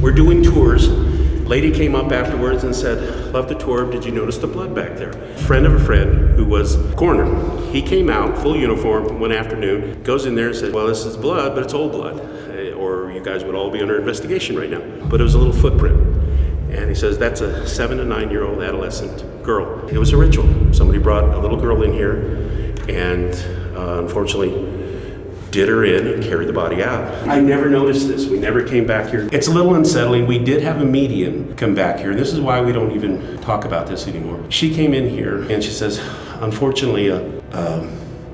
We're doing tours. Lady came up afterwards and said, love the tour, did you notice the blood back there? Friend of a friend who was coroner. He came out, full uniform, one afternoon, goes in there and said, well, this is blood, but it's old blood. Or you guys would all be under investigation right now. But it was a little footprint. And he says, that's a 7 to 9 year old adolescent girl. It was a ritual. Somebody brought a little girl in here and unfortunately did her in and carried the body out. I never noticed this. We never came back here. It's a little unsettling. We did have a medium come back here. This is why we don't even talk about this anymore. She came in here and she says, unfortunately, a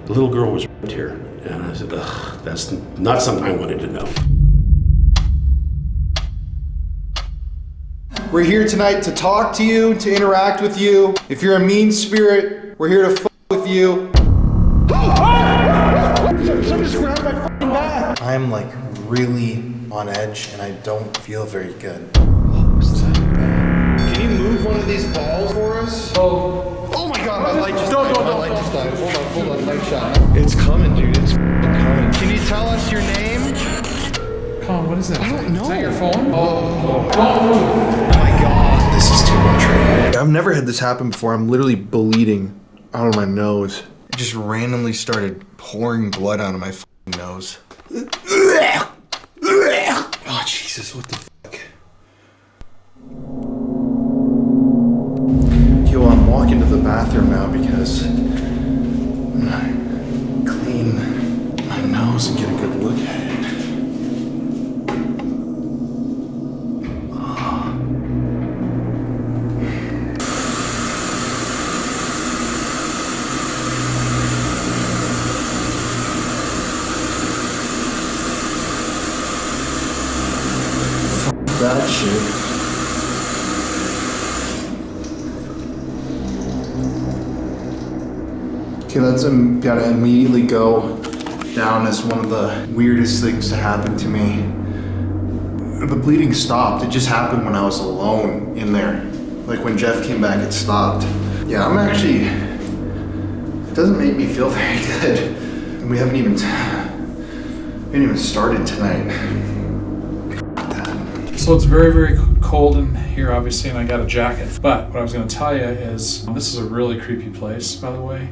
little girl was raped here. And I said, ugh, that's not something I wanted to know. We're here tonight to talk to you, to interact with you. If you're a mean spirit, we're here to f*** with you. Somebody just grabbed my f***ing back. I'm like really on edge and I don't feel very good. What was that? Can you move one of these balls for us? Oh my god, my light just died. My light just died. Hold on, light shot. It's coming, dude. It's coming. Can you tell us your name? Colin, what is that? I don't know. Is that your phone? Oh my god, this is too much right now. I've never had this happen before. I'm literally bleeding out of my nose. It just randomly started pouring blood out of my f***ing nose. Oh Jesus, what the fuck? Okay, well I'm walking to the bathroom now because I'm gonna clean my nose and get a good look at it. That shit. Okay, let's gotta immediately go down as one of the weirdest things to happen to me. The bleeding stopped. It just happened when I was alone in there. Like when Jeff came back, it stopped. Yeah, I'm actually, it doesn't make me feel very good. And we haven't even started tonight. So it's very, very cold in here, obviously, and I got a jacket. But what I was going to tell you is, this is a really creepy place, by the way.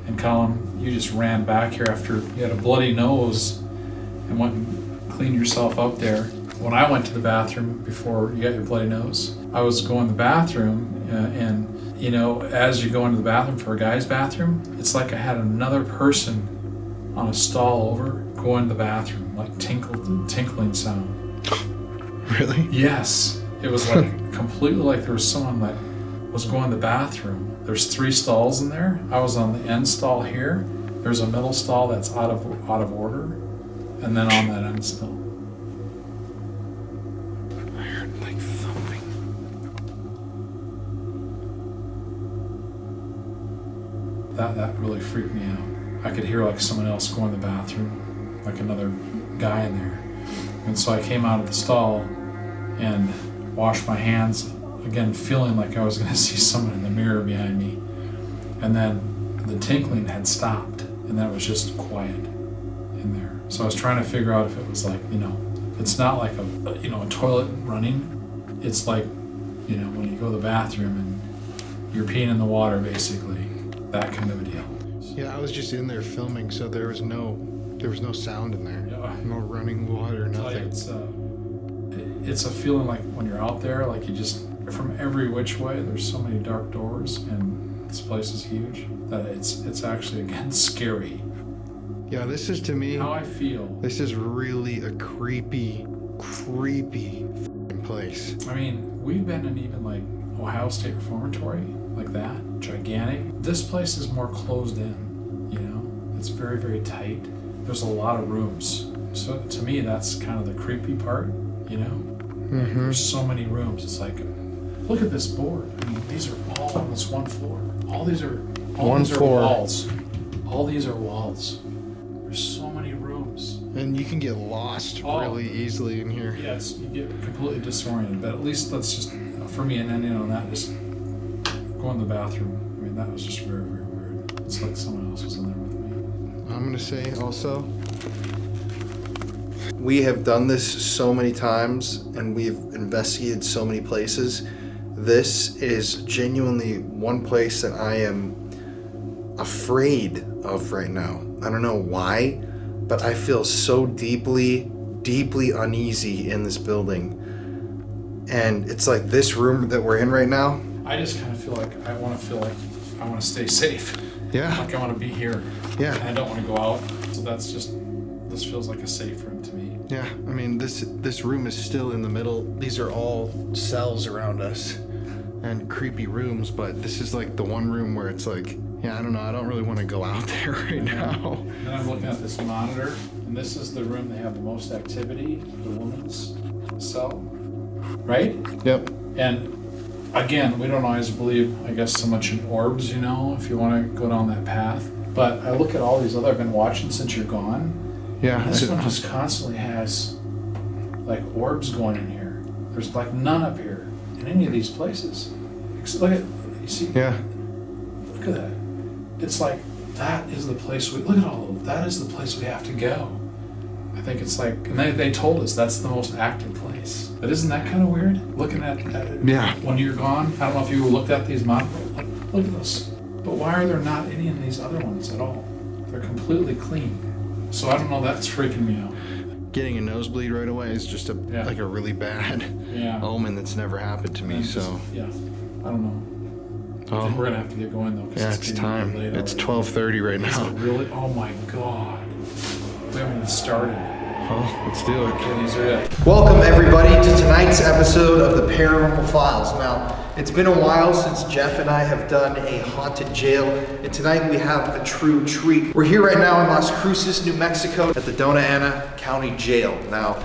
And Colin, you just ran back here after you had a bloody nose and went and cleaned yourself up there. When I went to the bathroom before you got your bloody nose, I was going to the bathroom, and you know, as you go into the bathroom for a guy's bathroom, it's like I had another person on a stall over going to the bathroom, like tinkling sound. Really? Yes. It was like completely like there was someone that was going to the bathroom. There's 3 stalls in there. I was on the end stall here. There's a middle stall that's out of order, and then on that end stall. I heard like thumping. That really freaked me out. I could hear like someone else going to the bathroom, like another guy in there. And so I came out of the stall and washed my hands, again feeling like I was going to see someone in the mirror behind me. And then the tinkling had stopped, and then it was just quiet in there. So I was trying to figure out if it was like, you know, it's not like a toilet running. It's like, you know, when you go to the bathroom and you're peeing in the water, basically, that kind of a deal. Yeah, I was just in there filming, so there was no sound in there. Yeah. No running water, nothing. It's a feeling like when you're out there, like you just, from every which way, there's so many dark doors, and this place is huge, that it's actually, again, scary. Yeah, this is, to me, how I feel. This is really a creepy f***ing place. I mean, we've been in even like Ohio State Reformatory, like that, gigantic. This place is more closed in, you know? It's very, very tight. There's a lot of rooms. So to me, that's kind of the creepy part, you know? Mm-hmm. There's so many rooms. It's like, look at this board. I mean, these are all on this one floor. All these are walls. All these are walls. There's so many rooms. And you can get lost really easily in here. Yes, you get completely disoriented. But at least that's just, for me, and then, you know, that just going to the bathroom. I mean, that was just very, very weird. It's like someone else was in there with me. I'm gonna say also, we have done this so many times and we've investigated so many places. This is genuinely one place that I am afraid of right now. I don't know why, but I feel so deeply uneasy in this building. And it's like this room that we're in right now. I just kind of feel like I want to stay safe. Yeah. Like I want to be here. Yeah. And I don't want to go out. So this feels like a safe room to me. Yeah, I mean, this room is still in the middle. These are all cells around us and creepy rooms, but this is like the one room where it's like, yeah, I don't know, I don't really want to go out there right now. And I'm looking at this monitor, and this is the room they have the most activity, the woman's cell, right? Yep. And again, we don't always believe, I guess, so much in orbs, you know, if you want to go down that path. But I look at all these other, I've been watching since you're gone. Yeah. This one just constantly has like orbs going in here. There's like none up here in any of these places. Look at, you see? Yeah. Look at that. It's like, that is the place look at all of that is the place we have to go. I think it's like, and they told us that's the most active place. But isn't that kind of weird? Looking at Yeah. when you're gone, I don't know if you looked at these monitors. Look at this. But why are there not any in these other ones at all? They're completely clean. So I don't know, that's freaking me out. Getting a nosebleed right away is just like a really bad omen that's never happened to me. And so just, yeah, I don't know. I think we're gonna have to get going though. 'Cause yeah, it's time. late It's already. 12:30 right Is now. it really? Oh my god. We haven't even started. Oh, let's do it. Okay, these are it. Welcome everybody to tonight's episode of the Paranormal Files. Now, it's been a while since Jeff and I have done a haunted jail, and tonight we have a true treat. We're here right now in Las Cruces, New Mexico at the Dona Ana County Jail. Now,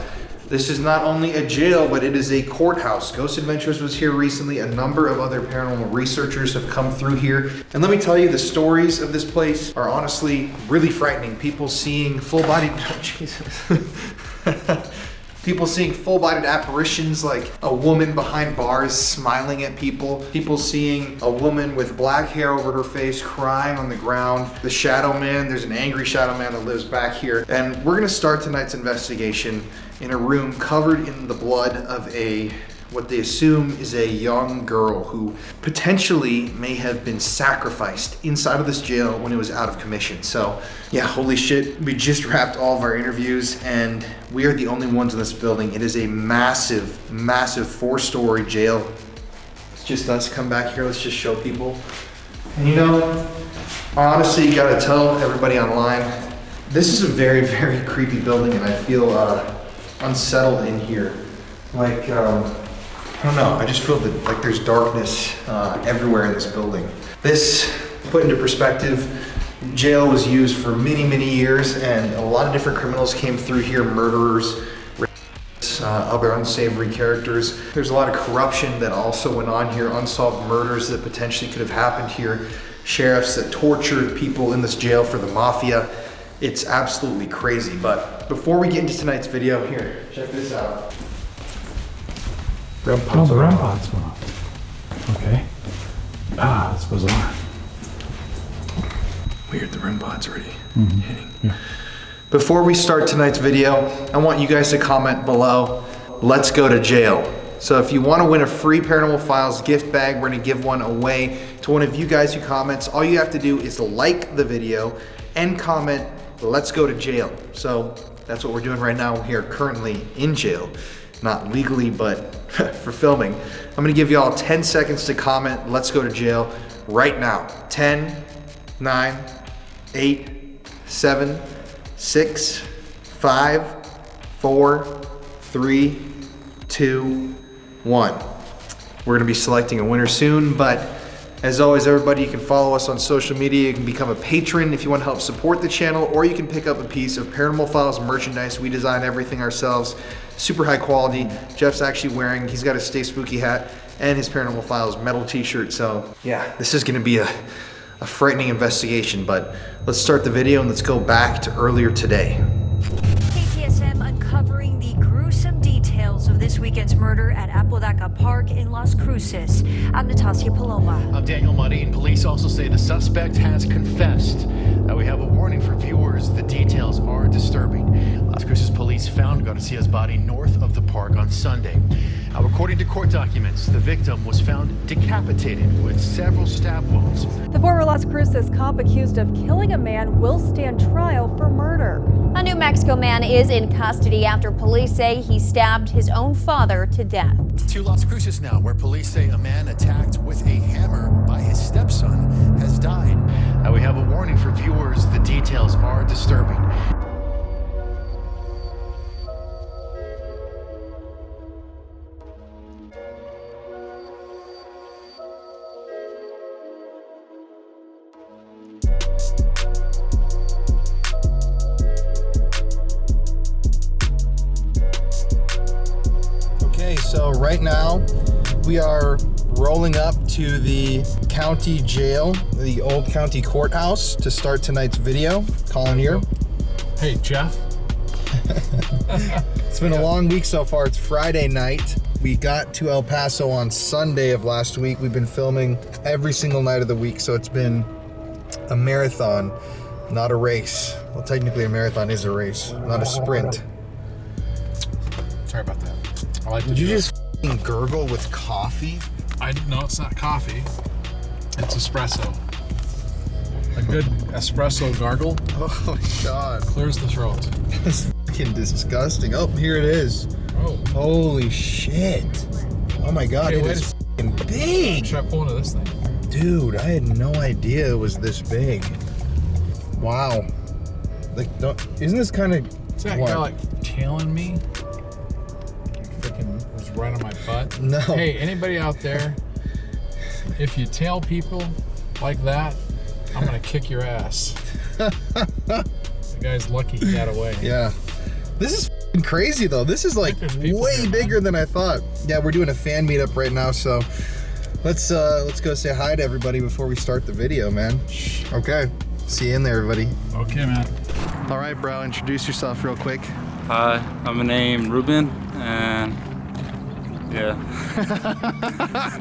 this is not only a jail, but it is a courthouse. Ghost Adventures was here recently. A number of other paranormal researchers have come through here. And let me tell you, the stories of this place are honestly really frightening. People seeing full-bodied, people seeing full-bodied apparitions like a woman behind bars smiling at people. People seeing a woman with black hair over her face crying on the ground. The shadow man, there's an angry shadow man that lives back here. And we're gonna start tonight's investigation in a room covered in the blood of what they assume is a young girl who potentially may have been sacrificed inside of this jail when it was out of commission. So yeah, holy shit, we just wrapped all of our interviews and we are the only ones in this building. It is a massive 4-story jail. It's just us. Come back here, let's just show people. And you know, I honestly gotta tell everybody online, this is a very creepy building and I feel unsettled in here. Like, I don't know, I just feel that like there's darkness everywhere in this building. This, put into perspective, jail was used for many years and a lot of different criminals came through here, murderers, other unsavory characters. There's a lot of corruption that also went on here, unsolved murders that potentially could have happened here, sheriffs that tortured people in this jail for the mafia. It's absolutely crazy, but before we get into tonight's video, here, check this out. Oh, the REM pods went off. Okay. Ah, that's bizarre. Weird, the REM pods already hitting. Yeah. Before we start tonight's video, I want you guys to comment below, let's go to jail. So if you want to win a free Paranormal Files gift bag, we're going to give one away to one of you guys who comments. All you have to do is like the video and comment, let's go to jail. So that's what we're doing right now. We are currently in jail. Not legally, but for filming. I'm gonna give y'all 10 seconds to comment, let's go to jail right now. 10, 9, 8, 7, 6, 5, 4, 3, 2, 1. We're gonna be selecting a winner soon, but as always, everybody, you can follow us on social media. You can become a patron if you want to help support the channel, or you can pick up a piece of Paranormal Files merchandise. We design everything ourselves, super high quality. Jeff's actually wearing, he's got a Stay Spooky hat and his Paranormal Files metal t-shirt. So yeah, this is gonna be a frightening investigation, but let's start the video and let's go back to earlier today. KTSM uncovering the gruesome details of this week's against murder at Apodaca Park in Las Cruces. I'm Natasha Paloma. I'm Daniel Muddy, and police also say the suspect has confessed. Now we have a warning for viewers. The details are disturbing. Las Cruces police found Garcia's body north of the park on Sunday. Now, according to court documents, the victim was found decapitated with several stab wounds. The former Las Cruces cop accused of killing a man will stand trial for murder. A New Mexico man is in custody after police say he stabbed his own father to death. To Las Cruces now, where police say a man attacked with a hammer by his stepson has died. Now we have a warning for viewers. The details are disturbing. Okay, so right now we are rolling up to the county jail, the old county courthouse, to start tonight's video. Colin here. Hey, Jeff. It's been a long week so far. It's Friday night. We got to El Paso on Sunday of last week. We've been filming every single night of the week, so it's been a marathon, not a race. Well, technically a marathon is a race, not a sprint. Sorry about that. I like to Did do you it. just f***ing gurgle with coffee? No, it's not coffee. It's espresso. A good espresso gargle Oh my god. clears the throat. That's fucking disgusting. Oh, here it is. Oh, Holy shit. Oh my god, Hey, it wait is fucking big. should I pull into this thing? Dude, I had no idea it was this big. Wow. Like, isn't this kind of Is that guy like tailing me? Freaking was right on my butt. No. Hey, anybody out there, if you tail people like that, I'm gonna kick your ass. The guy's lucky he got away. Yeah. This is f***ing crazy though. This is like there's people way here, man. bigger than I thought. Yeah, we're doing a fan meetup right now, so let's go say hi to everybody before we start the video, man. Okay. See you in there, everybody. Okay, man. All right, bro. Introduce yourself real quick. Hi, I'm named Ruben, and yeah,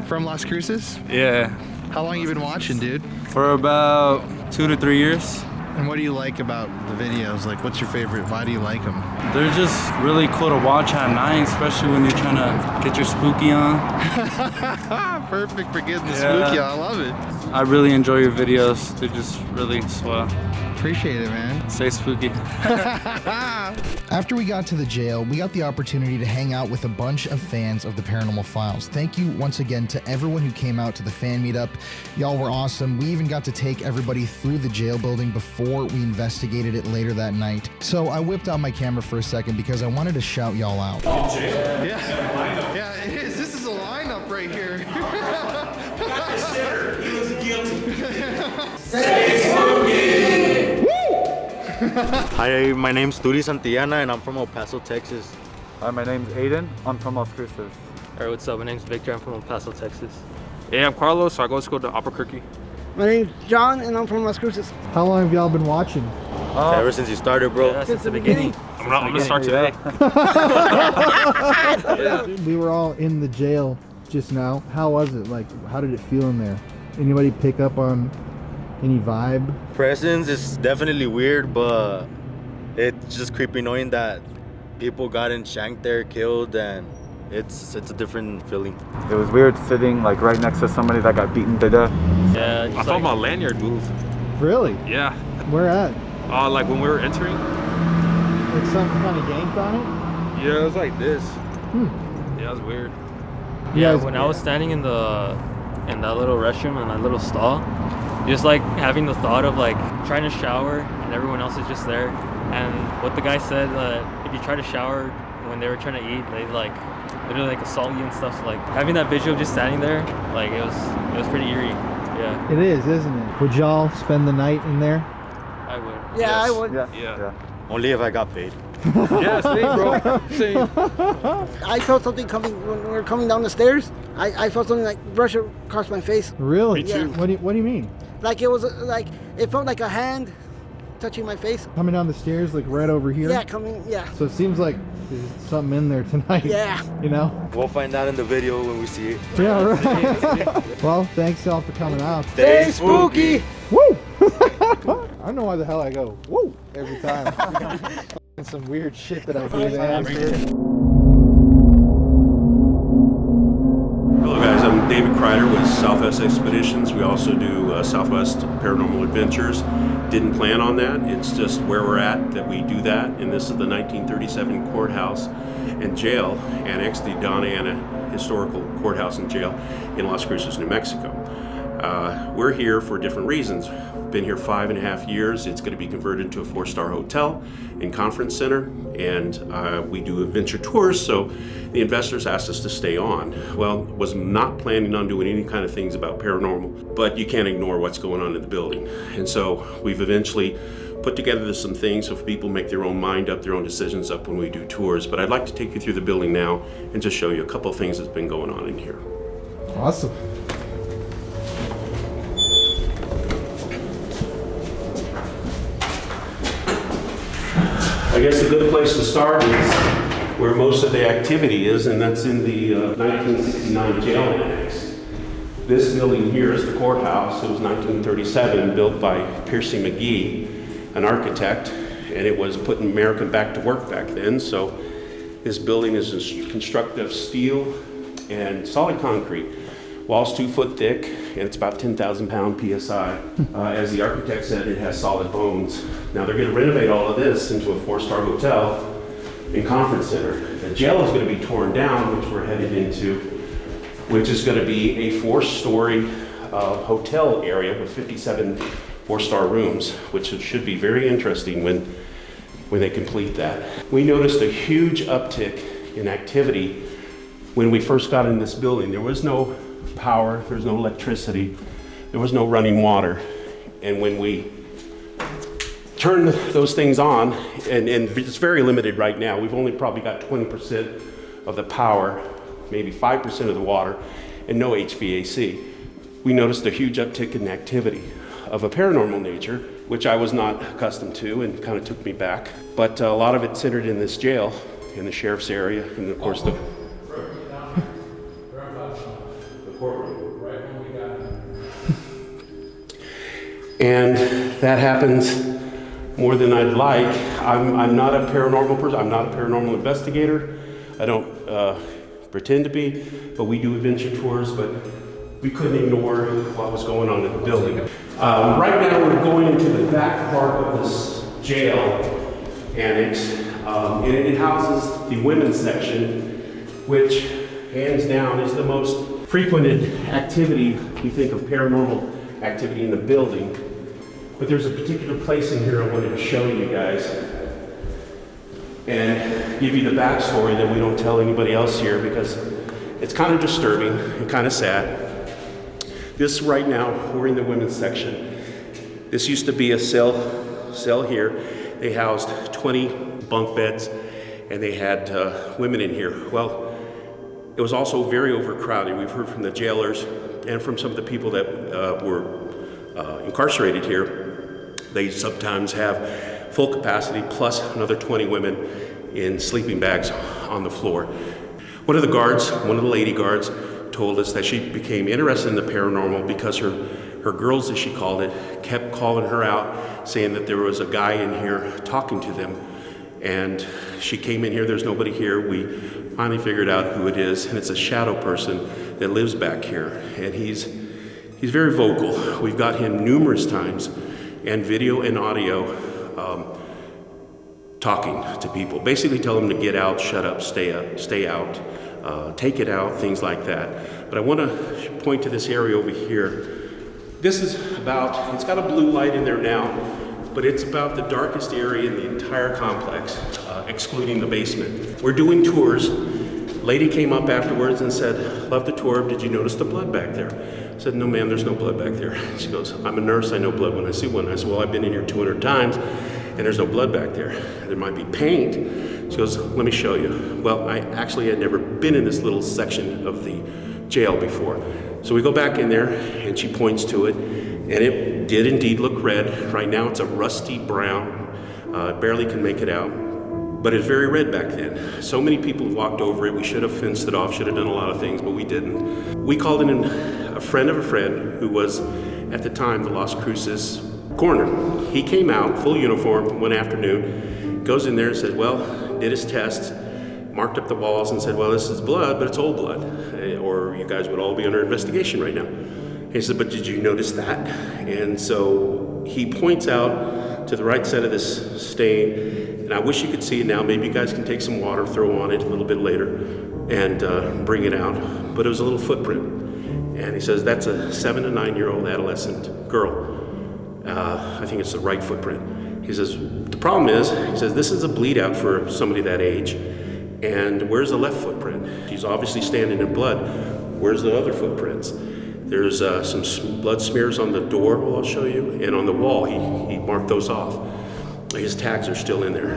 From Las Cruces? yeah, How long you been watching, dude? for about 2 to 3 years. And what do you like about the videos? Like, what's your favorite? Why do you like them? They're just really cool to watch at night, especially when you're trying to get your spooky on. Perfect for getting the Yeah. spooky. I love it. I really enjoy your videos. They're just really swell. Appreciate it, man. Stay spooky. After we got to the jail, we got the opportunity to hang out with a bunch of fans of the Paranormal Files. Thank you once again to everyone who came out to the fan meetup. Y'all were awesome. We even got to take everybody through the jail building before we investigated it later that night. So I whipped out my camera for a second because I wanted to shout y'all out. Yeah, it is. This is a lineup right here. He was guilty. Hi, my name's Turi Santillana and I'm from El Paso, Texas. Hi, my name's Aiden. I'm from Las Cruces. Alright, what's up? My name's Victor. I'm from El Paso, Texas. Hey, I'm Carlos. I go to school to Albuquerque. My name's John, and I'm from Las Cruces. How long have y'all been watching? Ever since you started, bro. Yeah, since the beginning. I'm gonna start today. We were all in the jail just now. How was it? Like, how did it feel in there? Anybody pick up on any vibe? Presence is definitely weird, but it's just creepy knowing that people got shanked there, killed, and it's a different feeling. It was weird sitting like right next to somebody that got beaten to death. Yeah, I felt my lanyard move. Really? Yeah. Where at? Like when we were entering. Like something kind of yanked on it? Yeah, it was like this. Yeah, it was weird. Yeah, when I was standing in that little restroom in that little stall, just like having the thought of like trying to shower and everyone else is just there. And what the guy said, if you try to shower when they were trying to eat, they like literally like assault you and stuff. So like having that visual of just standing there, like it was pretty eerie. Yeah. It is, isn't it? Would y'all spend the night in there? I would. Yeah, I would. Yeah. Only if I got paid. Yeah, same, bro. Same. I felt something coming when we were coming down the stairs. I felt something like brush across my face. Really? Me too. What do you mean? Like it was like it felt like a hand touching my face. Coming down the stairs, like right over here? Yeah, coming, yeah. So it seems like there's something in there tonight. Yeah. You know? We'll find out in the video when we see it. Yeah, right. Well, thanks y'all for coming out. Stay spooky! Woo! I don't know why the hell I go, woo, every time. Some weird shit that I do there. Hello guys, I'm David Kreider with Southwest Expeditions. We also do Southwest Paranormal Adventures. Didn't plan on that, it's just where we're at that we do that. And this is the 1937 courthouse and jail, annexed the Donna Ana Historical Courthouse and Jail in Las Cruces, New Mexico. We're here for different reasons. Been here 5.5 years. It's going to be converted into a 4-star hotel and conference center, and we do adventure tours, so the investors asked us to stay on. Well, was not planning on doing any kind of things about paranormal, but you can't ignore what's going on in the building. And so we've eventually put together some things so people make their own mind up, their own decisions up when we do tours. But I'd like to take you through the building now and just show you a couple of things that's been going on in here. Awesome. I guess a good place to start is where most of the activity is, and that's in the 1969 jail annex. This building here is the courthouse. It was 1937, built by Percy McGee, an architect, and it was putting American back to work back then. So this building is constructed of steel and solid concrete. Walls 2 foot thick, and it's about 10,000 pound PSI. As the architect said, it has solid bones. Now they're going to renovate all of this into a 4-star hotel and conference center. The jail is going to be torn down, which we're headed into, which is going to be a 4-story hotel area with 57 4-star rooms, which should be very interesting when they complete that. We noticed a huge uptick in activity when we first got in this building. There was no power, there was no electricity, there was no running water. And when we turned those things on, and it's very limited right now, we've only probably got 20% of the power, maybe 5% of the water, and no HVAC. We noticed a huge uptick in activity of a paranormal nature, which I was not accustomed to and kind of took me back. But a lot of it centered in this jail, in the sheriff's area, and of course the courtroom. Right when we got And that happens more than I'd like. I'm not a paranormal person. I'm not a paranormal investigator. I don't pretend to be, but we do adventure tours, but we couldn't ignore what was going on in the building. Right now we're going into the back part of this jail annex, and it houses the women's section, which hands down is the most frequented activity, we think of paranormal activity in the building. But there's a particular place in here I wanted to show you guys and give you the backstory that we don't tell anybody else here, because it's kind of disturbing and kind of sad. This right now, we're in the women's section. This used to be a cell here. They housed 20 bunk beds and they had women in here. Well, it was also very overcrowded. We've heard from the jailers and from some of the people that were incarcerated here. They sometimes have full capacity plus another 20 women in sleeping bags on the floor. One of the lady guards told us that she became interested in the paranormal because her girls, as she called it, kept calling her out saying that there was a guy in here talking to them. And she came in here, there's nobody here. We finally figured out who it is, and it's a shadow person that lives back here. And he's very vocal. We've got him numerous times, and video and audio, talking to people. Basically tell them to get out, shut up, stay out, take it out, things like that. But I want to point to this area over here. This is about, it's got a blue light in there now, but it's about the darkest area in the entire complex, excluding the basement. We're doing tours. Lady came up afterwards and said, "Love the tour, did you notice the blood back there?" I said, "No ma'am, there's no blood back there." She goes, "I'm a nurse, I know blood when I see one." I said, "Well, I've been in here 200 times and there's no blood back there. There might be paint." She goes, "Let me show you." Well, I actually had never been in this little section of the jail before. So we go back in there and she points to it, and it it did indeed look red. Right now it's a rusty brown. Barely can make it out. But it's very red back then. So many people have walked over it. We should have fenced it off, should have done a lot of things, but we didn't. We called in a friend of a friend who was, at the time, the Las Cruces coroner. He came out, full uniform, one afternoon, goes in there and said, well, did his test, marked up the walls and said, well, this is blood, but it's old blood, or you guys would all be under investigation right now. He said, but did you notice that? And so he points out to the right side of this stain, and I wish you could see it now. Maybe you guys can take some water, throw on it a little bit later, and bring it out. But it was a little footprint. And he says, that's a 7 to 9 year old adolescent girl. I think it's the right footprint. He says, the problem is, he says, this is a bleed out for somebody that age. And where's the left footprint? She's obviously standing in blood. Where's the other footprints? There's some blood smears on the door, well, I'll show you, and on the wall, he marked those off. His tags are still in there.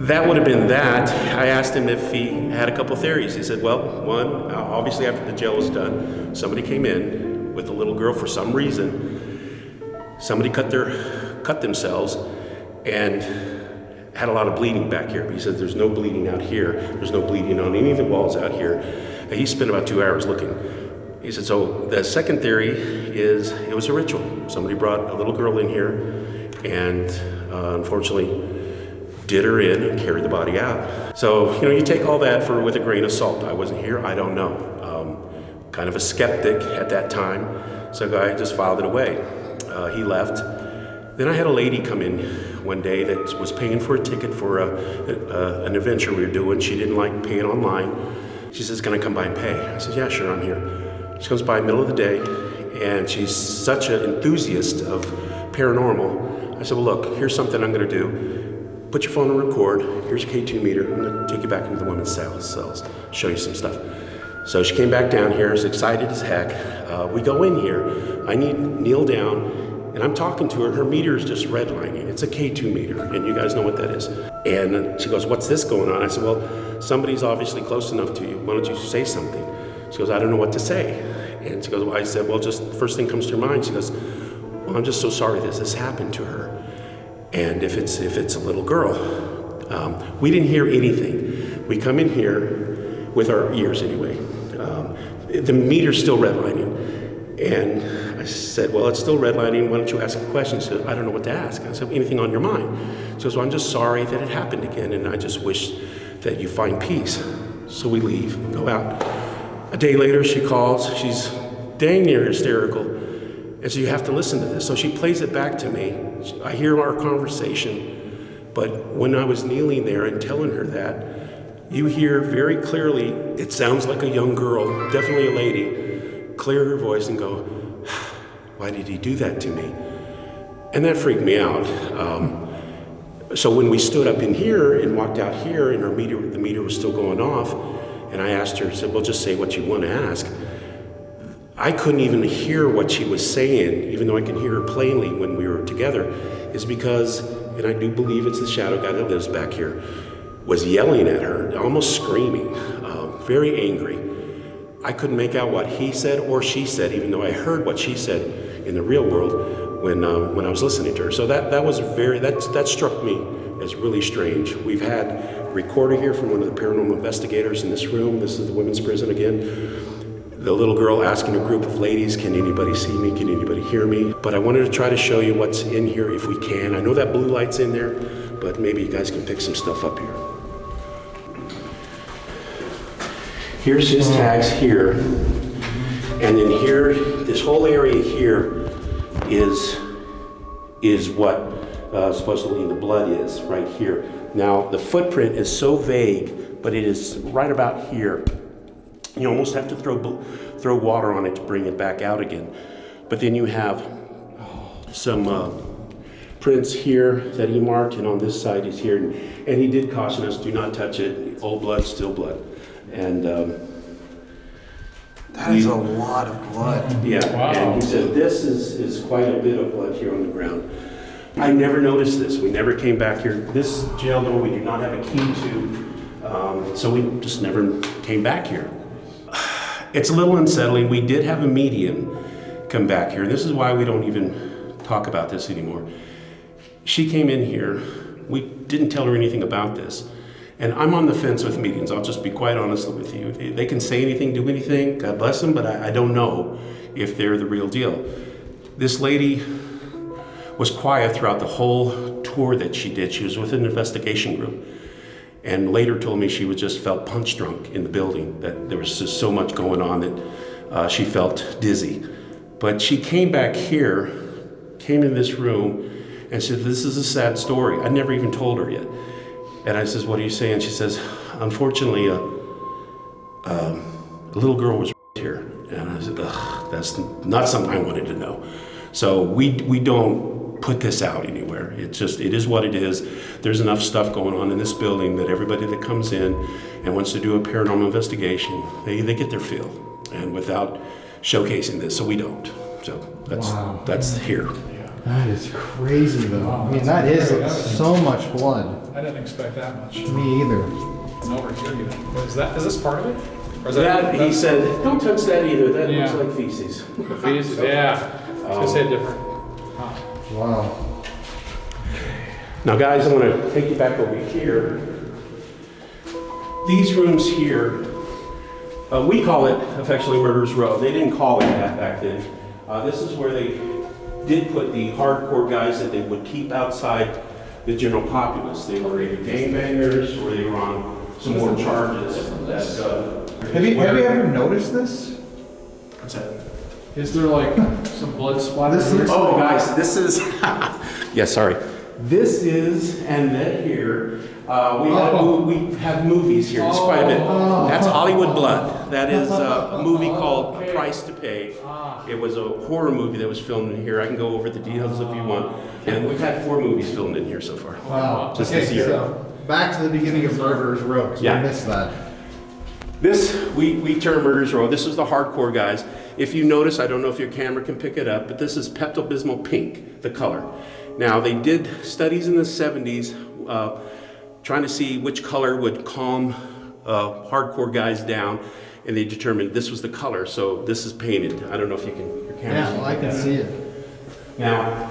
That would have been that. I asked him if he had a couple theories. He said, well, one, obviously after the jail was done, somebody came in with a little girl for some reason. Somebody cut themselves and had a lot of bleeding back here. But he said there's no bleeding out here. There's no bleeding on any of the walls out here. And he spent about 2 hours looking. He said, so the second theory is it was a ritual. Somebody brought a little girl in here and unfortunately did her in and carried the body out. So, you take all that with a grain of salt. I wasn't here, I don't know. Kind of a skeptic at that time, so I just filed it away. He left. Then I had a lady come in one day that was paying for a ticket for an adventure we were doing. She didn't like paying online. She says, can I come by and pay? I said, yeah, sure, I'm here. She comes by middle of the day, and she's such an enthusiast of paranormal. I said, well, look, here's something I'm gonna do. Put your phone on record. Here's your K2 meter. I'm gonna take you back into the women's cells, show you some stuff. So she came back down here, is excited as heck. We go in here. I kneel down, and I'm talking to her. Her meter is just redlining. It's a K2 meter, and you guys know what that is. And she goes, what's this going on? I said, well, somebody's obviously close enough to you. Why don't you say something? She goes, I don't know what to say. And she goes, well, I said, well, just first thing comes to your mind. She goes, well, I'm just so sorry this happened to her. And if it's a little girl, we didn't hear anything. We come in here with our ears anyway. The meter's still redlining. And I said, well, it's still redlining. Why don't you ask a question? She said, I don't know what to ask. I said, anything on your mind? She goes, well, I'm just sorry that it happened again. And I just wish that you find peace. So we leave, go out. A day later, she calls. She's dang near hysterical. And so you have to listen to this. So she plays it back to me. I hear our conversation. But when I was kneeling there and telling her that, you hear very clearly, it sounds like a young girl, definitely a lady, clear her voice and go, why did he do that to me? And that freaked me out. So when we stood up in here and walked out here and the meter was still going off, and I asked her, I said, well, just say what you want to ask. I couldn't even hear what she was saying, even though I can hear her plainly when we were together, is because, and I do believe it's the shadow guy that lives back here, was yelling at her, almost screaming, very angry. I couldn't make out what he said or she said, even though I heard what she said in the real world when I was listening to her. So that struck me as really strange. We've had a recorder here from one of the paranormal investigators in this room. This is the women's prison again. The little girl asking a group of ladies, can anybody see me? Can anybody hear me? But I wanted to try to show you what's in here if we can. I know that blue light's in there, but maybe you guys can pick some stuff up here. Here's his tags here. And then here, this whole area here is what supposedly the blood is, right here. Now, the footprint is so vague, but it is right about here. You almost have to throw water on it to bring it back out again. But then you have some prints here that he marked, and on this side is here. And he did caution us, do not touch it. Old blood, still blood. And that is a lot of blood. Yeah, wow. And he said this is quite a bit of blood here on the ground. I never noticed this. We never came back here. This jail door we do not have a key to, so we just never came back here. It's a little unsettling. We did have a medium come back here. This is why we don't even talk about this anymore. She came in here. We didn't tell her anything about this. And I'm on the fence with meetings. I'll just be quite honest with you. They can say anything, do anything, God bless them, but I don't know if they're the real deal. This lady was quiet throughout the whole tour that she did. She was with an investigation group. And later told me she was just felt punch drunk in the building, that there was just so much going on that she felt dizzy. But she came back here, came in this room, and said, this is a sad story. I never even told her yet. And I says, what are you saying? She says, unfortunately, a little girl was here. And I said, ugh, that's not something I wanted to know. So we don't put this out anywhere. It is what it is. There's enough stuff going on in this building that everybody that comes in and wants to do a paranormal investigation, they get their fill. And without showcasing this, so we don't. So that's here. That is crazy, though. I mean, that is so much blood. I didn't expect that much. Me either. It's over here even. Is this part of it? Or is That he said, don't touch that either. That looks like feces. The feces, yeah. It's gonna say different. Wow. Now, guys, I want to take you back over here. These rooms here, we call it affectionately Murderers Row. They didn't call it that back then. This is where they did put the hardcore guys that they would keep outside the general populace. They were either gangbangers or they were on some more charges. Have you ever noticed this? What's that? Is there like some blood splatter? Oh, guys, this is. Yeah, sorry. This is, and then here, we have movies here. It's quite a bit. That's Hollywood Blood. That is a movie called A Price to Pay. It was a horror movie that was filmed in here. I can go over the details if you want. And we've had 4 movies filmed in here so far. Wow. Just this year. So back to the beginning of Murderers Row, because we missed that. This, we term Murderers Row. This is the hardcore guys. If you notice, I don't know if your camera can pick it up, but this is Pepto-Bismol pink, the color. Now, they did studies in the 70s trying to see which color would calm hardcore guys down, and they determined this was the color, so this is painted. I don't know if you can, your camera. Yeah, well, I can see it. Now,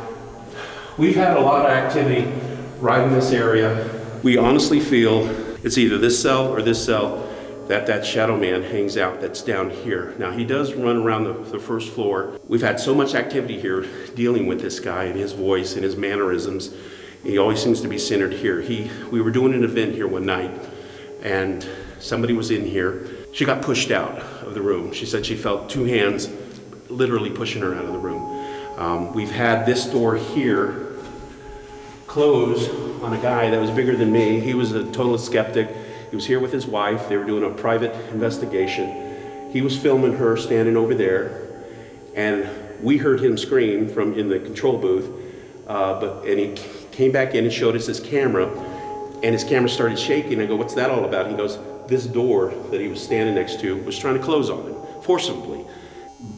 we've had a lot of activity right in this area. We honestly feel it's either this cell or this cell that shadow man hangs out that's down here. Now, he does run around the first floor. We've had so much activity here dealing with this guy and his voice and his mannerisms. He always seems to be centered here. We were doing an event here one night, and somebody was in here. She got pushed out of the room. She said she felt 2 hands literally pushing her out of the room. We've had this door here close on a guy that was bigger than me. He was a total skeptic. He was here with his wife. They were doing a private investigation. He was filming her standing over there, and we heard him scream from in the control booth. And he came back in and showed us his camera, and his camera started shaking. I go, "What's that all about?" He goes, "This door that he was standing next to was trying to close on him forcibly."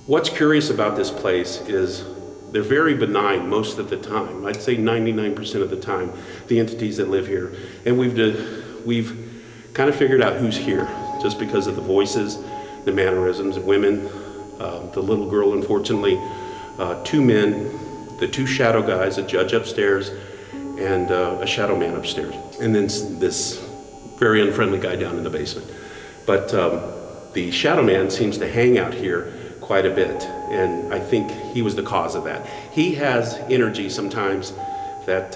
What's curious about this place is they're very benign most of the time. I'd say 99% of the time, the entities that live here, and we've kind of figured out who's here just because of the voices, the mannerisms, women, the little girl, unfortunately, 2 men, the 2 shadow guys, a judge upstairs, and a shadow man upstairs, and then this very unfriendly guy down in the basement. But the shadow man seems to hang out here quite a bit, and I think he was the cause of that. He has energy sometimes that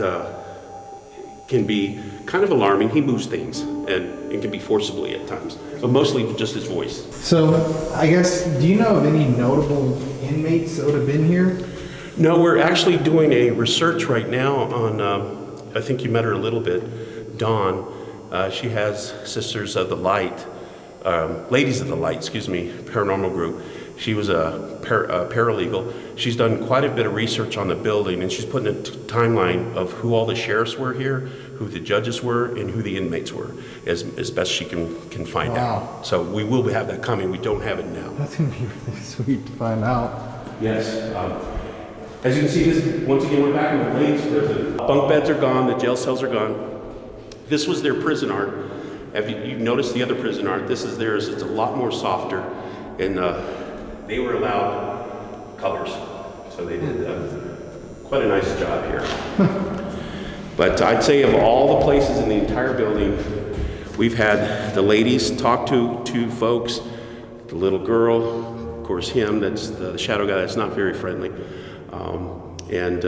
can be kind of alarming. He moves things and it can be forcibly at times, but mostly just his voice. So, I guess, do you know of any notable inmates that would have been here? No, we're actually doing a research right now on, I think you met her a little bit, Dawn. She has Sisters of the Light, Ladies of the Light, paranormal group. She was a paralegal. She's done quite a bit of research on the building, and she's putting a timeline of who all the sheriffs were here, who the judges were, and who the inmates were, as best she can find out. So we will have that coming. We don't have it now. That's going to be really sweet to find out. Yes. As you can see, this once again, we're back in the ladies' prison. Bunk beds are gone. The jail cells are gone. This was their prison art. Have you noticed the other prison art? This is theirs. It's a lot more softer, and they were allowed colors, so they did quite a nice job here. But I'd say of all the places in the entire building, we've had the ladies talk to folks, the little girl, of course him, that's the shadow guy that's not very friendly, and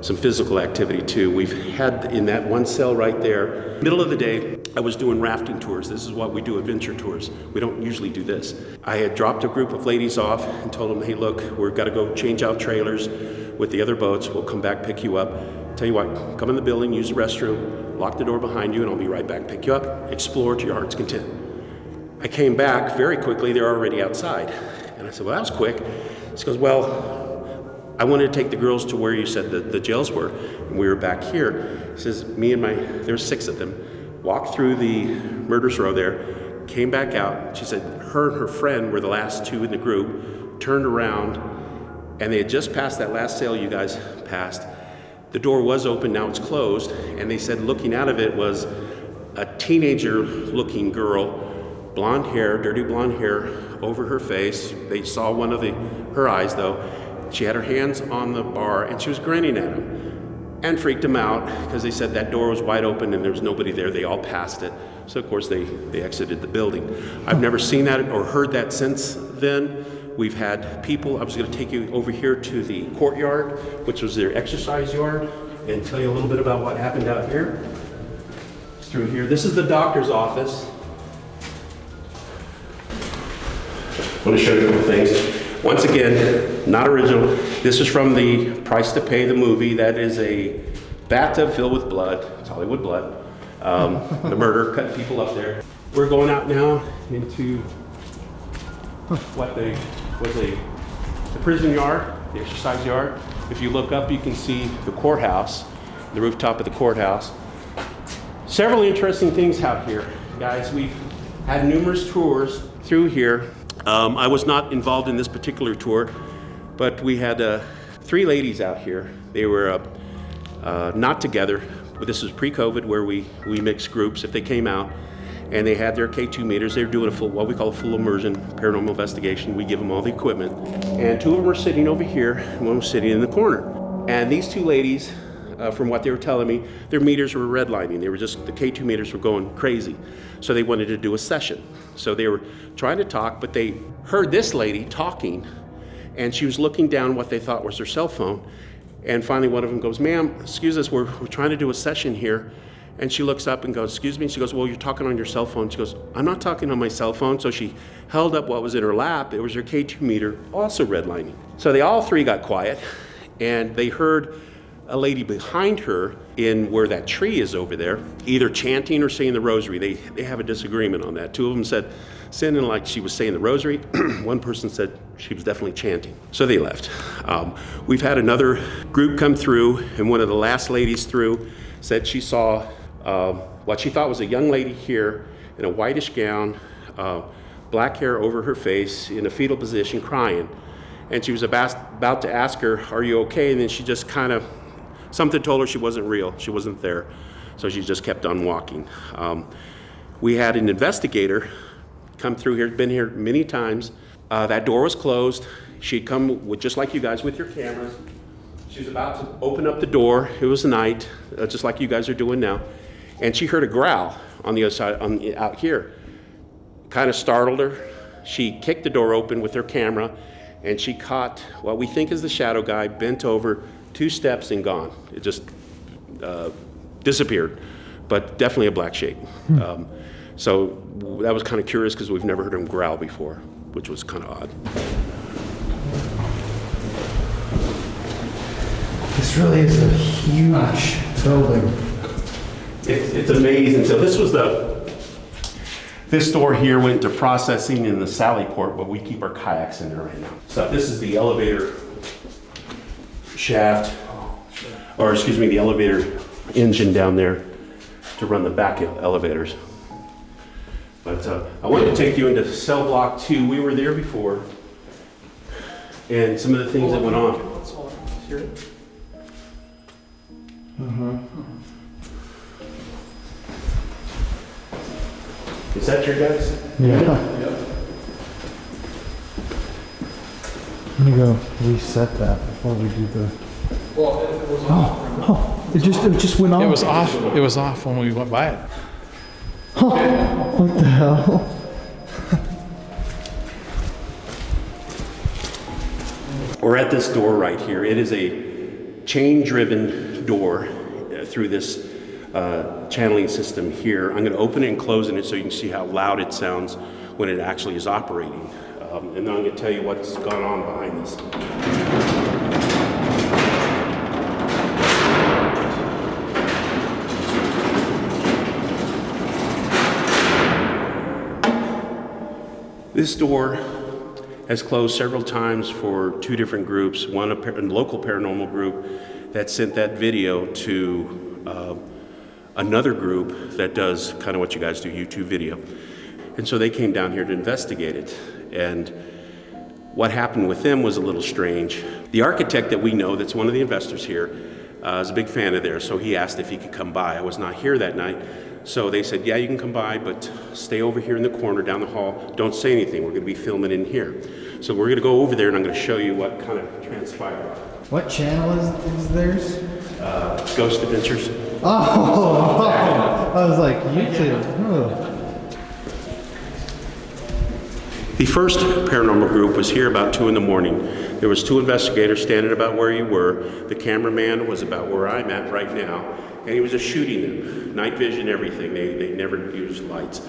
some physical activity too. We've had in that one cell right there, middle of the day, I was doing rafting tours. This is what we do, adventure tours. We don't usually do this. I had dropped a group of ladies off and told them, hey look, we've got to go change out trailers with the other boats. We'll come back, pick you up. Tell you what, come in the building, use the restroom, lock the door behind you, and I'll be right back, pick you up, explore to your heart's content. I came back very quickly, they're already outside. And I said, well, that was quick. She goes, well, I wanted to take the girls to where you said the jails were, and we were back here. He says, there's 6 of them, walked through the murderers row there, came back out. She said her and her friend were the last 2 in the group, turned around, and they had just passed that last cell you guys passed. The door was open, now it's closed, and they said looking out of it was a teenager-looking girl, blonde hair, dirty blonde hair over her face. They saw one of her eyes though. She had her hands on the bar and she was grinning at them and freaked them out because they said that door was wide open and there was nobody there. They all passed it. So of course they exited the building. I've never seen that or heard that since then. We've had people, I was going to take you over here to the courtyard, which was their exercise yard, and tell you a little bit about what happened out here. It's through here. This is the doctor's office. I want to show you a couple things. Once again, not original. This is from the Price to Pay, the movie. That is a bathtub filled with blood. It's Hollywood blood. The murder, cutting people up there. We're going out now into what was the prison yard, the exercise yard. If you look up, you can see the courthouse, the rooftop of the courthouse. Several interesting things out here, guys. We've had numerous tours through here. I was not involved in this particular tour, but we had 3 ladies out here. They were not together, but this was pre-COVID where we mixed groups if they came out, and they had their K2 meters. They were doing what we call a full immersion paranormal investigation. We give them all the equipment. And 2 of them were sitting over here, and 1 was sitting in the corner. And these 2 ladies, from what they were telling me, their meters were redlining. The K2 meters were going crazy. So they wanted to do a session. So they were trying to talk, but they heard this lady talking, and she was looking down what they thought was her cell phone. And finally one of them goes, ma'am, excuse us, we're trying to do a session here. And she looks up and goes, excuse me? She goes, well, you're talking on your cell phone. She goes, I'm not talking on my cell phone. So she held up what was in her lap. It was her K2 meter, also redlining. So they all 3 got quiet, and they heard a lady behind her in where that tree is over there, either chanting or saying the rosary. They have a disagreement on that. 2 of them said, sounding like she was saying the rosary. 1 person said she was definitely chanting. So they left. We've had another group come through, and one of the last ladies through said she saw what she thought was a young lady here in a whitish gown, black hair over her face, in a fetal position, crying. And she was about to ask her, are you okay? And then she just kind of, something told her she wasn't real, she wasn't there. So she just kept on walking. We had an investigator come through here, been here many times. That door was closed. She'd come with, just like you guys, with your cameras. She was about to open up the door. It was night, just like you guys are doing now. And she heard a growl on the other side, out here. Kind of startled her. She kicked the door open with her camera, and she caught what we think is the shadow guy, bent over 2 steps and gone. It just disappeared, but definitely a black shape. So that was kind of curious because we've never heard him growl before, which was kind of odd. This really is a huge building. It's amazing. So this door here went to processing in the Sally Port, but we keep our kayaks in there right now. So this is the elevator shaft, or excuse me, the elevator engine down there to run the back elevators. But I wanted to take you into cell block 2. We were there before, and some of the things that went on. Is that your guys? Yeah. I'm gonna go reset that before we do the Well, it was off. Oh, it just went off. It was off. It was off when we went by it. What the hell? We're at this door right here. It is a chain-driven door through this channeling system here. I'm going to open it and close it so you can see how loud it sounds when it actually is operating. And then I'm going to tell you what's gone on behind this. This door has closed several times for two different groups. One, a local paranormal group that sent that video to another group that does kind of what you guys do, YouTube video. And so they came down here to investigate it. And what happened with them was a little strange. The architect that we know, that's one of the investors here, is a big fan of theirs, so he asked if he could come by. I was not here that night, so they said, yeah, you can come by, but stay over here in the corner down the hall. Don't say anything. We're going to be filming in here. So we're going to go over there, and I'm going to show you what kind of transpired. What channel is theirs? Ghost Adventures. Oh, I was like, YouTube. Oh. The first paranormal group was here about 2 in the morning. There was 2 investigators standing about where you were. The cameraman was about where I'm at right now, and he was just shooting them. Night vision, everything. They never used lights.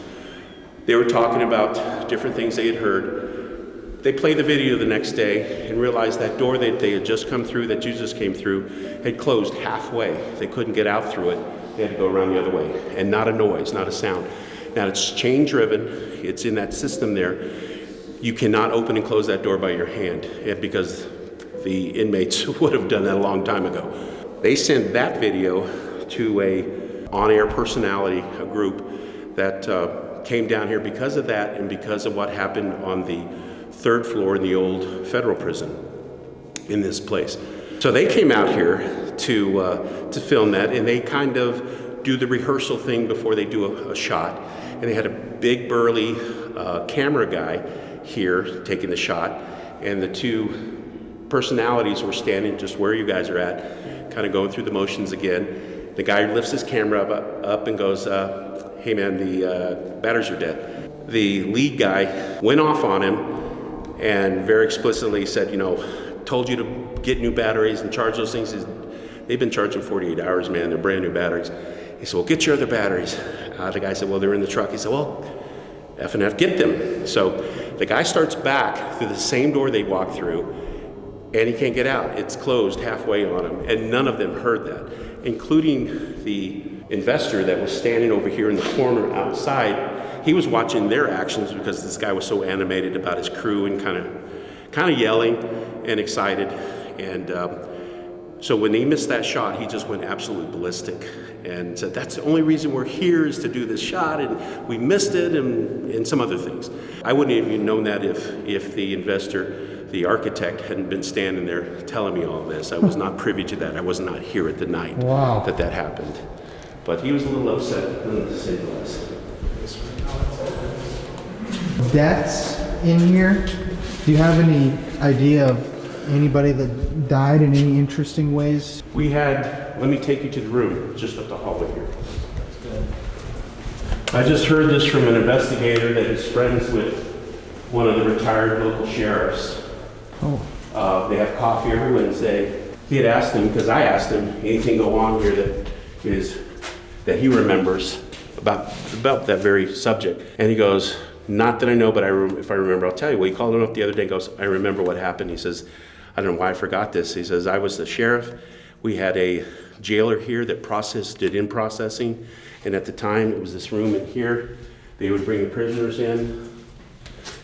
They were talking about different things they had heard. They played the video the next day and realized that door that they had just come through, that Jesus came through, had closed halfway. They couldn't get out through it. They had to go around the other way. And not a noise, not a sound. Now it's chain driven. It's in that system there. You cannot open and close that door by your hand because the inmates would have done that a long time ago. They sent that video to a on-air personality, a group that came down here because of that and because of what happened on the 3rd floor in the old federal prison in this place. So they came out here to film that, and they kind of do the rehearsal thing before they do a shot. And they had a big burly camera guy here taking the shot, and the 2 personalities were standing just where you guys are at, kind of going through the motions again. The guy lifts his camera up and goes, hey man, the batteries are dead. The lead guy went off on him and very explicitly said, you know, told you to get new batteries and charge those things. They've been charging 48 hours, man, they're brand new batteries. He said, well, get your other batteries. The guy said, well, they're in the truck. He said, well, F and F, get them. So the guy starts back through the same door they walked through, and he can't get out. It's closed halfway on him, and none of them heard that, including the investor that was standing over here in the corner outside. He was watching their actions because this guy was so animated about his crew and kind of yelling and excited. And so when he missed that shot, he just went absolutely ballistic and said, that's the only reason we're here is to do this shot, and we missed it, and some other things. I wouldn't have even known that if the investor, the architect, hadn't been standing there telling me all this. I was not privy to that. I was not here at the night that happened. But he was a little upset, to say the least. Deaths in here? Do you have any idea of anybody that died in any interesting ways? We had, let me take you to the room, just up the hallway here. I just heard this from an investigator that is friends with one of the retired local sheriffs. They have coffee every Wednesday. He had asked him, because I asked him, anything go on here that he remembers about that very subject. And he goes, not that I know, but if I remember, I'll tell you. Well, he called him up the other day and goes, I remember what happened. He says, I don't know why I forgot this. He says, I was the sheriff. We had a jailer here that did in-processing. And at the time, it was this room in here. They would bring the prisoners in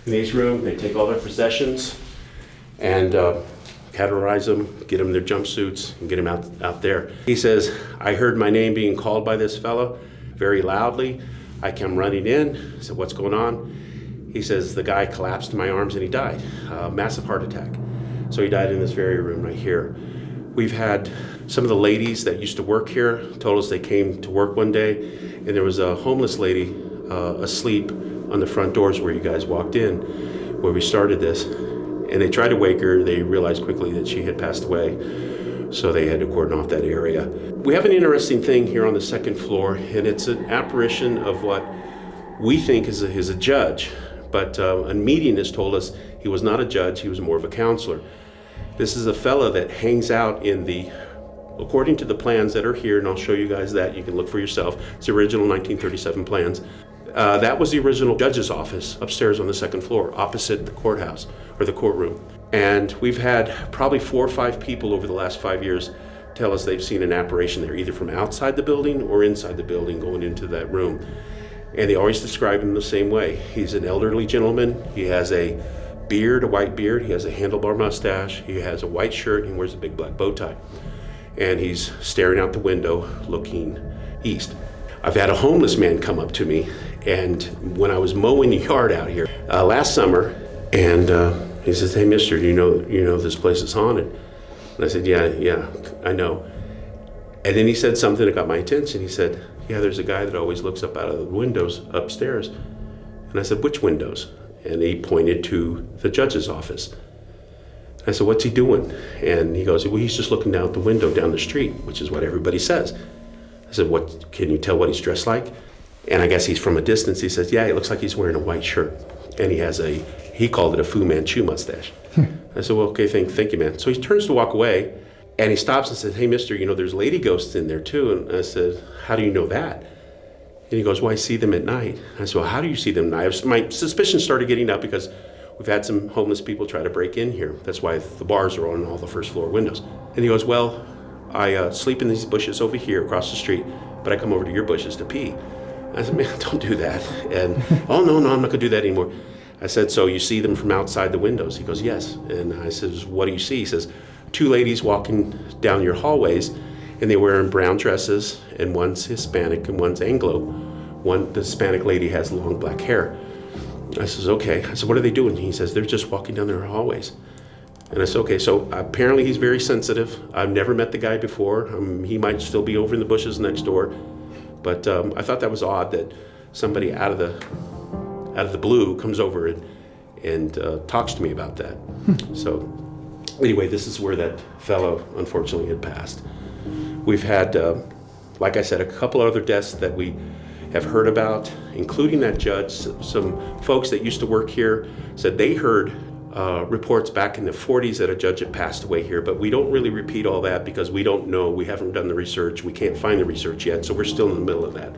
this room. They'd take all their possessions and categorize them, get them their jumpsuits, and get them out there. He says, I heard my name being called by this fellow very loudly. I come running in. I said, what's going on? He says, the guy collapsed in my arms and he died. Massive heart attack. So he died in this very room right here. We've had some of the ladies that used to work here told us they came to work one day and there was a homeless lady asleep on the front doors where you guys walked in, where we started this. And they tried to wake her. They realized quickly that she had passed away. So they had to cordon off that area. We have an interesting thing here on the second floor, and it's an apparition of what we think is a judge. But a medium has told us he was not a judge, he was more of a counselor. This is a fella that hangs out in the, according to the plans that are here, and I'll show you guys that, you can look for yourself. It's the original 1937 plans. That was the original judge's office upstairs on the second floor, opposite the courthouse, or the courtroom. And we've had probably 4 or 5 people over the last 5 years tell us they've seen an apparition there, either from outside the building or inside the building going into that room. And they always describe him the same way. He's an elderly gentleman. He has a beard, a white beard. He has a handlebar mustache. He has a white shirt and wears a big black bow tie. And he's staring out the window looking east. I've had a homeless man come up to me, and when I was mowing the yard out here last summer, and he says, "Hey, mister, you know this place is haunted?" And I said, yeah, I know. And then he said something that got my attention. He said, "Yeah, there's a guy that always looks up out of the windows upstairs." And I said, "Which windows?" And he pointed to the judge's office. I said, "What's he doing?" And he goes, "Well, he's just looking out the window down the street," which is what everybody says. I said, "What? Can you tell what he's dressed like?" And I guess he's from a distance. He says, "Yeah, he looks like he's wearing a white shirt. And he has he called it a Fu Manchu mustache." I said, "Well, okay, thank you, man." So he turns to walk away, and he stops and says, "Hey, mister, there's lady ghosts in there too." And I said, "How do you know that?" And he goes, "Well, I see them at night." I said, "Well, how do you see them at night?" My suspicion started getting up because we've had some homeless people try to break in here. That's why the bars are on all the first floor windows. And he goes, "Well, I sleep in these bushes over here across the street, but I come over to your bushes to pee." I said, "Man, don't do that." And, "Oh, no, I'm not gonna do that anymore." I said, "So you see them from outside the windows?" He goes, "Yes." And I says, "What do you see?" He says, 2 ladies walking down your hallways, and they're wearing brown dresses, and one's Hispanic and one's Anglo. The Hispanic lady has long black hair. I says, "Okay." I said, "What are they doing?" He says, "They're just walking down their hallways." And I said, "Okay." So apparently he's very sensitive. I've never met the guy before. He might still be over in the bushes next door. But I thought that was odd that somebody out of the blue comes over and talks to me about that. So anyway, this is where that fellow unfortunately had passed. We've had, like I said, a couple other deaths that we have heard about, including that judge. Some folks that used to work here said they heard reports back in the 40s that a judge had passed away here, but we don't really repeat all that because we don't know, we haven't done the research, we can't find the research yet, so we're still in the middle of that.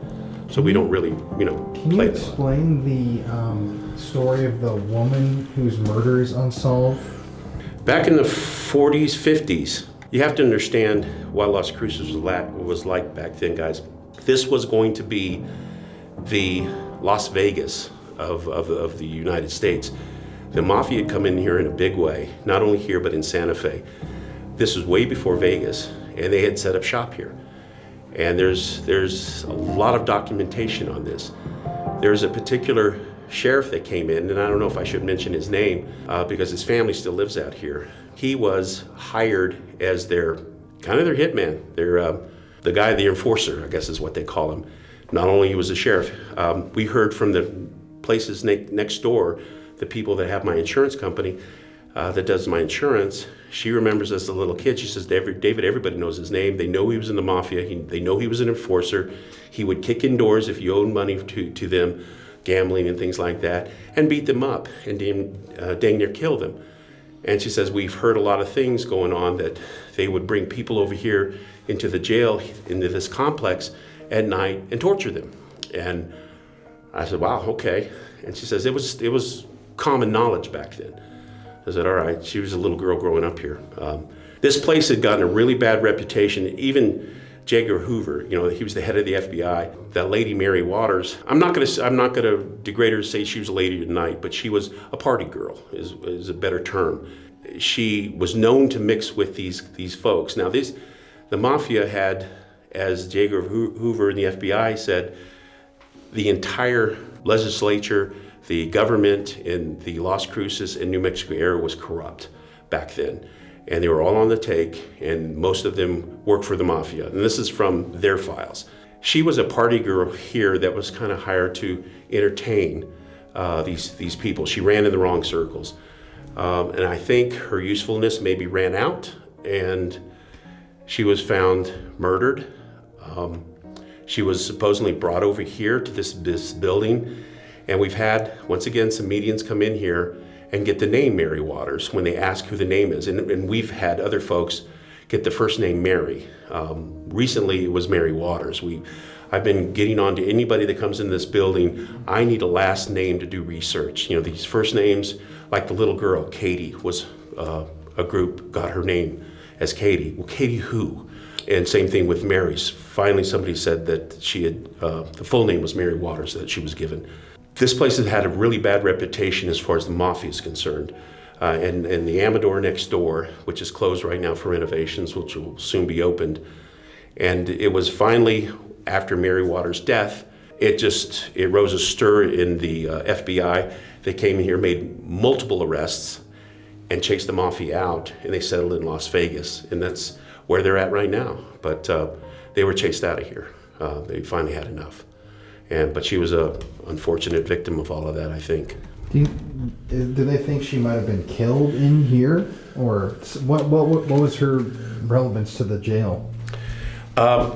So we don't really, Can you explain the story of the woman whose murder is unsolved? Back in the 40s, 50s, you have to understand what Las Cruces was like back then, guys. This was going to be the Las Vegas of the United States. The mafia had come in here in a big way, not only here, but in Santa Fe. This was way before Vegas, and they had set up shop here. And there's a lot of documentation on this. There's a particular sheriff that came in, and I don't know if I should mention his name, because his family still lives out here. He was hired as their hitman, the guy, the enforcer, I guess is what they call him. Not only he was a sheriff, we heard from the places next door, the people that have my insurance company that does my insurance. She remembers as a little kid, she says, David, everybody knows his name. They know he was in the mafia. They know he was an enforcer. He would kick in doors if you owed money to them, gambling and things like that, and beat them up and dang near kill them. And she says, we've heard a lot of things going on that they would bring people over here into the jail, into this complex at night and torture them. And I said, wow, okay. And she says, it was common knowledge back then. I said, all right. She was a little girl growing up here. This place had gotten a really bad reputation. Even J. Edgar Hoover, he was the head of the FBI. That lady, Mary Waters, I'm not gonna degrade her to say she was a lady of the night, but she was a party girl, is a better term. She was known to mix with these folks. Now the mafia had, as J. Edgar Hoover and the FBI said, the entire legislature, the government in the Las Cruces and New Mexico area was corrupt back then. And they were all on the take, and most of them worked for the mafia. And this is from their files. She was a party girl here that was kind of hired to entertain these people. She ran in the wrong circles. And I think her usefulness maybe ran out, and She was found murdered. She was supposedly brought over here to this building, and we've had, once again, some medians come in here and get the name Mary Waters when they ask who the name is. And we've had other folks get the first name Mary. Recently, it was Mary Waters. I've been getting on to anybody that comes in this building. I need a last name to do research. You know, these first names, like the little girl, Katie, was a group got her name as Katie. Well, Katie who? And same thing with Mary's. Finally, somebody said that she had, the full name was Mary Waters that she was given. This place has had a really bad reputation as far as the mafia is concerned. And the Amador next door, which is closed right now for renovations, which will soon be opened. And it was finally, after Mary Waters' death, it rose a stir in the FBI. They came in here, made multiple arrests, and chased the mafia out, and they settled in Las Vegas. And that's where they're at right now. But they were chased out of here. They finally had enough. But she was a unfortunate victim of all of that, I think. Do they think she might have been killed in here? Or what was her relevance to the jail?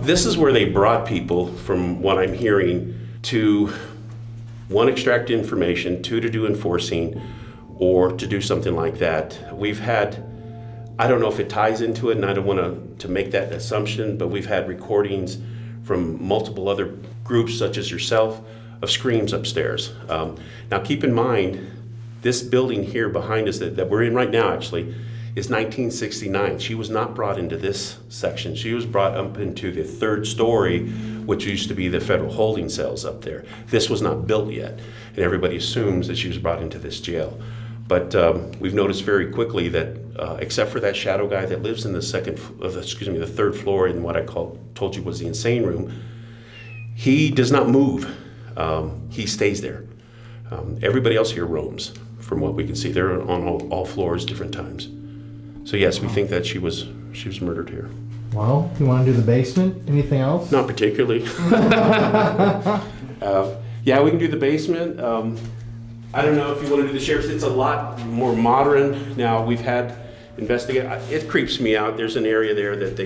This is where they brought people, from what I'm hearing, to one, extract information, two, to do enforcing, or to do something like that. We've had, I don't know if it ties into it, and I don't want to make that assumption, but we've had recordings from multiple other groups, such as yourself, of screams upstairs. Now keep in mind, this building here behind us that we're in right now actually is 1969. She was not brought into this section. She was brought up into the third story, which used to be the federal holding cells up there. This was not built yet, and everybody assumes that she was brought into this jail. But we've noticed very quickly that, except for that shadow guy that lives in the the third floor in what I told you was the insane room, he does not move. He stays there. Everybody else here roams, from what we can see. They're on all floors, different times. So yes, we think that she was murdered here. Well, you want to do the basement? Anything else? Not particularly. Yeah, we can do the basement. I don't know if you want to do the sheriff's. It's a lot more modern now. We've had investigate. It creeps me out. There's an area there that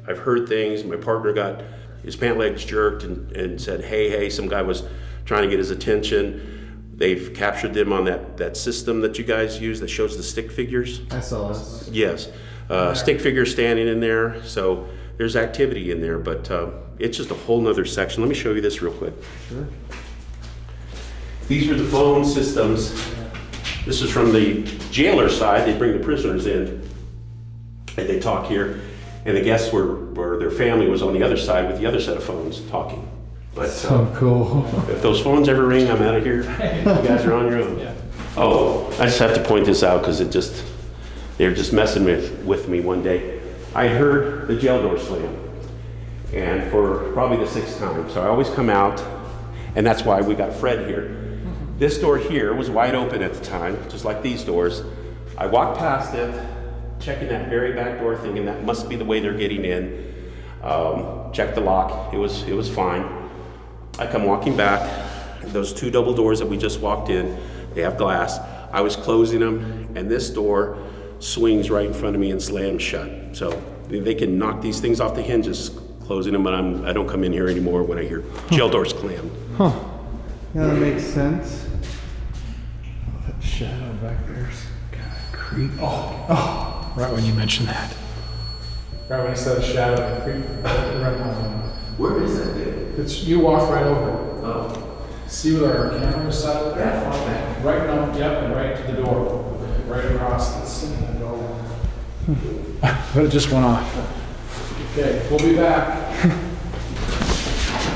I've heard things. My partner got his pant legs jerked and said, hey, some guy was trying to get his attention. They've captured them on that system that you guys use that shows the stick figures. SLS. Yes, stick figures standing in there. So there's activity in there, but it's just a whole nother section. Let me show you this real quick. Sure. These are the phone systems. This is from the jailer side. They bring the prisoners in and they talk here. And the guests were their family was on the other side with the other set of phones talking. But so cool. If those phones ever ring, I'm out of here. You guys are on your own. Yeah. Oh, I just have to point this out because they're just messing with me one day. I heard the jail door slam, and for probably the 6th time. So I always come out, and that's why we got Fred here. This door here was wide open at the time, just like these doors. I walked past it, checking that very back door, thinking that must be the way they're getting in. Checked the lock, it was fine. I come walking back, those 2 double doors that we just walked in, they have glass. I was closing them, and this door swings right in front of me and slams shut. So they can knock these things off the hinges, closing them, but I don't come in here anymore when I hear jail doors clammed. Huh. Yeah, that makes sense. Oh, that shadow back there's kind of creepy. Oh, right when you mentioned that. Right when I said a shadow, creepy. Where is that thing? You walk right over it. Oh. See where our camera is set up? Yeah. Right now, yep, and right to the door. Right across the door. But it just went off. Okay, we'll be back.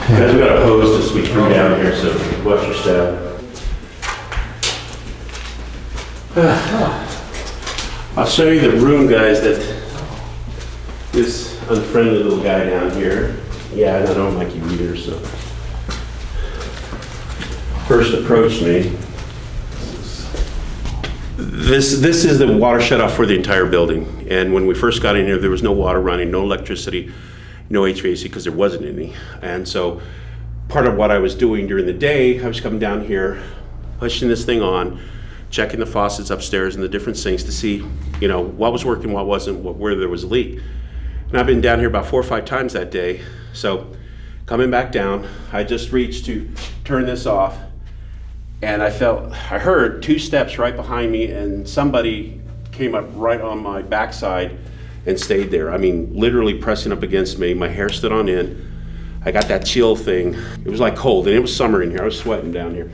Guys, we got a hose to sweep through down here, so watch your step. I'll show you the room, guys, that this unfriendly little guy down here. Yeah, and I don't like you either, so. First approached me. This is the water shut off for the entire building. And when we first got in here, there was no water running, no electricity, no HVAC, because there wasn't any. And so part of what I was doing during the day, I was coming down here, pushing this thing on, checking the faucets upstairs and the different sinks to see, what was working, what wasn't, where there was a leak. And I've been down here about 4 or 5 times that day. So coming back down, I just reached to turn this off, and I heard 2 steps right behind me, and somebody came up right on my backside and stayed there. I mean, literally pressing up against me. My hair stood on end. I got that chill thing. It was like cold, and it was summer in here. I was sweating down here.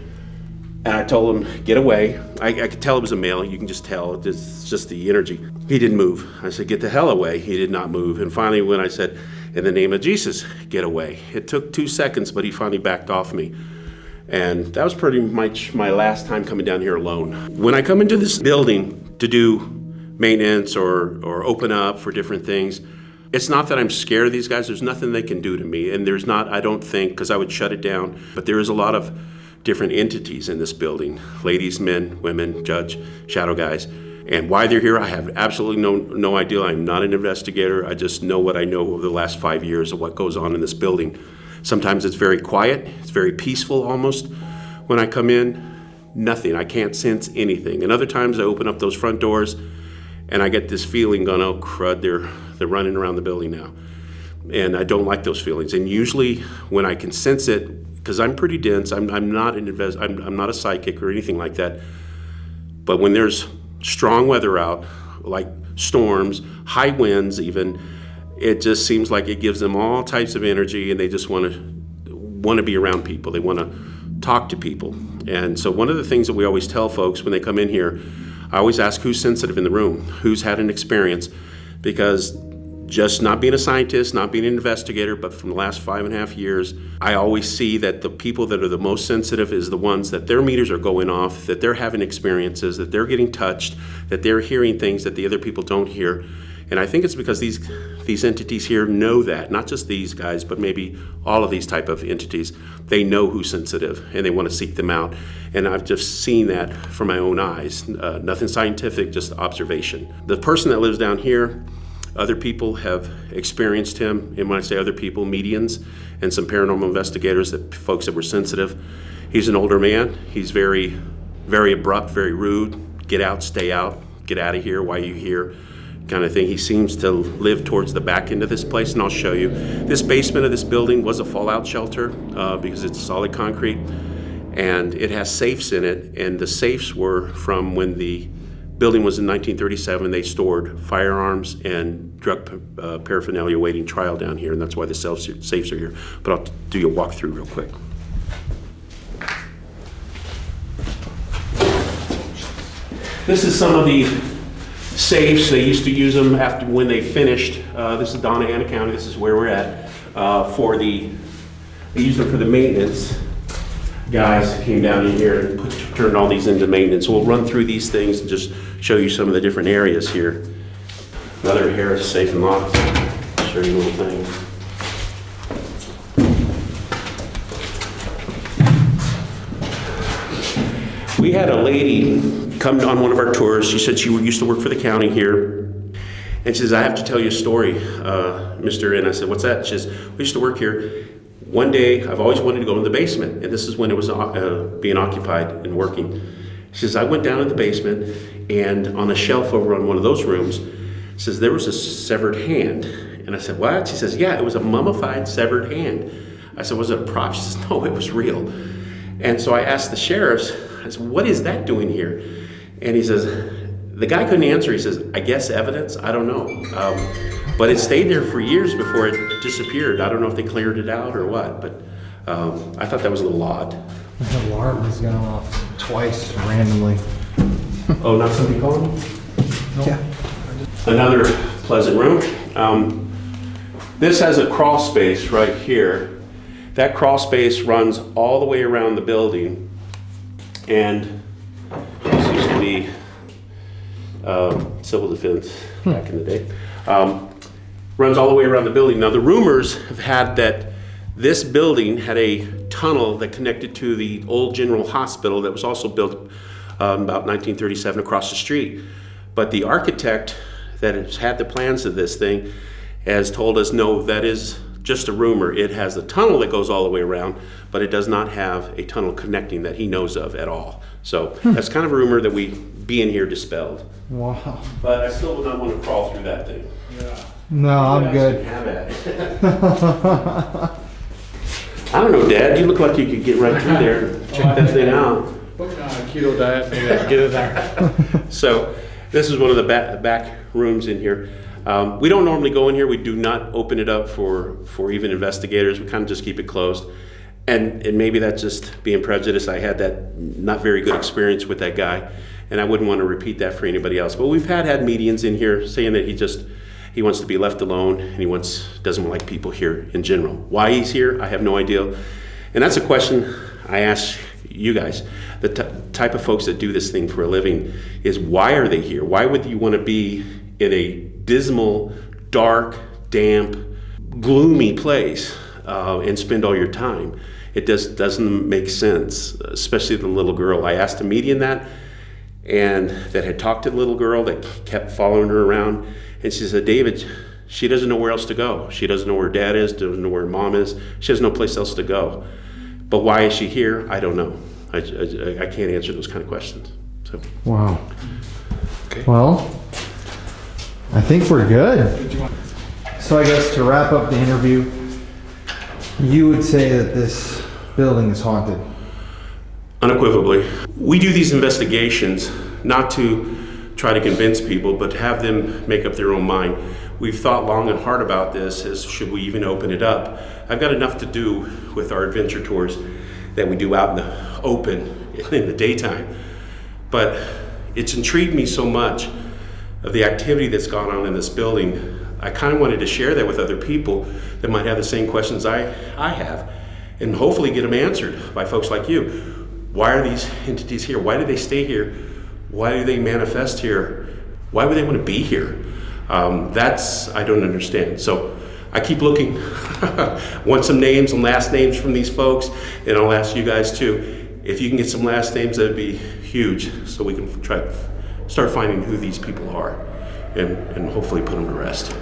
And I told him, get away. I could tell it was a male. You can just tell. It's just the energy. He didn't move. I said, get the hell away. He did not move. And finally, when I said, in the name of Jesus, get away. It took 2 seconds, but he finally backed off me. And that was pretty much my last time coming down here alone. When I come into this building to do maintenance or open up for different things, it's not that I'm scared of these guys. There's nothing they can do to me. And there's not, I don't think, because I would shut it down. But there is a lot of different entities in this building. Ladies, men, women, judge, shadow guys. And why they're here, I have absolutely no idea. I'm not an investigator. I just know what I know over the last 5 years of what goes on in this building. Sometimes it's very quiet. It's very peaceful almost. When I come in, nothing. I can't sense anything. And other times I open up those front doors and I get this feeling going, oh crud, they're running around the building now. And I don't like those feelings. And usually when I can sense it, because I'm pretty dense, I'm not a psychic or anything like that. But when there's strong weather out, like storms, high winds even, it just seems like it gives them all types of energy, and they just want to be around people. They want to talk to people. And so one of the things that we always tell folks when they come in here, I always ask who's sensitive in the room, who's had an experience, because just not being a scientist, not being an investigator, but from the last 5.5 years, I always see that the people that are the most sensitive is the ones that their meters are going off, that they're having experiences, that they're getting touched, that they're hearing things that the other people don't hear. And I think it's because these entities here know that, not just these guys, but maybe all of these type of entities. They know who's sensitive and they want to seek them out. And I've just seen that from my own eyes. Nothing scientific, just observation. The person that lives down here, other people have experienced him, and when I say other people, medians and some paranormal investigators, folks that were sensitive. He's an older man. He's very, very abrupt, very rude. Get out, stay out, get out of here, why are you here? Kind of thing. He seems to live towards the back end of this place, and I'll show you. This basement of this building was a fallout shelter because it's solid concrete, and it has safes in it, and the safes were from when the building was in 1937. They stored firearms and drug paraphernalia awaiting trial down here, and that's why the safes are here. But I'll do you a walkthrough real quick. This is some of the safes. They used to use them after when they finished. This is Donna Ana County. This is where we're at. They used them for the maintenance. Guys came down in here and turned all these into maintenance. So we'll run through these things and just show you some of the different areas here. Another Harris safe and locked. Show you a little thing. We had a lady come on one of our tours. She said she used to work for the county here. And she says, I have to tell you a story, mister. And I said, what's that? She says, we used to work here. One day, I've always wanted to go in the basement, and this is when it was being occupied and working. She says, I went down in the basement, and on a shelf over on one of those rooms, says there was a severed hand. And I said, what? She says, yeah, it was a mummified severed hand. I said, was it a prop? She says, no, it was real. And so I asked the sheriffs, I said, what is that doing here? And he says, the guy couldn't answer. He says, I guess evidence? I don't know. But it stayed there for years before it disappeared. I don't know if they cleared it out or what, but I thought that was a little odd. The alarm has gone off twice randomly. Oh, not somebody calling? Nope. Yeah. Another pleasant room. This has a crawl space right here. That crawl space runs all the way around the building, and this used to be civil defense back in the day. Runs all the way around the building. Now the rumors have had that this building had a tunnel that connected to the old General Hospital that was also built about 1937 across the street. But the architect that has had the plans of this thing has told us, no, that is just a rumor. It has a tunnel that goes all the way around, but it does not have a tunnel connecting that he knows of at all. So that's kind of a rumor that we being here dispelled. Wow. But I still would not want to crawl through that thing. Yeah. No, I'm good. Have at it. I don't know, Dad. You look like you could get right through there and check that thing out. Put me on a keto diet, maybe I can get in there. So this is one of the back rooms in here. We don't normally go in here. We do not open it up for even investigators. We kind of just keep it closed. And maybe that's just being prejudiced. I had that not very good experience with that guy, and I wouldn't want to repeat that for anybody else. But we've had medians in here saying that he wants to be left alone, and he doesn't like people here in general. Why he's here, I have no idea. And that's a question I ask you guys. The type of folks that do this thing for a living is, why are they here? Why would you want to be in a dismal, dark, damp, gloomy place and spend all your time? It doesn't make sense, especially the little girl. I asked a median that had talked to the little girl that kept following her around, and she said, David, she doesn't know where else to go. She doesn't know where dad is, doesn't know where mom is. She has no place else to go. But why is she here? I don't know. I can't answer those kind of questions. So. Wow. Okay. Well, I think we're good. So I guess to wrap up the interview, you would say that this building is haunted? Unequivocally. We do these investigations not to try to convince people, but have them make up their own mind. We've thought long and hard about this as should we even open it up. I've got enough to do with our adventure tours that we do out in the open in the daytime. But it's intrigued me so much of the activity that's gone on in this building. I kind of wanted to share that with other people that might have the same questions I have, and hopefully get them answered by folks like you. Why are these entities here? Why do they stay here? Why do they manifest here? Why would they want to be here? I don't understand. So I keep looking. Want some names, some last names from these folks, and I'll ask you guys too. If you can get some last names, that'd be huge, so we can try to start finding who these people are, and hopefully put them to rest.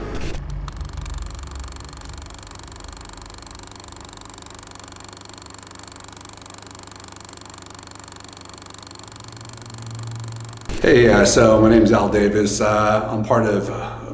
Hey, so my name is Al Davis. I'm part of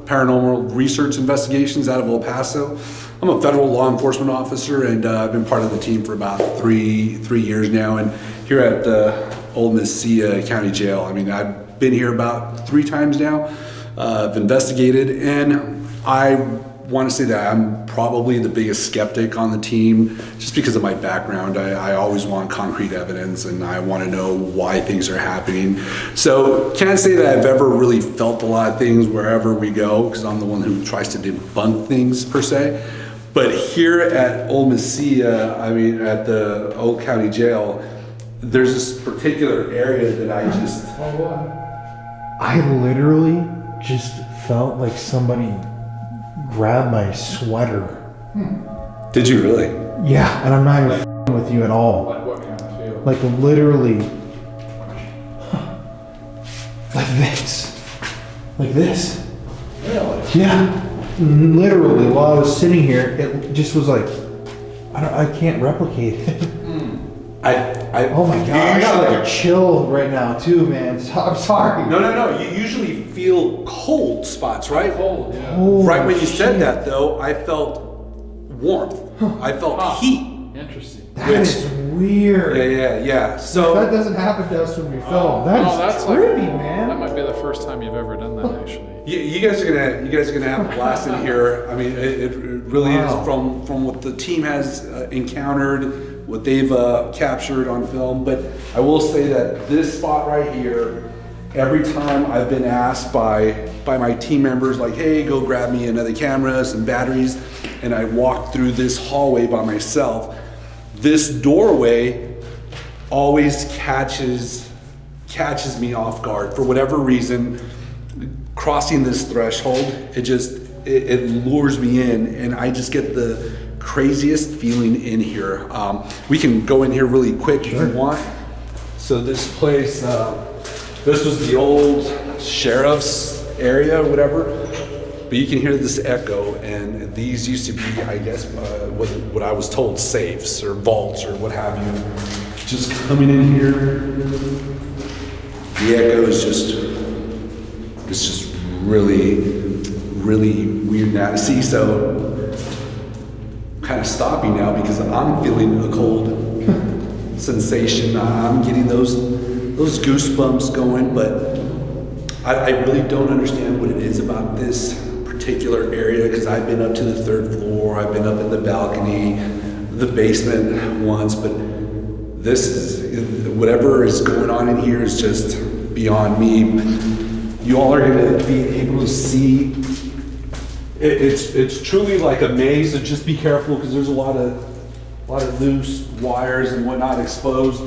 Paranormal Research Investigations out of El Paso. I'm a federal law enforcement officer, and I've been part of the team for about three years now. And here at the Old Mesilla County Jail, I mean, I've been here about 3 times now. I've investigated, and I want to say that I'm probably the biggest skeptic on the team, just because of my background. I always want concrete evidence, and I want to know why things are happening. So can't say that I've ever really felt a lot of things wherever we go, because I'm the one who tries to debunk things per se. But here at Old Mesilla, I mean, at the Old County Jail, there's this particular area that I literally just felt like somebody grabbed my sweater. Did you really? Yeah, and I'm not even f***ing with you at all. Like what kind of feel? Like literally, like this. Like this. Really? Yeah. Literally, while I was sitting here, it just was like, I can't replicate it. Oh my god, I got like a chill right now too, man. I'm sorry. No. You usually feel cold spots, right? Cold, yeah. Right when you said that, though, I felt warmth. I felt heat. Interesting. That is weird. Yeah. So that doesn't happen to us when we film. That's creepy, man. That might be the first time you've ever done that, actually. you guys are gonna have a blast in here. I mean, it really is from what the team has encountered, what they've captured on film. But I will say that this spot right here, every time I've been asked by my team members, like, hey, go grab me another camera, some batteries, and I walk through this hallway by myself, this doorway always catches me off guard for whatever reason. Crossing this threshold, it lures me in, and I just get the craziest feeling in here. We can go in here really quick if you want. So this place, this was the old sheriff's area or whatever, but you can hear this echo, and these used to be, I guess, what I was told, safes or vaults or what have you. just coming in here, the echo is just really, really weird now to see. So I'm kind of stopping now because I'm feeling a cold sensation. I'm getting those goosebumps going, but I really don't understand what it is about this particular area, because I've been up to the 3rd floor, I've been up in the balcony, the basement once, but this is, whatever is going on in here is just beyond me. You all are gonna be able to see, it's truly like a maze, so just be careful because there's a lot of loose wires and whatnot exposed.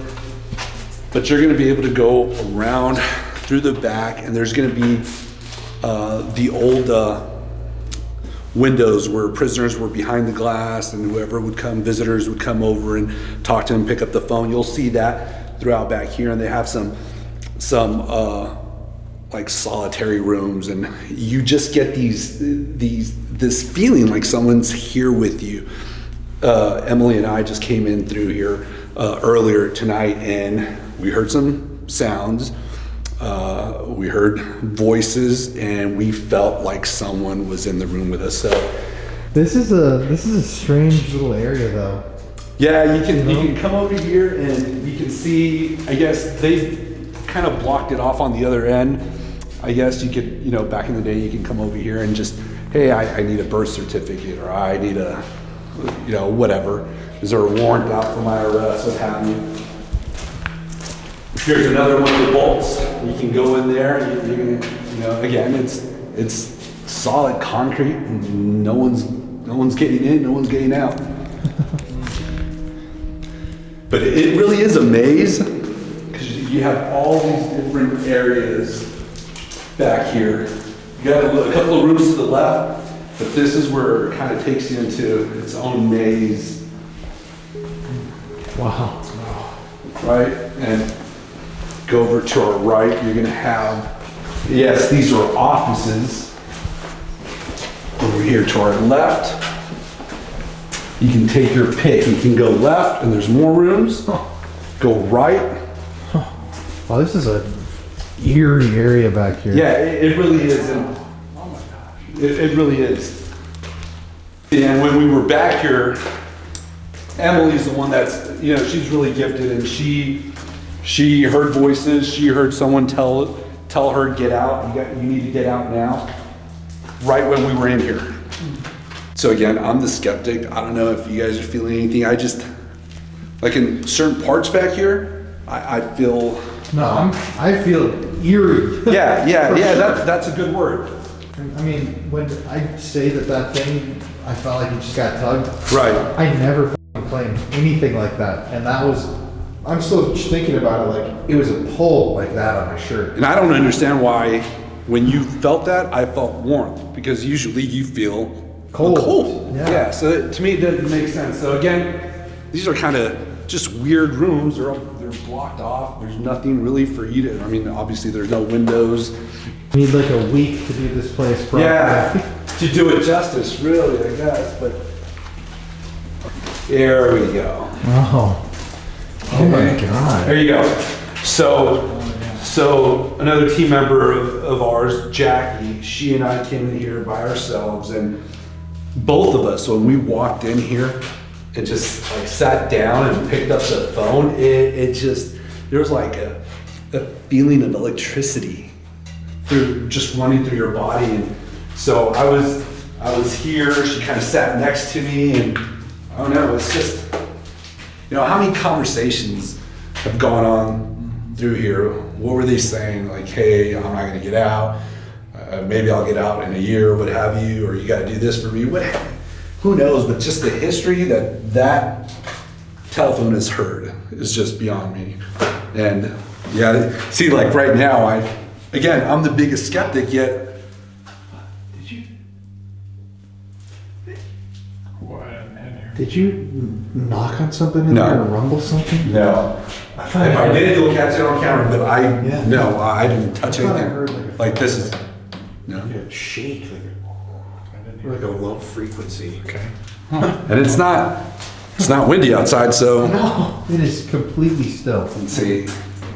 But you're gonna be able to go around through the back, and there's gonna be the old windows where prisoners were behind the glass, and whoever would come, visitors would come over and talk to them, pick up the phone. You'll see that throughout back here, and they have some like solitary rooms, and you just get this feeling like someone's here with you. Emily and I just came in through here earlier tonight, and we heard some sounds. We heard voices, and we felt like someone was in the room with us. So this is a strange little area, though. Yeah, you can come over here and you can see. I guess they kind of blocked it off on the other end. I guess you could, back in the day, you can come over here and just, hey, I need a birth certificate, or I need a, whatever. Is there a warrant out for my arrest? What have you? Here's another one of the vaults. You can go in there. Again, it's solid concrete, and no one's getting in, no one's getting out. But it really is a maze, because you have all these different areas back here. You got a couple of rooms to the left, but this is where it kind of takes you into its own maze. Wow. Right? And go over to our right, you're gonna have, yes, these are offices. Over here to our left, you can take your pick. You can go left, and there's more rooms. Go right. Wow, this is a eerie area back here. Yeah, it really is. And oh my gosh. It really is. And when we were back here, Emily's the one that's, she's really gifted, and she heard voices. She heard someone tell her, get out. You need to get out now. Right when we were in here. So again, I'm the skeptic. I don't know if you guys are feeling anything. I just, like in certain parts back here, I feel. No, I feel eerie. Yeah. Sure. That's a good word. I mean, when I say that thing, I felt like it just got tugged. Right. I never claimed anything like that, and that was. I'm still thinking about it like it was a pull like that on my shirt. And I don't understand why, when you felt that, I felt warmth, because usually you feel cold. Yeah. So to me, it doesn't make sense. So again, these are kind of just weird rooms. They're blocked off. There's nothing really for you to. I mean, obviously there's no windows. You need like a week to do this place properly. Yeah, to do it justice, really, I guess. But there we go. Oh my God. There you go. So another team member of ours, Jackie, she and I came in here by ourselves, and both of us, when we walked in here and just like sat down and picked up the phone, it just, there was like a feeling of electricity just running through your body. And so I was here, she kind of sat next to me, and I don't know, it's just, how many conversations have gone on through here? What were they saying? Like, hey, I'm not gonna get out. Maybe I'll get out in a year, what have you, or you gotta do this for me. Who knows? But just the history that telephone has heard is just beyond me. And yeah, see, like right now, I'm the biggest skeptic, yet. Did you knock on something in there or rumble something? No. If I did, you'll catch it on camera, but I didn't touch anything. I heard like this is, no. Shake, like a low frequency. Okay. And it's not It's not windy outside, so. No, it is completely still. Let's see.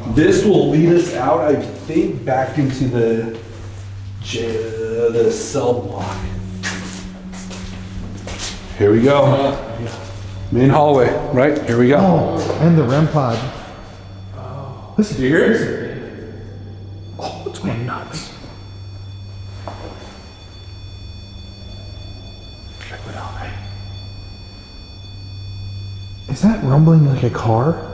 This will lead us out, I think, back into the cell block. Here we go. Main hallway, right? Here we go. Oh, and the REM pod. Listen, do you hear it? Oh, it's going nuts. Check it out. Is that rumbling like a car?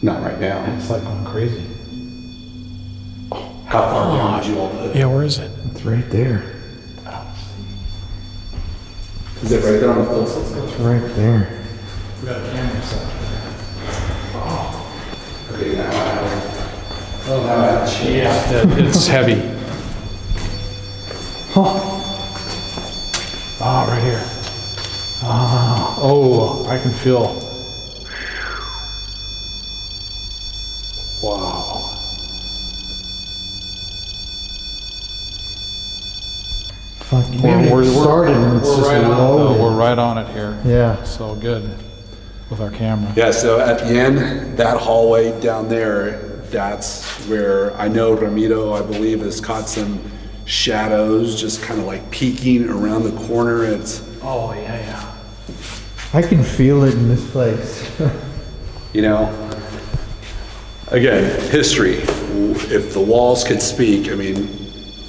Not right now. It's like going crazy. How far down did you all put? Yeah, where is it? It's right there. Is it right there on the floor? It's right there. We got a camera set there. Okay, now. Oh, yeah, it's heavy. Ah, right here. Ah, oh, I can feel. Wow. Fuck, we haven't even started and it's just loaded. We're right on it here. Yeah. So good with our camera. Yeah, so at the end, that hallway down there, that's where I know Ramiro, I believe, has caught some shadows just kind of like peeking around the corner. It's, Oh, yeah. I can feel it in this place. you know, again, history. If the walls could speak, I mean,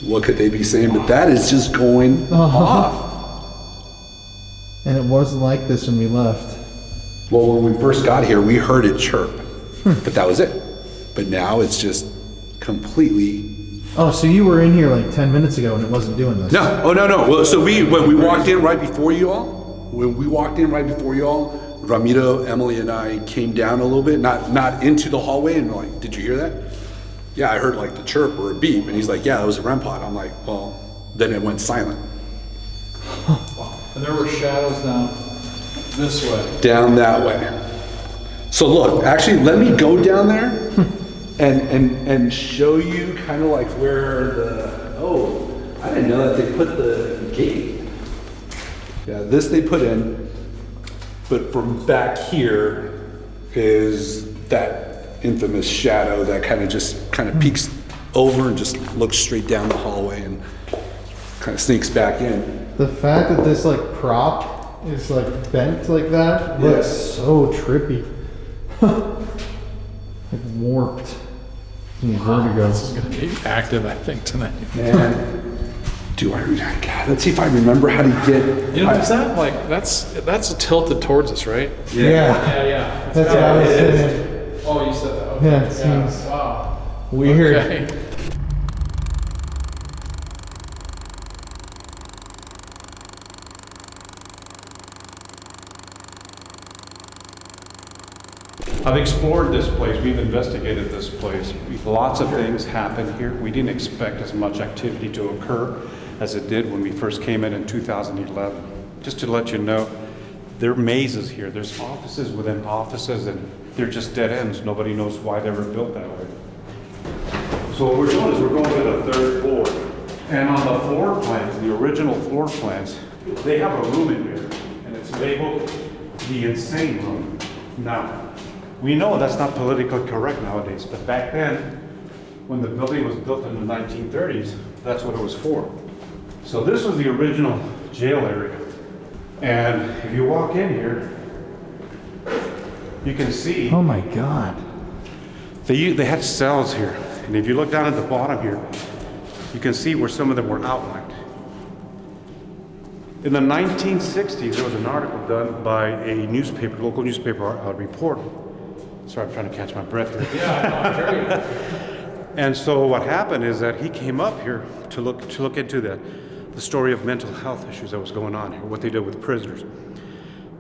what could they be saying? But that is just going off. And it wasn't like this when we left. Well, when we first got here, we heard it chirp, but that was it. But now it's just completely. Oh, so you were in here like 10 minutes ago and it wasn't doing this? No, oh no. Well, so when we walked in right before you all, Ramiro, Emily, and I came down a little bit, not into the hallway, and we're like, did you hear that? Yeah, I heard like the chirp or a beep, and he's like, yeah, that was a REM pod. I'm like, well, then it went silent. And there were shadows down this way. Down that way. So look, actually, let me go down there and show you kind of like where I didn't know that they put the gate. Yeah, this they put in, but from back here is that infamous shadow that kind of peeks over and just looks straight down the hallway and kind of sneaks back in. The fact that this like prop is like bent like that looks so trippy. Like warped. Vertigo. This is going to be active, I think, tonight. Man, God, let's see if I remember how to get. You know, is that like that's tilted towards us, right? Yeah. That's what I was saying. Oh, you said that. Okay. Yeah, it seems weird. Okay. I've explored this place, we've investigated this place. Lots of things happen here. We didn't expect as much activity to occur as it did when we first came in 2011. Just to let you know, there are mazes here. There's offices within offices and they're just dead ends. Nobody knows why they were built that way. So what we're doing is we're going to the third floor. And on the floor plans, the original floor plans, they have a room in here and it's labeled the insane room. Now, we know that's not politically correct nowadays, but back then, when the building was built in the 1930s, that's what it was for. So this was the original jail area. And if you walk in here, you can see. Oh my God. They had cells here. And if you look down at the bottom here, you can see where some of them were outlined. In the 1960s, there was an article done by a newspaper, local newspaper reporter. Sorry, I'm trying to catch my breath here. Yeah, And so what happened is that he came up here to look into the story of mental health issues that was going on here, what they did with prisoners.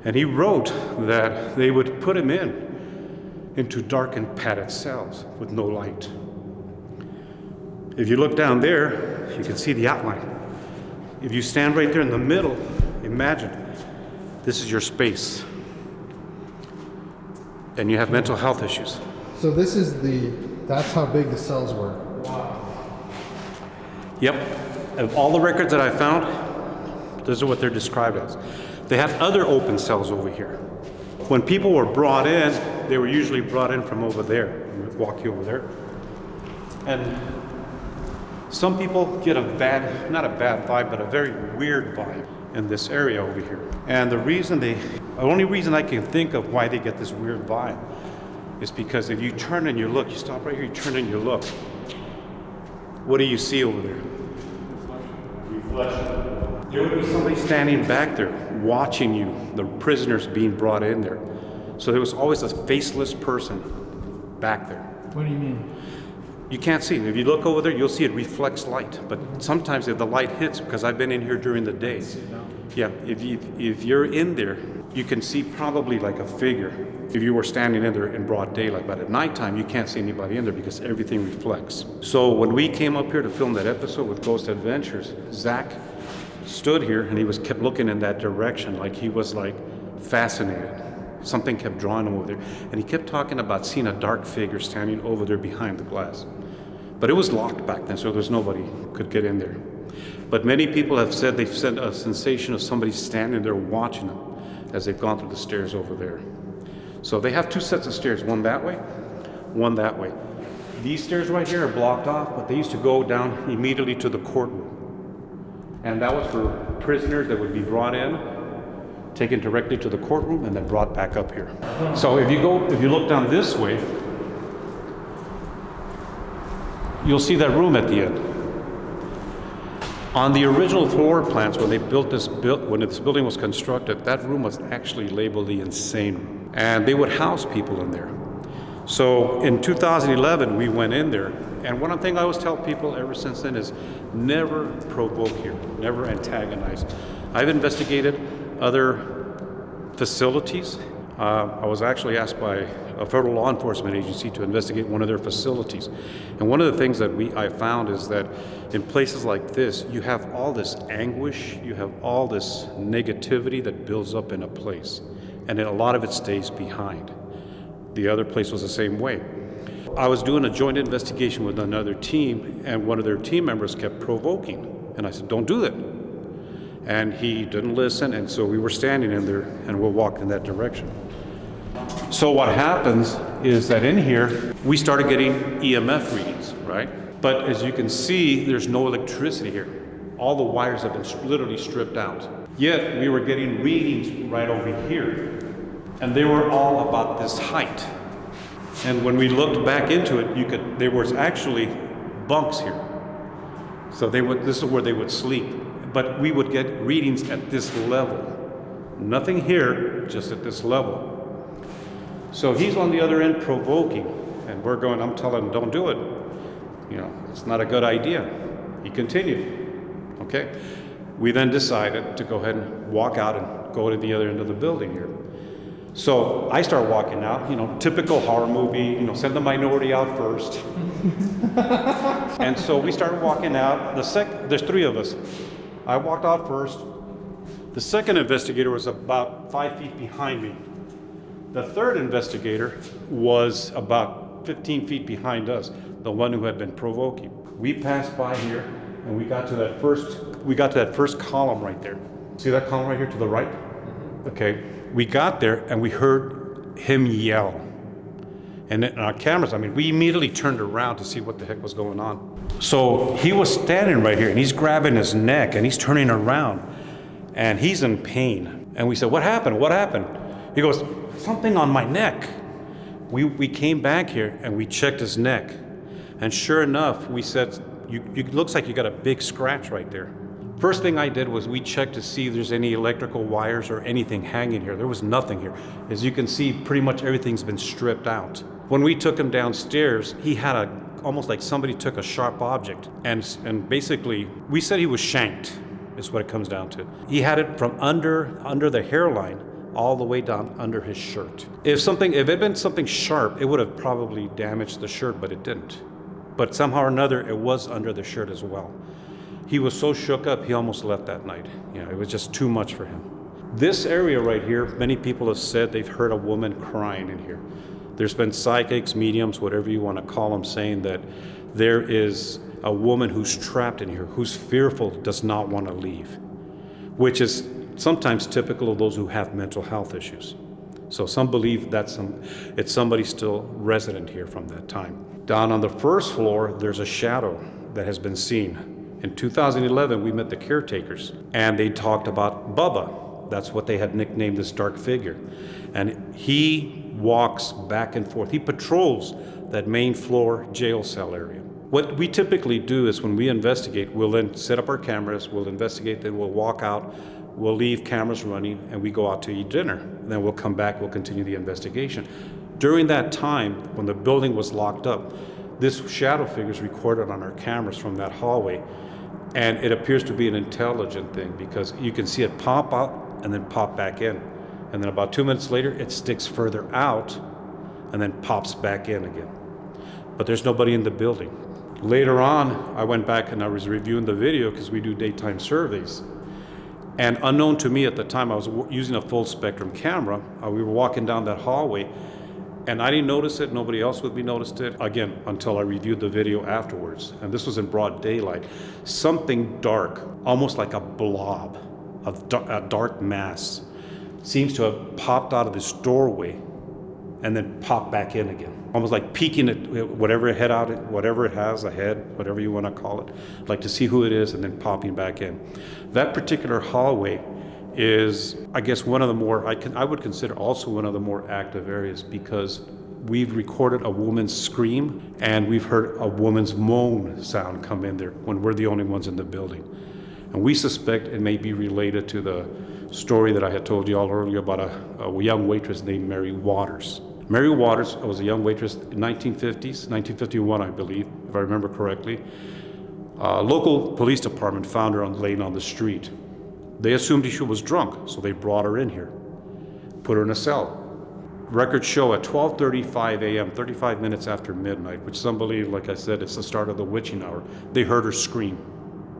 And he wrote that they would put him into darkened padded cells with no light. If you look down there, you can see the outline. If you stand right there in the middle, imagine this is your space. And you have mental health issues. So this is that's how big the cells were. Wow. Yep. Of all the records that I found, those are what they're described as. They had other open cells over here. When people were brought in, they were usually brought in from over there. Walk you over there. And some people get a bad, not a bad vibe, but a very weird vibe in this area over here. And the only reason I can think of why they get this weird vibe is because if you turn and you look, you stop right here, you turn and you look. What do you see over there? Reflection. There would be somebody standing back there watching you, the prisoners being brought in there. So there was always a faceless person back there. What do you mean? You can't see it. If you look over there, you'll see it reflects light. But sometimes if the light hits, because I've been in here during the day, yeah, if you're in there, you can see probably like a figure if you were standing in there in broad daylight. But at nighttime, you can't see anybody in there because everything reflects. So when we came up here to film that episode with Ghost Adventures, Zach stood here and he kept looking in that direction like he was like fascinated. Something kept drawing him over there. And he kept talking about seeing a dark figure standing over there behind the glass. But it was locked back then, so there's nobody could get in there. But many people have said they've said a sensation of somebody standing there watching them as they've gone through the stairs over there. So they have two sets of stairs, one that way, one that way. These stairs right here are blocked off, but they used to go down immediately to the courtroom. And that was for prisoners that would be brought in, taken directly to the courtroom, and then brought back up here. So if you look down this way, you'll see that room at the end. On the original floor plans, when this building was constructed, that room was actually labeled the insane room. And they would house people in there. So in 2011, we went in there. And one thing I always tell people ever since then is never provoke here, never antagonize. I've investigated other facilities. I was actually asked by a federal law enforcement agency to investigate one of their facilities. And one of the things that I found is that in places like this, you have all this anguish, you have all this negativity that builds up in a place. And then a lot of it stays behind. The other place was the same way. I was doing a joint investigation with another team, and one of their team members kept provoking. And I said, don't do that. And he didn't listen, and so we were standing in there, and we'll walk in that direction. So what happens is that in here, we started getting EMF readings, right? But as you can see, there's no electricity here. All the wires have been literally stripped out. Yet we were getting readings right over here, and they were all about this height. And when we looked back into it, there was actually bunks here. So this is where they would sleep. But we would get readings at this level. Nothing here, just at this level. So he's on the other end provoking, and I'm telling him, don't do it. It's not a good idea. He continued, okay? We then decided to go ahead and walk out and go to the other end of the building here. So I start walking out, typical horror movie, send the minority out first. And so we started walking out. There's three of us. I walked out first. The second investigator was about 5 feet behind me. The third investigator was about 15 feet behind us, the one who had been provoking. We passed by here, and we got to that first column right there. See that column right here to the right? Okay. We got there, and we heard him yell. And in our cameras, we immediately turned around to see what the heck was going on. So he was standing right here, and he's grabbing his neck, and he's turning around, and he's in pain. And we said, what happened? What happened? He goes, something on my neck. We came back here, and we checked his neck. And sure enough, we said, it looks like you got a big scratch right there. First thing I did was we checked to see if there's any electrical wires or anything hanging here. There was nothing here. As you can see, pretty much everything's been stripped out. When we took him downstairs, he had almost like somebody took a sharp object, and basically, we said he was shanked, is what it comes down to. He had it from under the hairline all the way down under his shirt. If it had been something sharp, it would have probably damaged the shirt, but it didn't. But somehow or another, it was under the shirt as well. He was so shook up, he almost left that night. It was just too much for him. This area right here, many people have said they've heard a woman crying in here. There's been psychics, mediums, whatever you want to call them, saying that there is a woman who's trapped in here, who's fearful, does not want to leave, which is sometimes typical of those who have mental health issues. So some believe it's somebody still resident here from that time. Down on the first floor, there's a shadow that has been seen. In 2011, we met the caretakers, and they talked about Bubba. That's what they had nicknamed this dark figure. And he walks back and forth. He patrols that main floor jail cell area. What we typically do is when we investigate, we'll then set up our cameras, we'll investigate, then we'll walk out, we'll leave cameras running, and we go out to eat dinner. And then we'll come back, we'll continue the investigation. During that time, when the building was locked up, this shadow figure is recorded on our cameras from that hallway, and it appears to be an intelligent thing because you can see it pop out and then pop back in. And then about 2 minutes later, it sticks further out and then pops back in again. But there's nobody in the building. Later on, I went back and I was reviewing the video because we do daytime surveys. And unknown to me at the time, I was using a full spectrum camera. We were walking down that hallway, and I didn't notice it. Nobody else would be noticed it, again, until I reviewed the video afterwards. And this was in broad daylight. Something dark, almost like a blob, a dark mass, seems to have popped out of this doorway and then popped back in again. Almost like peeking at whatever it has, a head, whatever you want to call it, like to see who it is and then popping back in. That particular hallway is, I guess, one of the more, I would consider also one of the more active areas because we've recorded a woman's scream and we've heard a woman's moan sound come in there when we're the only ones in the building. And we suspect it may be related to the story that I had told you all earlier about a young waitress named Mary Waters. Mary Waters was a young waitress in 1950s, 1951, I believe, if I remember correctly. Local police department found her laying on the street. They assumed she was drunk, so they brought her in here, put her in a cell. Records show at 12:35 a.m., 35 minutes after midnight, which some believe, like I said, it's the start of the witching hour, they heard her scream.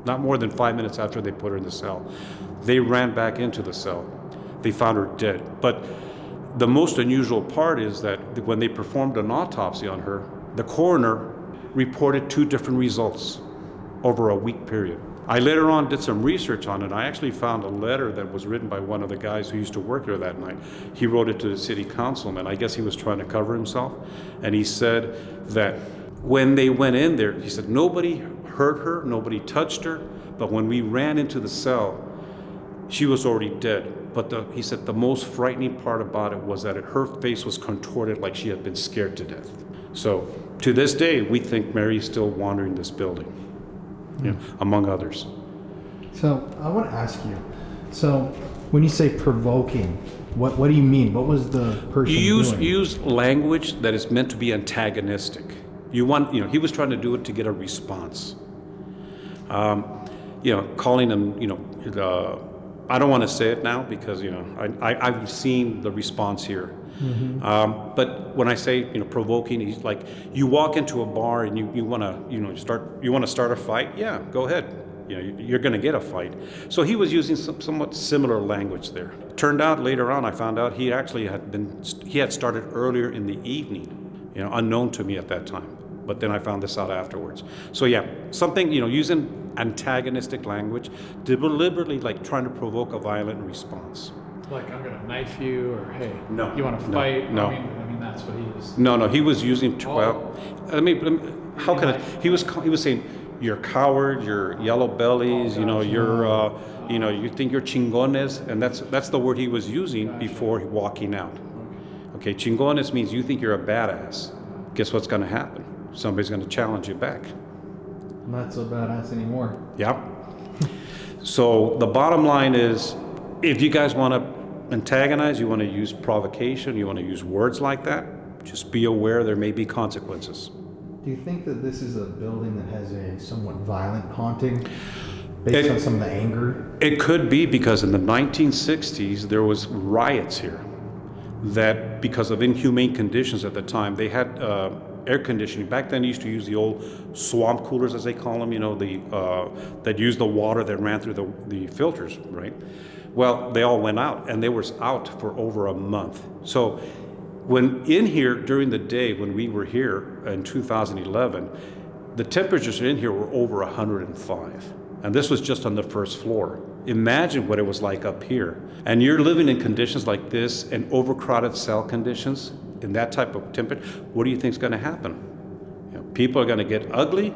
Not more than 5 minutes after they put her in the cell. They ran back into the cell. They found her dead. But the most unusual part is that when they performed an autopsy on her, the coroner reported 2 different results over a week period. I later on did some research on it. I actually found a letter that was written by one of the guys who used to work there that night. He wrote it to the city councilman. I guess he was trying to cover himself. And he said that when they went in there, he said nobody hurt her, nobody touched her, but when we ran into the cell, she was already dead. But he said the most frightening part about it was that her face was contorted like she had been scared to death. So to this day, we think Mary's still wandering this building, among others. So I want to ask you, so when you say provoking, what do you mean? What was the person doing? You use language that is meant to be antagonistic. He was trying to do it to get a response. Calling him, I don't want to say it now because, I've seen the response here. Mm-hmm. But when I say, provoking, he's like, you walk into a bar and you want to start a fight? Yeah, go ahead. You're going to get a fight. So he was using somewhat similar language there. Turned out later on, I found out he actually had started earlier in the evening, unknown to me at that time. But then I found this out afterwards. So yeah, something, using antagonistic language, deliberately like trying to provoke a violent response. Like, I'm going to knife you, or hey, no, you want to fight? No. I mean, that's what he was. No, he was using, he was saying, you're a coward, you're yellow bellies, you think you're chingones, and that's the word he was using before walking out. Okay, chingones means you think you're a badass. Guess what's going to happen? Somebody's going to challenge you back. I'm not so badass anymore. Yep. So the bottom line is, if you guys want to antagonize, you want to use provocation, you want to use words like that, just be aware there may be consequences. Do you think that this is a building that has a somewhat violent haunting based on some of the anger? It could be, because in the 1960s, there was riots here that, because of inhumane conditions at the time, they had air conditioning. Back then, they used to use the old swamp coolers, as they call them, that used the water that ran through the filters, right? Well, they all went out, and they were out for over a month. So when in here during the day, when we were here in 2011, the temperatures in here were over 105. And this was just on the first floor. Imagine what it was like up here. And you're living in conditions like this and overcrowded cell conditions in that type of temperature. What do you think is going to happen? You know, people are going to get ugly,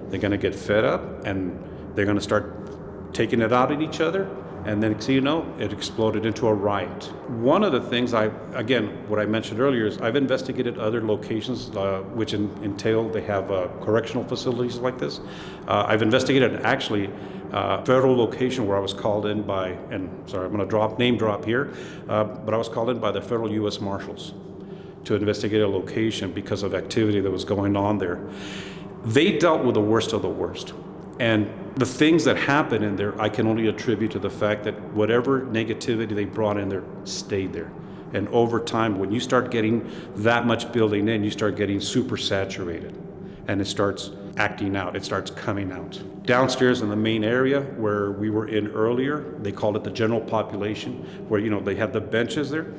they're going to get fed up, and they're going to start taking it out at each other. And then, so you know, it exploded into a riot. One of the things what I mentioned earlier is I've investigated other locations which entail they have correctional facilities like this. I've investigated actually a federal location where I was called in by, and sorry, I'm going to name drop here, but I was called in by the federal U.S. Marshals to investigate a location because of activity that was going on there. They dealt with the worst of the worst. And the things that happen in there, I can only attribute to the fact that whatever negativity they brought in there stayed there. And over time, when you start getting that much building in, you start getting super saturated. And it starts acting out, it starts coming out. Downstairs in the main area where we were in earlier, they called it the general population, where, you know, they had the benches there.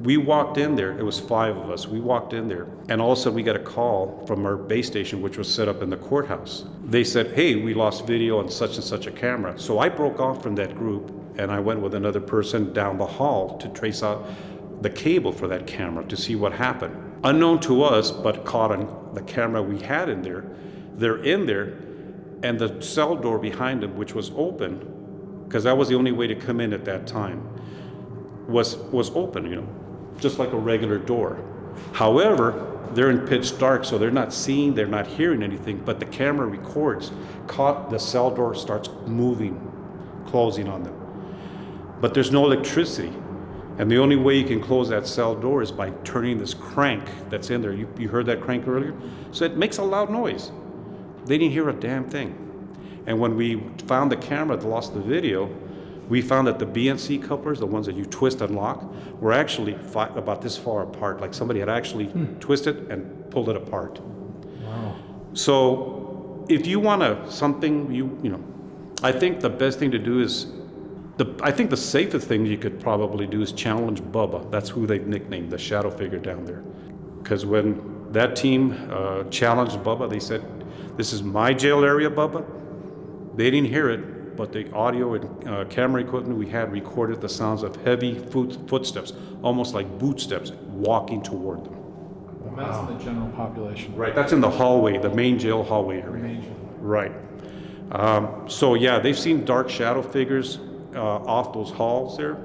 We walked in there, it was 5 of us, we walked in there, and all of a sudden we got a call from our base station, which was set up in the courthouse. They said, hey, we lost video on such and such a camera. So I broke off from that group, and I went with another person down the hall to trace out the cable for that camera to see what happened. Unknown to us, but caught on the camera we had in there, they're in there, and the cell door behind them, which was open, because that was the only way to come in at that time, was open, you know, just like a regular door. However, they're in pitch dark, so they're not seeing, they're not hearing anything, but the camera records, caught the cell door starts moving, closing on them. But there's no electricity, and the only way you can close that cell door is by turning this crank that's in there. You heard that crank earlier? So it makes a loud noise. They didn't hear a damn thing. And when we found the camera that lost the video, we found that the BNC couplers, the ones that you twist and lock, were actually about this far apart. Like somebody had actually twisted and pulled it apart. Wow. So if you want I think the best thing to do is, I think the safest thing you could probably do is challenge Bubba. That's who they've nicknamed, the shadow figure down there. Because when that team challenged Bubba, they said, this is my jail area, Bubba. They didn't hear it, but the audio and camera equipment we had recorded the sounds of heavy footsteps, almost like boot steps, walking toward them. And that's in the general population. Right, that's in the hallway, the main jail hallway area. Right. So yeah, they've seen dark shadow figures off those halls there.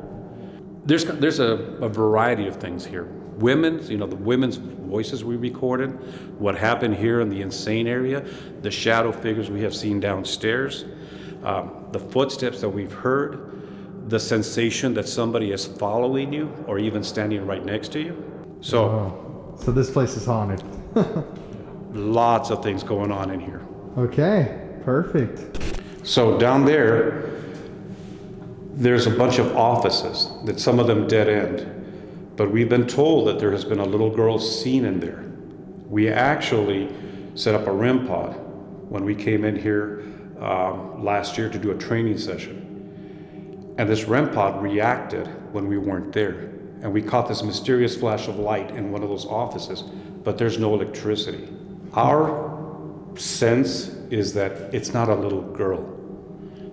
There's a variety of things here. Women's, the women's voices we recorded, what happened here in the insane area, the shadow figures we have seen downstairs, the footsteps that we've heard, the sensation that somebody is following you or even standing right next to you. So this place is haunted. Lots of things going on in here. Okay, perfect. So down there's a bunch of offices that some of them dead end. But we've been told that there has been a little girl seen in there. We actually set up a REM pod when we came in here last year to do a training session. And this REM pod reacted when we weren't there. And we caught this mysterious flash of light in one of those offices, but there's no electricity. Our sense is that it's not a little girl.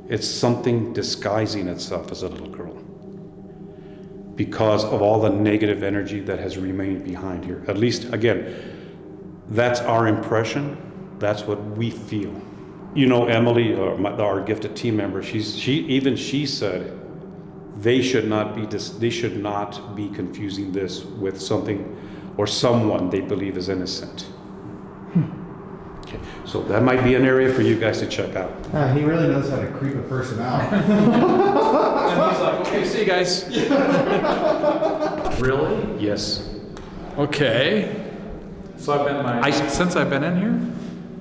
It's something disguising itself as a little girl, because of all the negative energy that has remained behind here. At least, again, that's our impression. That's what we feel. Emily, our gifted team member, she said they should not be confusing this with something or someone they believe is innocent. Okay, so that might be an area for you guys to check out. He really knows how to creep a person out. And he's like, okay, see you guys. Really? Yes. Okay. So since I've been in here,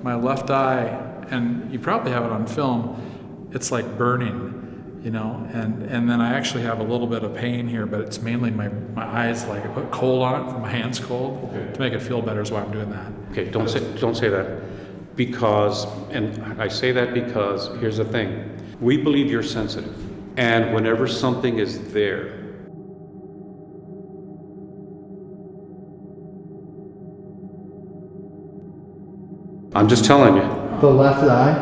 my left eye, and you probably have it on film, it's like burning, and then I actually have a little bit of pain here, but it's mainly my eyes, like I put cold on it from my hands cold to make it feel better is why I'm doing that. Okay, don't say that. Because, and I say that because here's the thing. We believe you're sensitive. And whenever something is there, I'm just telling you. The left eye?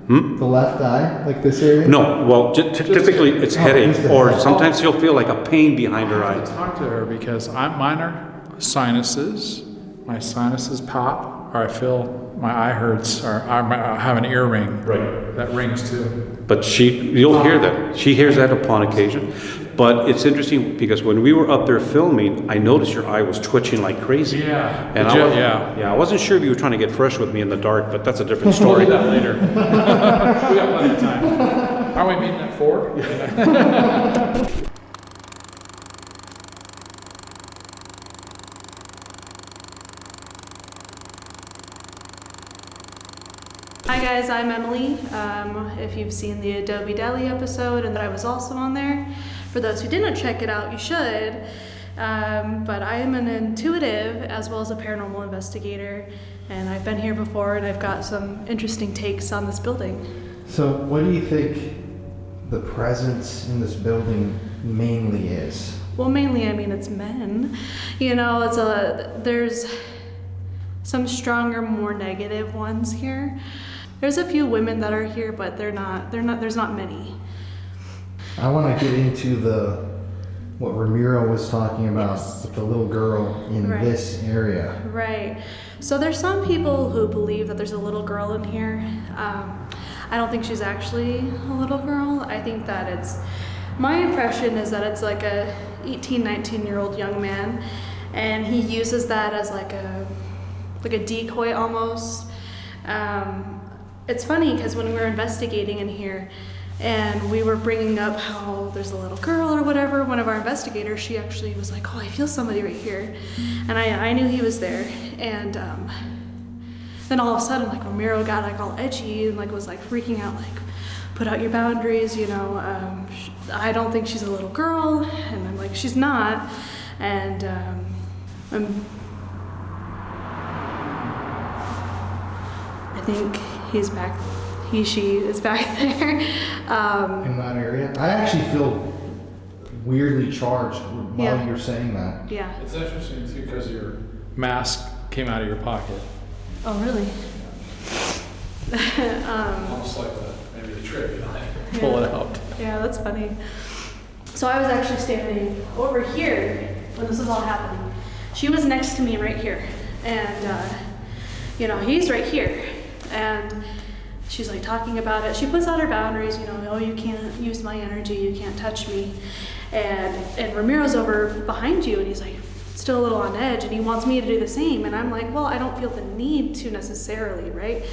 The left eye, like this area? No, well, typically it's headache, or sometimes she'll feel like a pain behind her I eyes. talk to her because mine are sinuses. My sinuses pop, or I feel my eye hurts, or I have an ear ring. Right. That rings too. But you'll hear that. She hears that upon occasion. But it's interesting because when we were up there filming, I noticed your eye was twitching like crazy. Yeah. And I wasn't sure if you were trying to get fresh with me in the dark, but that's a different story. We'll do that later. We got plenty of time. Are we meeting at 4? Hi guys, I'm Emily. If you've seen the Adobe Deli episode and that I was also on there, for those who didn't check it out, you should. But I am an intuitive as well as a paranormal investigator, and I've been here before and I've got some interesting takes on this building. So what do you think the presence in this building mainly is? Well, mainly, I mean, it's men. You know, there's some stronger, more negative ones here. There's a few women that are here, but there's not many. I want to get into what Ramiro was talking about with the little girl in this area. Right. So there's some people who believe that there's a little girl in here. I don't think she's actually a little girl. I think that my impression is that it's like a 18, 19-year-old young man, and he uses that as like a decoy almost. It's funny because when we were investigating in here and we were bringing up how there's a little girl or whatever, one of our investigators, she actually was like, oh, I feel somebody right here. And I knew he was there. And then all of a sudden, like, Ramiro got like all edgy and like was like freaking out, like, put out your boundaries, you know. I don't think she's a little girl. And I'm like, she's not. And I think she is back there. In that area? I actually feel weirdly charged while you're saying that. Yeah. It's interesting too because your mask came out of your pocket. Oh, really? Almost like maybe a trick, you know, pull it out. Yeah, that's funny. So I was actually standing over here when this was all happening. She was next to me right here. And, you know, he's right here. And she's like talking about it. She puts out her boundaries, you know, oh, you can't use my energy, you can't touch me. And Ramiro's over behind you and he's like still a little on edge and he wants me to do the same. And I'm like, well, I don't feel the need to necessarily, right?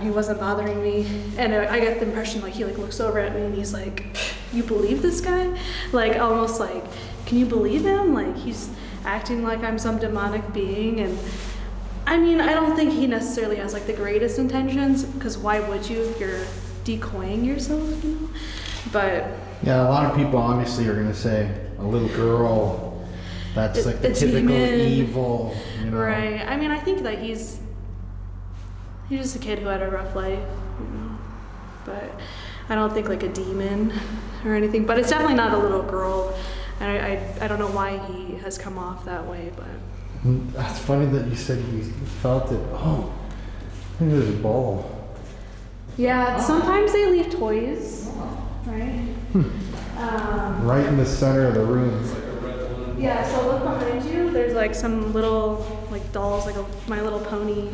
He wasn't bothering me. And I get the impression like he like looks over at me and he's like, you believe this guy? Like almost like, can you believe him? Like he's acting like I'm some demonic being. And I mean, I don't think he necessarily has like the greatest intentions, because why would you if you're decoying yourself, you know? But yeah, a lot of people obviously are gonna say a little girl, that's like the typical demon. Evil, you know? Right. I mean, I think that he's just a kid who had a rough life, you know. But I don't think like a demon or anything. But it's definitely not a little girl. I don't know why he has come off that way, but. That's funny that you said you felt it. Oh, I think there's a ball. Yeah, sometimes they leave toys, right? Right in the center of the room. Yeah, so look behind you. There's like some little like dolls, like a My Little Pony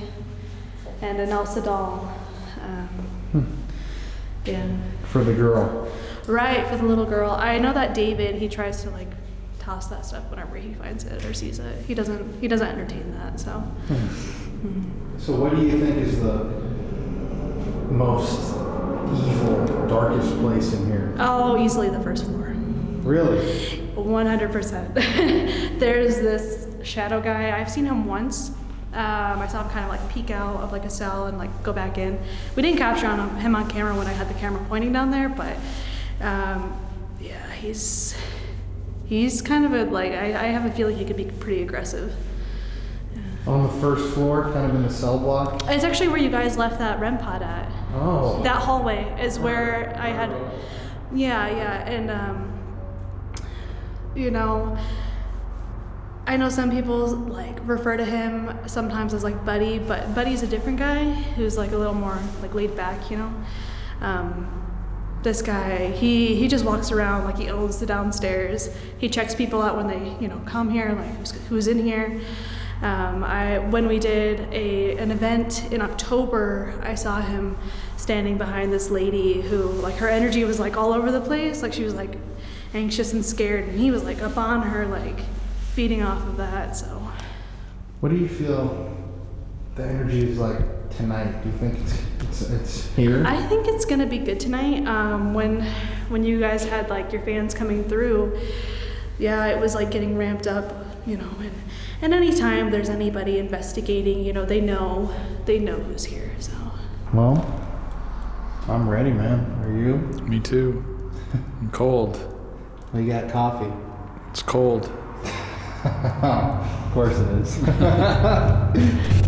and an Elsa doll. Yeah. For the girl. Right, for the little girl. I know that David, he tries to like toss that stuff whenever he finds it or sees it. He doesn't entertain that, so. So what do you think is the most evil, darkest place in here? Oh, easily the first floor. Really? 100%. There's this shadow guy. I've seen him once. I saw him kind of like peek out of like a cell and like go back in. We didn't capture him on camera when I had the camera pointing down there, but yeah, he's kind of I have a feeling he could be pretty aggressive. On the first floor, kind of in the cell block? It's actually where you guys left that REM pod at. Oh. That hallway is where I had, yeah, and, you know, I know some people like refer to him sometimes as like Buddy, but Buddy's a different guy who's like a little more like laid back, you know. This guy, he just walks around like he owns the downstairs. He checks people out when they, you know, come here, like who's in here. When we did an event in October, I saw him standing behind this lady who, like, her energy was like all over the place. Like she was like anxious and scared, and he was like up on her, like feeding off of that. So, what do you feel the energy is like tonight? Do you think it's here? I think it's gonna be good tonight. When you guys had like your fans coming through, yeah, it was like getting ramped up, you know. And anytime there's anybody investigating, you know, they know who's here. So. Well, I'm ready, man. Are you? Me too. I'm cold. We got coffee. It's cold. Of course it is.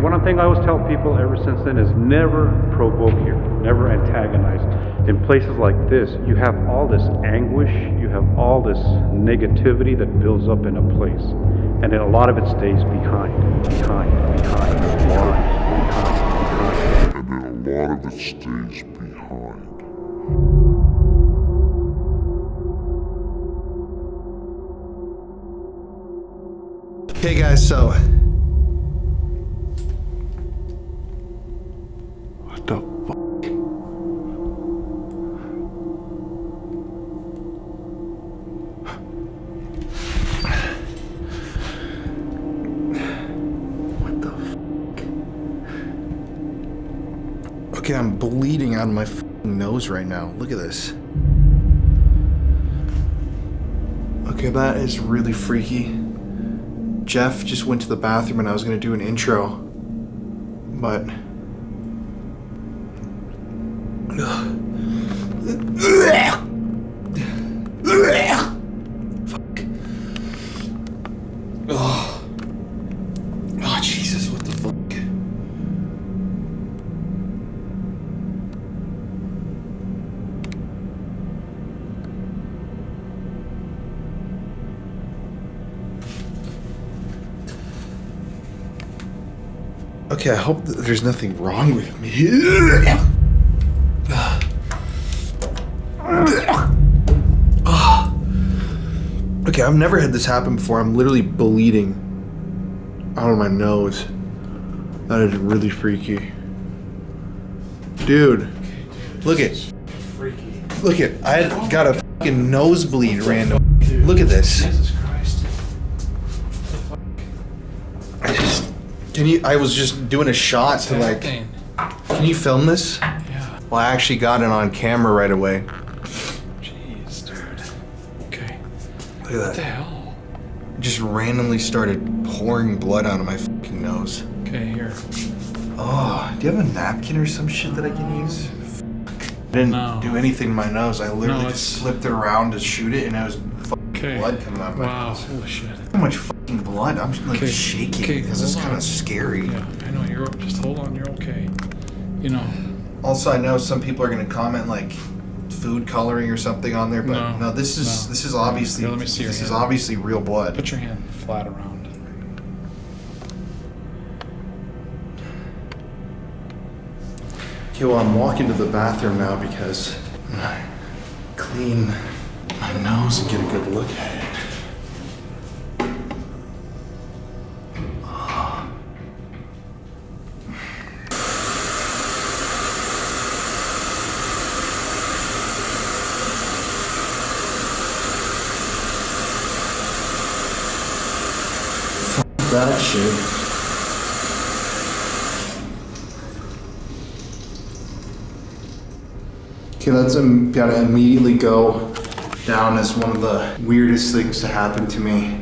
One thing I always tell people ever since then is never provoke here, never antagonize. In places like this, you have all this anguish, you have all this negativity that builds up in a place. And then a lot of it stays behind. And then a lot of it stays behind. Hey guys, so what the fuck? What the fuck? Okay, I'm bleeding out of my fucking nose right now. Look at this. Okay, that is really freaky. Jeff just went to the bathroom and I was gonna do an intro, but fuck. Oh Jesus, what the fuck? Okay, I hope that there's nothing wrong with me. Okay, I've never had this happen before. I'm literally bleeding out of my nose. That is really freaky. Dude, look at. Freaky. Look at. I got a fucking nosebleed random. Look at this. Jesus Christ. I was just doing a shot to like. Can you film this? Yeah. Well, I actually got it on camera right away. Jeez, dude. Okay. Look at that. What the hell? Just randomly started pouring blood out of my fucking nose. Okay, here. Oh, do you have a napkin or some shit that I can use? I didn't do anything to my nose. I literally just flipped it around to shoot it, and it was fucking blood coming out of my nose. Holy shit. How much fucking blood? I'm like shaking because it's kind of scary. Yeah, I know. Just hold on. You're okay. You know. Also, I know some people are gonna comment like food coloring or something on there, but no, this is obviously Here, let me see your this is hand. obviously real blood. Put your hand flat around. Okay, well, I'm walking to the bathroom now because I clean my nose and get a good look at it. Fuck that shit. Okay, that's gotta immediately go down as one of the weirdest things to happen to me.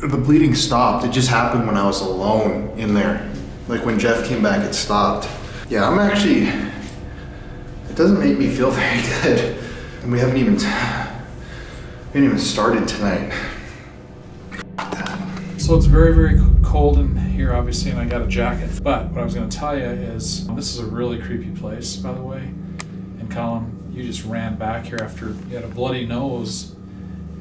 The bleeding stopped. It just happened when I was alone in there. Like when Jeff came back, it stopped. Yeah, I'm actually, it doesn't make me feel very good. And we haven't even started tonight. So it's very, very cold in here, obviously, and I got a jacket. But what I was going to tell you is, this is a really creepy place, by the way. And Colin, you just ran back here after you had a bloody nose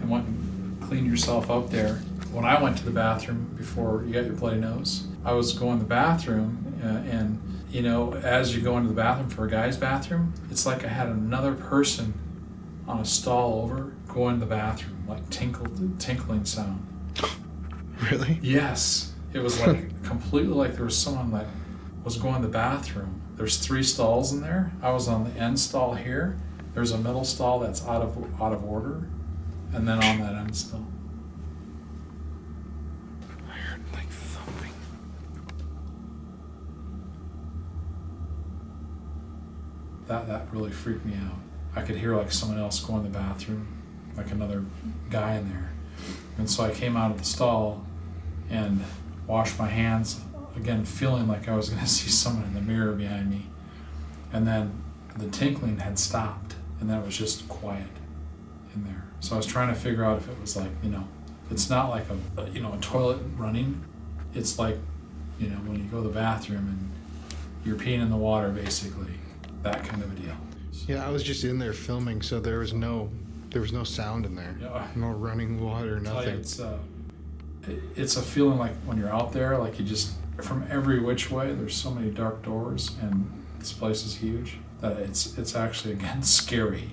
and went and cleaned yourself up there. When I went to the bathroom before you got your bloody nose, I was going to the bathroom and you know, as you go into the bathroom for a guy's bathroom, it's like I had another person on a stall over going to the bathroom, like tinkling sound. Really? Yes. It was like completely like there was someone that was going to the bathroom. There's 3 stalls in there. I was on the end stall here. There's a middle stall that's out of order, and then on that end stall. I heard like thumping. That really freaked me out. I could hear like someone else going to the bathroom, like another guy in there. And so I came out of the stall and washed my hands, again feeling like I was going to see someone in the mirror behind me. And then the tinkling had stopped, and then it was just quiet in there. So I was trying to figure out if it was like, you know, it's not like a toilet running. It's like, you know, when you go to the bathroom and you're peeing in the water, basically, that kind of a deal. Yeah, I was just in there filming, so there was no sound in there. Yeah. No running water, nothing. It's a feeling like when you're out there, like you just, from every which way, there's so many dark doors, and this place is huge, that it's actually, again, scary.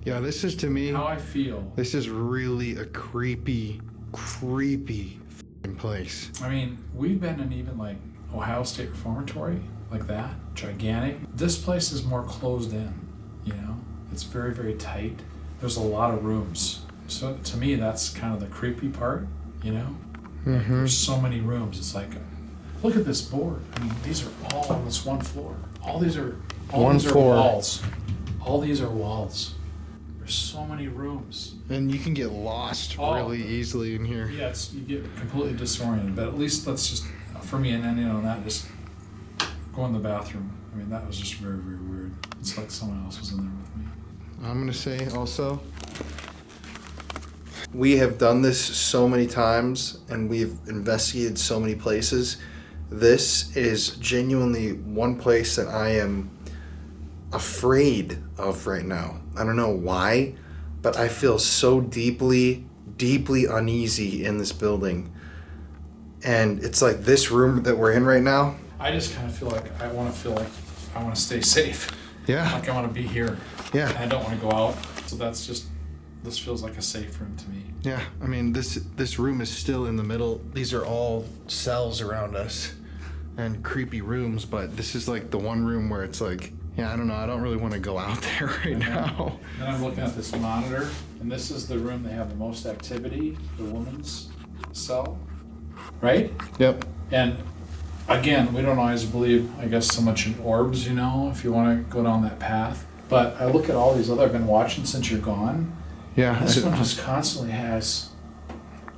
Yeah, this is, to me, how I feel. This is really a creepy f***ing place. I mean, we've been in even like Ohio State Reformatory, like that, gigantic. This place is more closed in, you know? It's very, very tight. There's a lot of rooms. So to me, that's kind of the creepy part, you know? Like, there's so many rooms. It's like, look at this board. I mean, these are all on this one floor. All these are walls. All these are walls. There's so many rooms. And you can get lost really easily in here. Yeah, you get completely disoriented. But at least let's just, for me, and ending on that, just go in the bathroom. I mean, that was just very, very weird. It's like someone else was in there with me. I'm gonna say also, we have done this so many times and we've investigated so many places. This is genuinely one place that I am afraid of right now. I don't know why, but I feel so deeply uneasy in this building. And it's like this room that we're in right now. I just kind of feel like I want to stay safe. Yeah. Like I want to be here. Yeah. And I don't want to go out. So this feels like a safe room to me. Yeah, I mean, this room is still in the middle. These are all cells around us and creepy rooms, but this is like the one room where it's like, yeah, I don't know, I don't really want to go out there right now. Then I'm looking at this monitor, and this is the room they have the most activity, the woman's cell, right? Yep. And again, we don't always believe, I guess, so much in orbs, you know, if you want to go down that path. But I look at all these other, I've been watching since you're gone. Yeah. This one just constantly has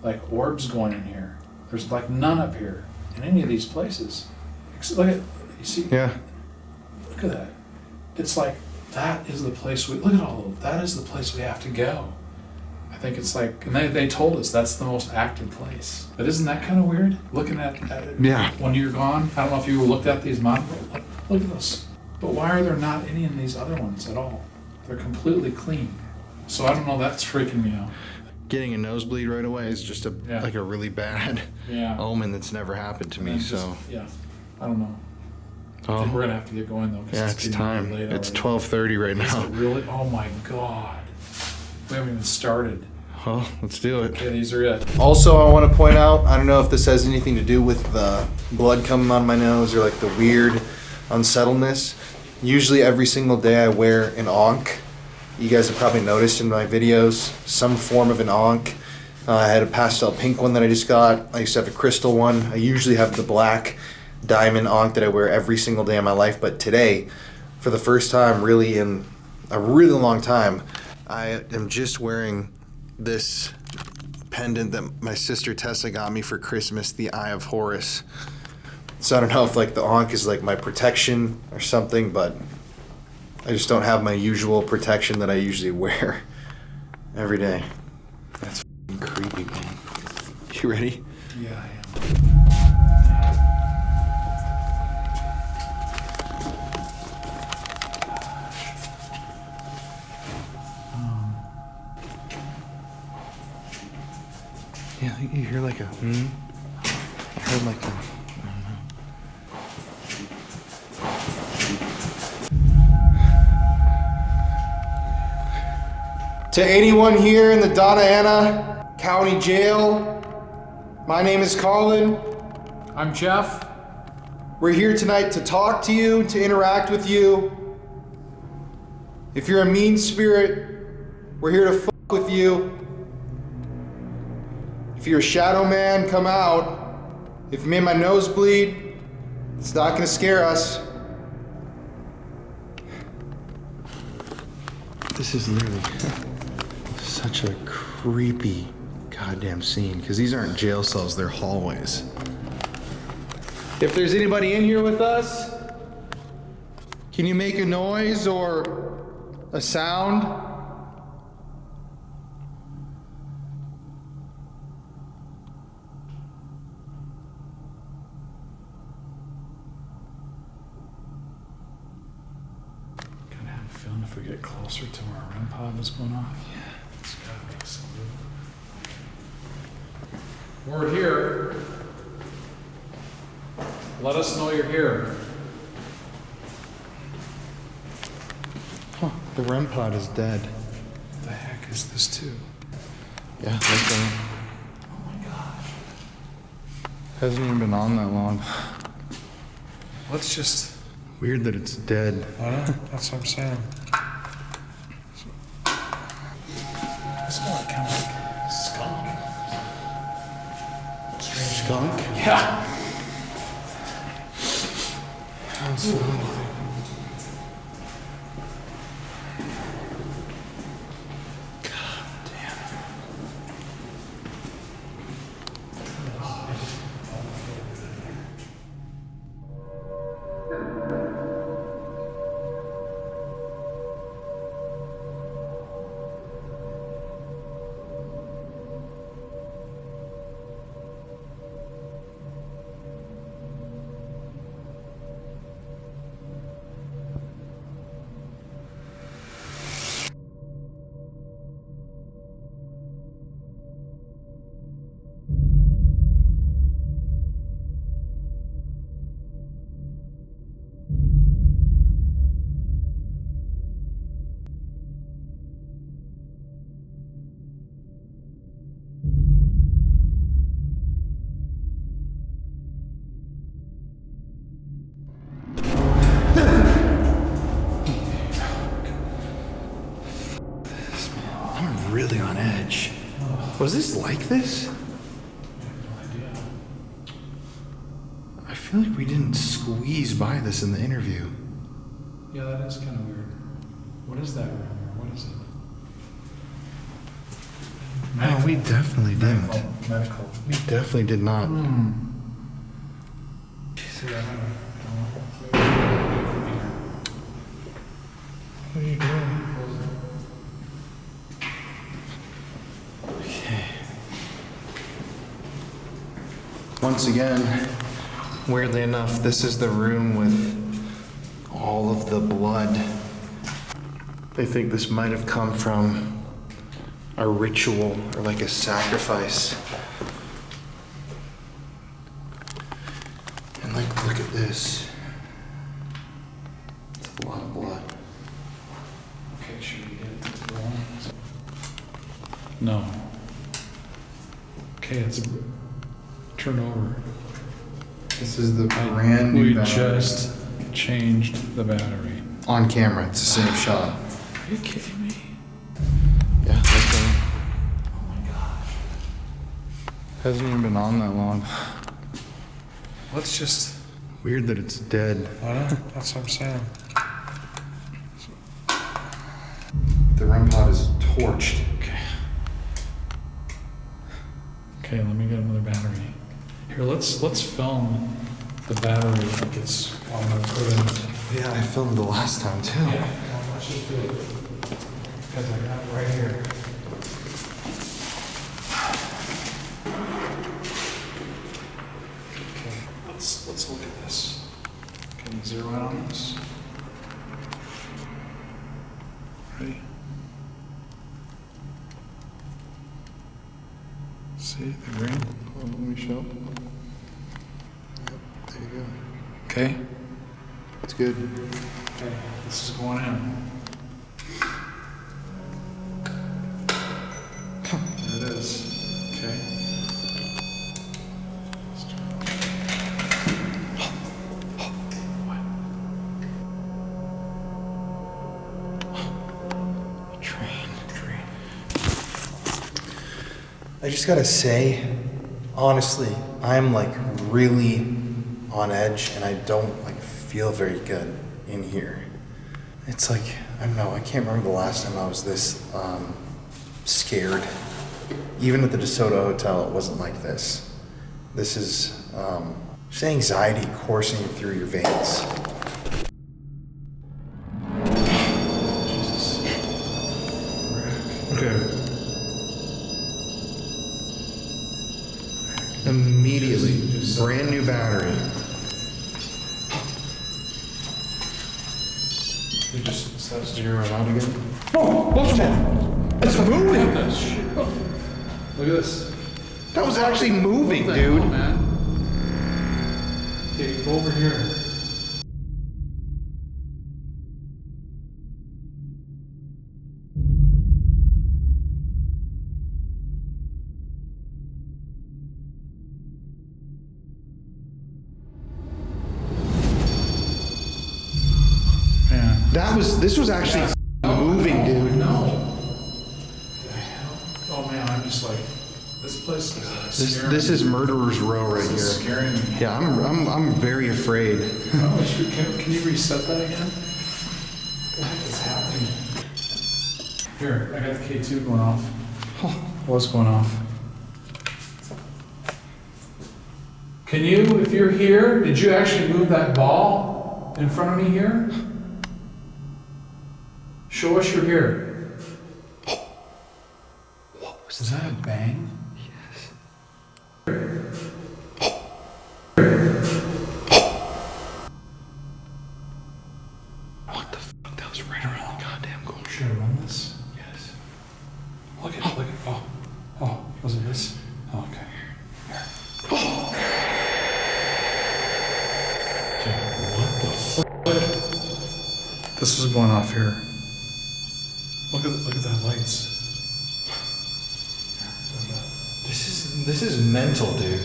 like orbs going in here. There's like none up here in any of these places. Look at, you see? Yeah. Look at that. It's like, that is the place look at all of that is the place we have to go. I think it's like, and they told us that's the most active place. But isn't that kind of weird? Looking at it when you're gone. I don't know if you looked at these monitors. Look at this. But why are there not any in these other ones at all? They're completely clean. So I don't know, that's freaking me out. Getting a nosebleed right away is just like a really bad omen that's never happened to me. So yeah, I don't know. Oh. I think we're gonna have to get going though. Yeah, it's time. Late It's already. 12:30 right now. Is it really? Oh my God. We haven't even started. Well, let's do it. Yeah, these are it. Also, I want to point out, I don't know if this has anything to do with the blood coming out of my nose or like the weird unsettledness. Usually every single day I wear an ankh. You guys have probably noticed in my videos, some form of an ankh. I had a pastel pink one that I just got. I used to have a crystal one. I usually have the black diamond ankh that I wear every single day of my life. But today, for the first time really in a really long time, I am just wearing this pendant that my sister Tessa got me for Christmas, the Eye of Horus. So I don't know if like the ankh is like my protection or something, but I just don't have my usual protection that I usually wear every day. That's f***ing creepy, man. You ready? Yeah, I am. Yeah, you hear like a I heard like a. To anyone here in the Donna Ana County Jail, my name is Colin. I'm Jeff. We're here tonight to talk to you, to interact with you. If you're a mean spirit, we're here to fuck with you. If you're a shadow man, come out. If it made my nose bleed, it's not gonna scare us. This is literally such a creepy goddamn scene, because these aren't jail cells, they're hallways. If there's anybody in here with us, can you make a noise or a sound? Kind of have a feeling if we get closer to where our REM pod was going off. Yeah, it's gotta make some move. We're here. Let us know you're here. Huh, the REM pod is dead. What the heck is this too? Yeah, that's right. Oh my gosh. Hasn't even been on that long. Let's just. Weird that it's dead. I know, that's what I'm saying. I smell like kind of like skunk. Skunk? Yeah. I don't smell anything. I'm really on edge. Was this like this? I feel like we didn't squeeze by this in the interview. Yeah, that is kind of weird. What is that room or what is it? No, we definitely didn't. Medical. We definitely did not. What are you doing? Okay. Once again, weirdly enough, this is the room with all of the blood. They think this might have come from a ritual or like a sacrifice. And like, look at this. It's a lot of blood. Okay, should we get to the wall? No. Okay, it's a turn over. This is the brand new We battery. just changed the battery. On camera, it's the same shot. Are you kidding me? Yeah, that's right. Oh my gosh. Hasn't even been on that long. Let's just. Weird that it's dead. I know, that's what I'm saying. The REM pod is torched. Okay. Okay, let me get another battery. Here, let's film the battery like it's I'm gonna put in. Yeah, I filmed the last time too. Yeah, let's just do it. Because I got it right here. Okay, let's look at this. Can you zero in on this? Ready? See the green? Hold on, let me show. Yep, there you go. Okay. It's good. Okay, this is going in. There it is. Okay. I just gotta say, honestly, I'm like really on edge and I don't like feel very good in here. It's like, I don't know, I can't remember the last time I was this scared. Even at the DeSoto Hotel, it wasn't like this. This is just anxiety coursing through your veins. Jesus. Okay. Immediately, brand new battery. You just start steering around again. Oh, watch that! It's moving! Look at this. That was actually moving, dude. Okay, go over here. This was actually moving, dude. No. Oh man, I'm just like, this place is This is Murderer's Row right here. This is scaring me. Yeah, I'm very afraid. Can you reset that again? What the heck is happening? Here, I got the K2 going off. What's going off? Can you, if you're here, did you actually move that ball in front of me here? Show us you're here. What was that? Is that a bang? Yes. What the fuck? That was right around the goddamn corner. Should I run this? Yes. Look at it. Oh, was it this? Oh, okay. Dude, what the fuck? This was going off here. Look at that lights. This is mental, dude.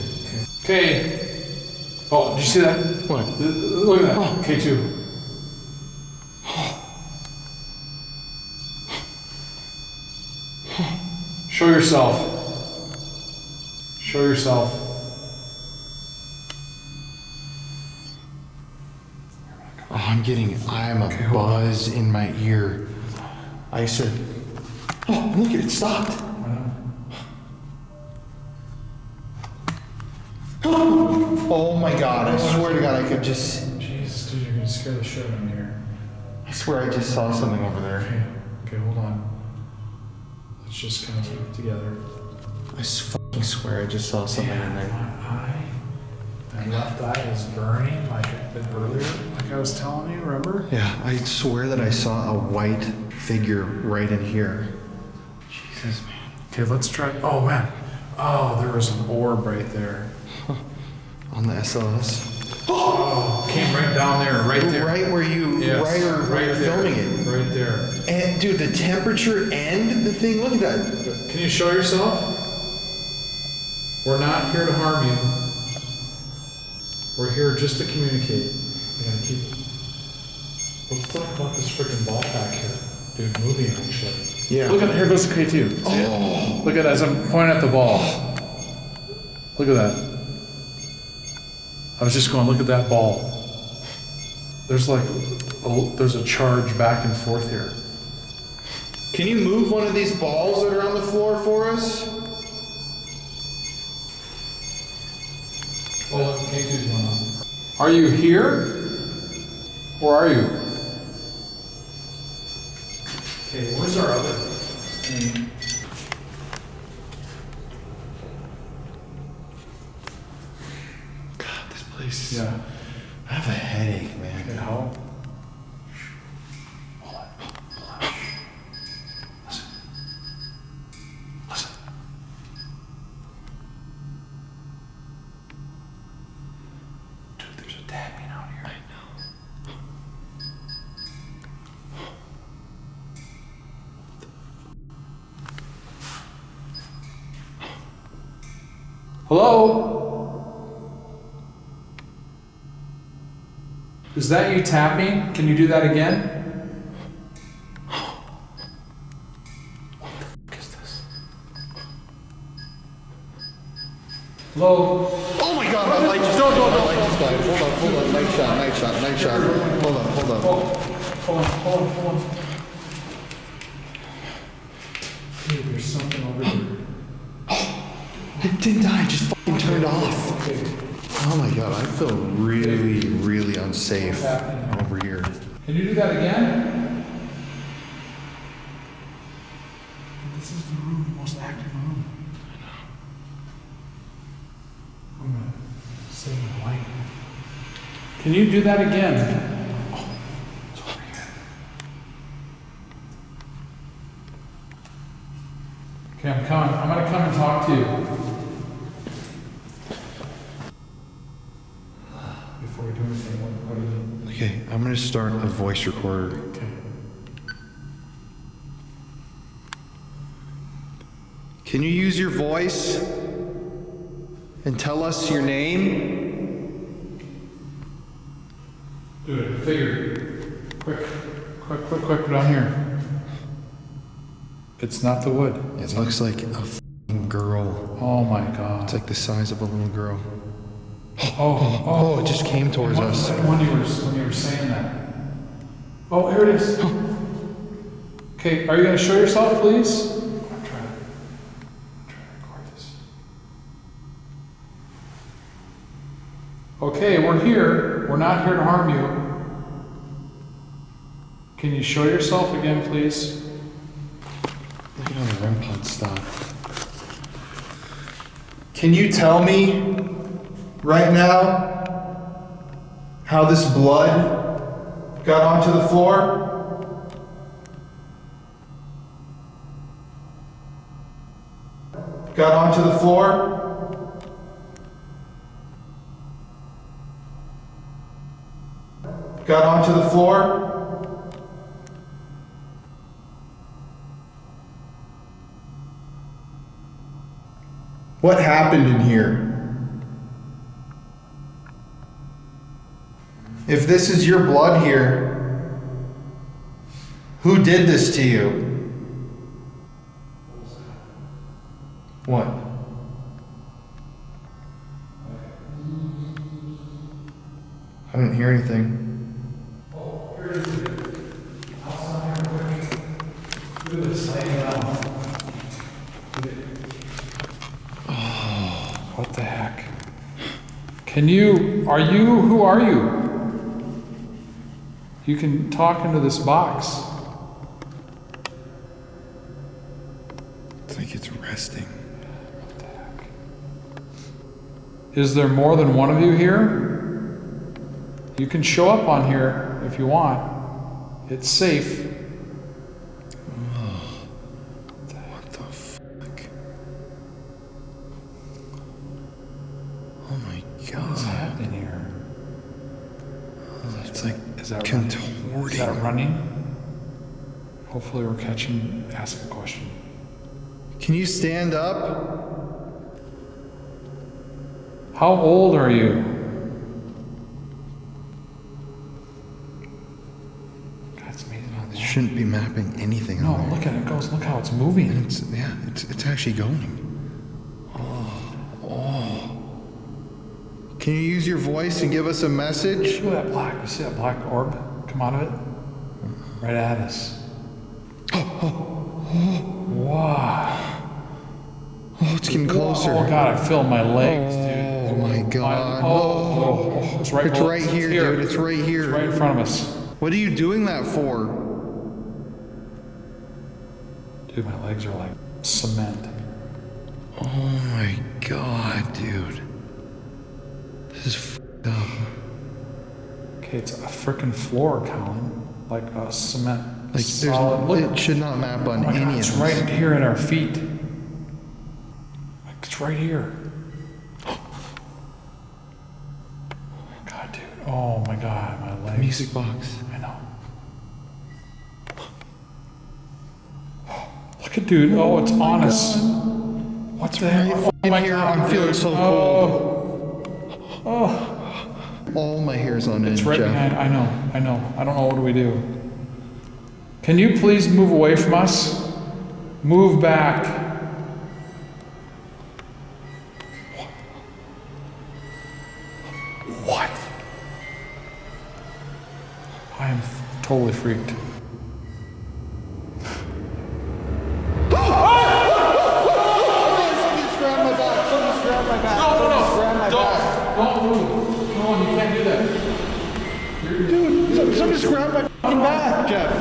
Okay. Oh, did you see that? What? Look at that. Oh. K2. Show yourself. Show yourself. Oh, I'm a buzz in my ear. I said, oh, look at it, stopped. Oh my God, I swear to God, I could just. Jesus, dude, you're gonna scare the shit out of me here. I swear I just saw something over there. Okay, hold on. Let's just kind of keep it together. I fucking swear I just saw something in there. My left eye is burning like I did earlier, like I was telling you, remember? Yeah, I swear that I saw a white figure right in here. Jesus, man. Okay, let's try. Oh, man. Oh, there was an orb right there. On the SLS. Oh, came right down there, right there. Right where you, yes, right filming it. Right there. And dude, the temperature and the thing, look at that. Can you show yourself? We're not here to harm you. We're here just to communicate. I gotta keep. Let's talk about this freaking ball back here. Dude, moving actually. Yeah. Look at, here goes the K2. See it? Look at that as I'm pointing at the ball. Look at that. I was just going, look at that ball. There's like, there's a charge back and forth here. Can you move one of these balls that are on the floor for us? Oh, look, K2's going on. Are you here? Or are you? Okay, where's our other thing? God, this place. Yeah. I have a headache, man. Okay, how? Hello? Is that you tapping? Can you do that again? Hello? Oh my god, my light just died. My light just died. Hold on. Night shot. Hold on. Hold on. Dude, there's something over here. It didn't die, it just fucking turned off. Oh my god, I feel really, really unsafe over here. Can you do that again? This is the room, the most active room. I'm gonna save the light. Can you do that again? Oh, it's over here. Okay, I'm coming. I'm gonna come and talk to you. Before we do anything, what are you? Okay, I'm gonna start a voice recorder. Okay. Can you use your voice and tell us your name? Do it. Figure. Quick, down here. It's not the wood. It looks like a fucking girl. Oh my god. It's like the size of a little girl. Oh, it just came towards us. When you were saying that. Oh, here it is. Okay, are you going to show yourself, please? I'm trying to record this. Okay, we're here. We're not here to harm you. Can you show yourself again, please? Look at how the REM pod stopped. Can you tell me right now how this blood got onto the floor? Got onto the floor? Got onto the floor? What happened in here? If this is your blood here, who did this to you? What? I didn't hear anything. What the heck? Who are you? You can talk into this box. It's like it's resting. What the heck? Is there more than one of you here? You can show up on here if you want. It's safe. What the fuck? Oh my god. What is happening here? It's like Is that contorting. running? Is that running? Hopefully we're ask a question. Can you stand up? How old are you? God, it's amazing how It shouldn't be mapping anything No, on there. look at it goes. Look how it's moving. And it's actually going. Can you use your voice and give us a message? Look at that black. You see that black orb come out of it? Right at us. Wow. Oh, it's getting closer. Oh god, I feel my legs, dude. Oh my god. It's right, It's right here, dude. It's right here. It's right in front of us. What are you doing that for? Dude, my legs are like cement. Oh my god, dude. This is f***ed up. Okay, it's a freaking floor, Colin. Like a cement. Like solid. it should not map on Oh my any god, of it's this. right here at our feet. Like it's right here. God, dude. Oh my god, my legs. Music box. I know. Look at dude. Oh, it's on us. What's the hell? In here, I'm feeling so cold. Oh. All my hair's on It's edge, right Jeff. behind. I know. I don't know. What do we do? Can you please move away from us? Move back. What? I am totally freaked. Don't move. Come on, you can't do that. Dude, something just grabbed my fucking back, Jeff.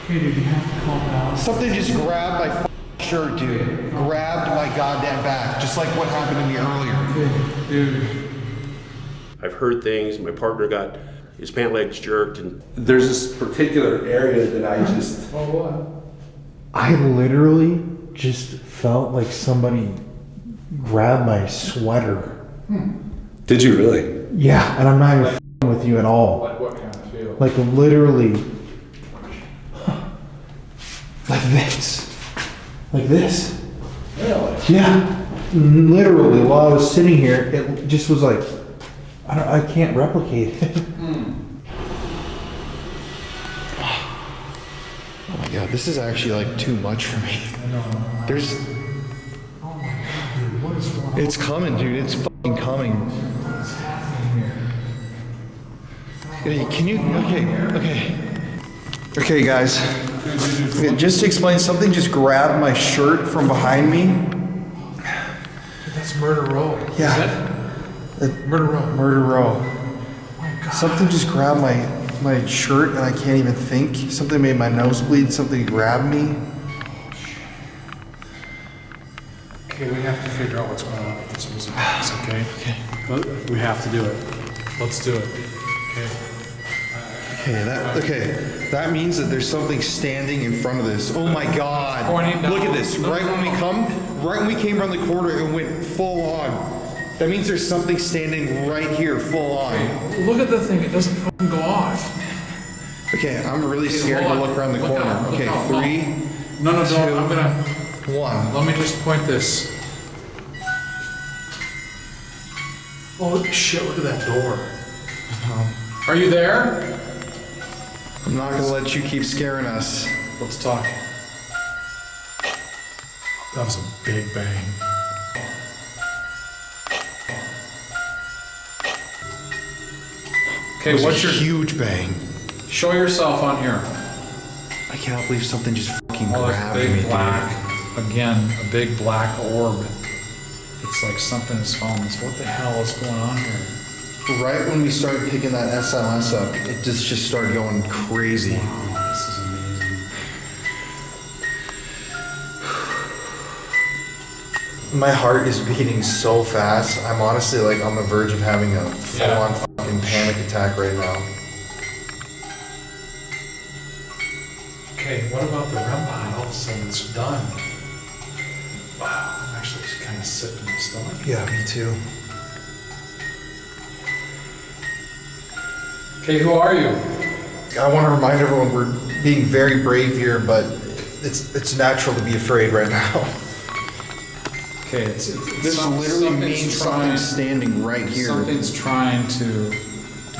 Okay, dude, you have to calm down. Something just grabbed my fucking shirt, dude. Grabbed my goddamn back, just like what happened to me earlier. Okay, dude. I've heard things. My partner got his pant legs jerked, and There's this particular area that I just. Oh, what? I literally just felt like somebody grabbed my sweater. Did you really? Yeah, and I'm not even f***ing with you at all. Like what kind of feel? Like literally, like this, like this. Really? Yeah, literally. While I was sitting here, it just was like, I can't replicate it. Oh my god, this is actually like too much for me. There's. Oh my god, dude, what is going on? It's coming, dude. It's fucking coming. What's happening here? Hey, can you? Okay, guys. Just to explain, something just grabbed my shirt from behind me. Dude, that's Murder Row. Yeah. Is it? Murder Row. Murder Row. Oh my god. Something just grabbed my shirt and I can't even think. Something made my nose bleed. Something grabbed me. Okay, we have to figure out what's going on with this music box, okay? Okay. We have to do it. Let's do it. Okay. That means that there's something standing in front of this. Oh my god. Look at this. Right when we came around the corner, it went full on. That means there's something standing right here, full on. Okay, look at the thing. It doesn't fucking go off. Okay, I'm really scared to look around the corner. Okay, 3. No, 2, I'm gonna. 1. Let me just point this. Oh shit! Look at that door. Are you there? I'm not gonna let you keep scaring us. Let's talk. That was a big bang. Okay, what's your huge bang? Show yourself on here. I cannot believe something just fucking Oh, grabbed big me, dude. black. Again, a big black orb. It's like something is following us. What the hell is going on here? Right when we started picking that SLS up, it just started going crazy. Wow, this is amazing. My heart is beating so fast. I'm honestly like on the verge of having a full-on fucking panic attack right now. Okay, what about the REM pod? All of a sudden it's done. Wow, I'm actually kind of sick to my stomach. Yeah, me too. Okay, who are you? I want to remind everyone we're being very brave here, but it's natural to be afraid right now. Okay, This literally means something's standing right here. Something's trying to.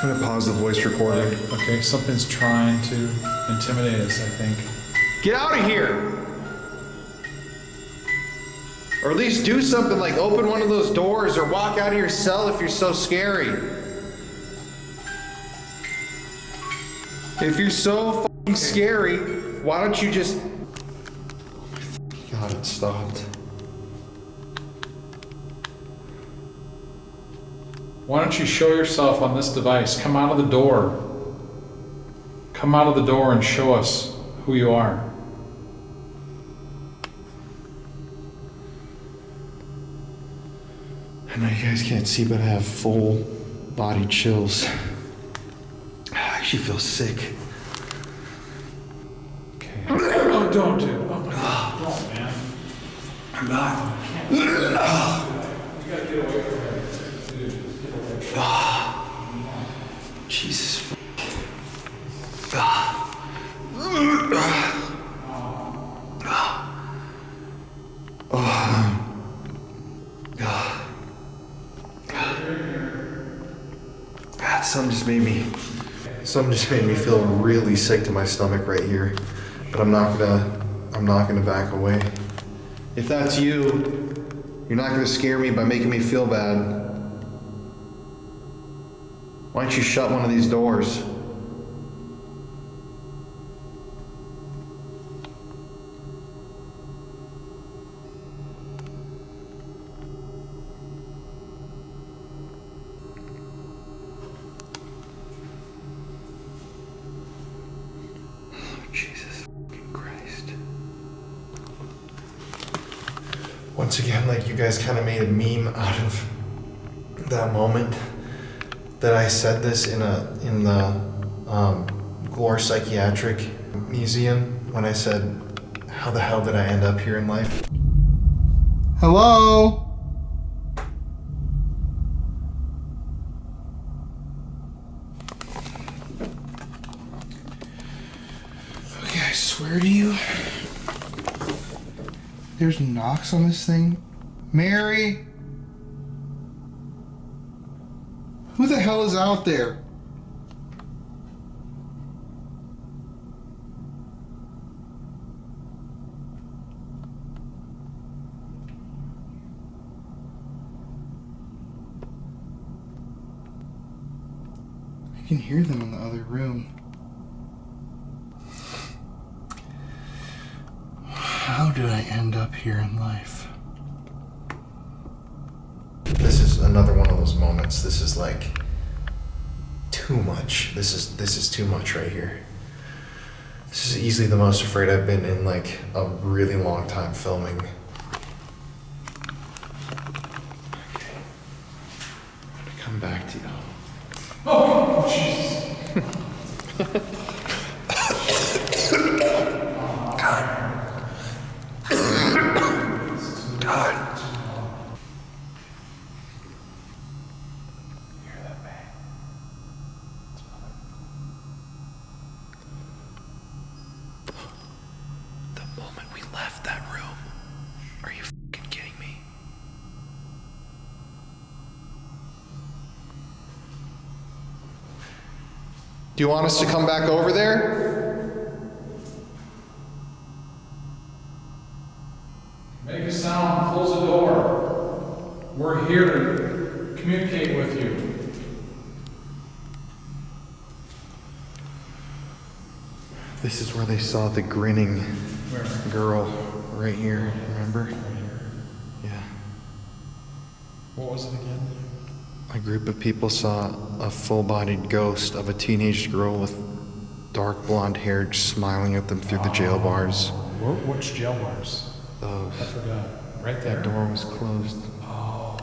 I'm gonna pause the voice recorder. Okay, something's trying to intimidate us, I think. Get out of here! Or at least do something like open one of those doors or walk out of your cell if you're so scary. If you're so fucking scary, why don't you just... God, it stopped. Why don't you show yourself on this device? Come out of the door. Come out of the door and show us who you are. I know you guys can't see, but I have full body chills. I actually feel sick. Okay. Oh, don't, dude. Oh my God. Don't, man. I'm not. You gotta get away from it. Dude, just get away from it. Jesus. Something just made me feel really sick to my stomach right here. But I'm not gonna back away. If that's you, you're not gonna scare me by making me feel bad. Why don't you shut one of these doors? Jesus Christ. Once again, like, you guys kind of made a meme out of that moment that I said this in the Gore Psychiatric Museum when I said, how the hell did I end up here in life? Hello? Okay, I swear to you, there's knocks on this thing. Mary? Who the hell is out there? I can hear them in the other room. How did I end up here in life? This is another one of those moments. This is like too much. This is too much right here. This is easily the most afraid I've been in like a really long time filming. Okay. I'm gonna come back to you. Oh, Jesus. God. God. Left that room. Are you fucking kidding me? Do you want us to come back over there? Make a sound, close the door. We're here to communicate with you. This is where they saw the grinning girl right here, remember? Yeah. What was it again? A group of people saw a full-bodied ghost of a teenage girl with dark blonde hair just smiling at them through the jail bars. Which jail bars? Those. I forgot. Right there. That door was closed. Oh.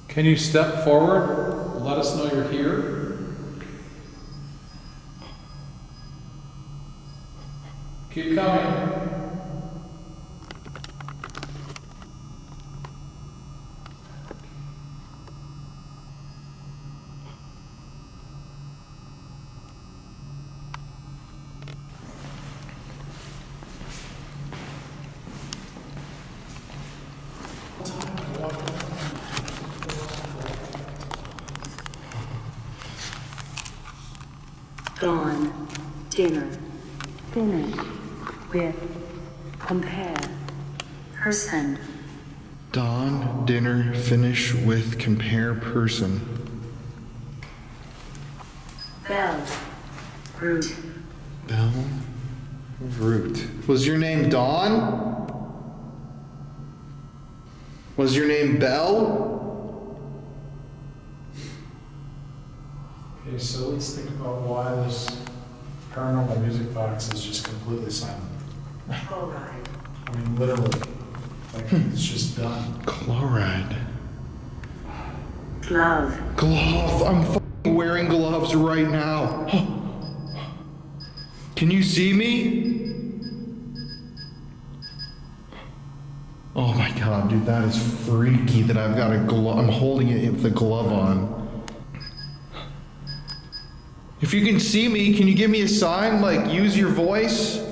Can you step forward? Let us know you're here. Keep coming. Dawn, dinner, finish with, compare, person. Dawn, dinner, finish with, compare, person. Bell, root. Bell, root. Was your name Dawn? Was your name Bell? Okay, so let's think about why this paranormal music box is just completely silent. Chloride. I mean, literally. Like, it's just done. Chloride. Glove. Glove. I'm f***ing wearing gloves right now. Can you see me? Oh my god, dude, that is freaky that I've got a glove. I'm holding it with the glove on. If you can see me, can you give me a sign? Like, use your voice?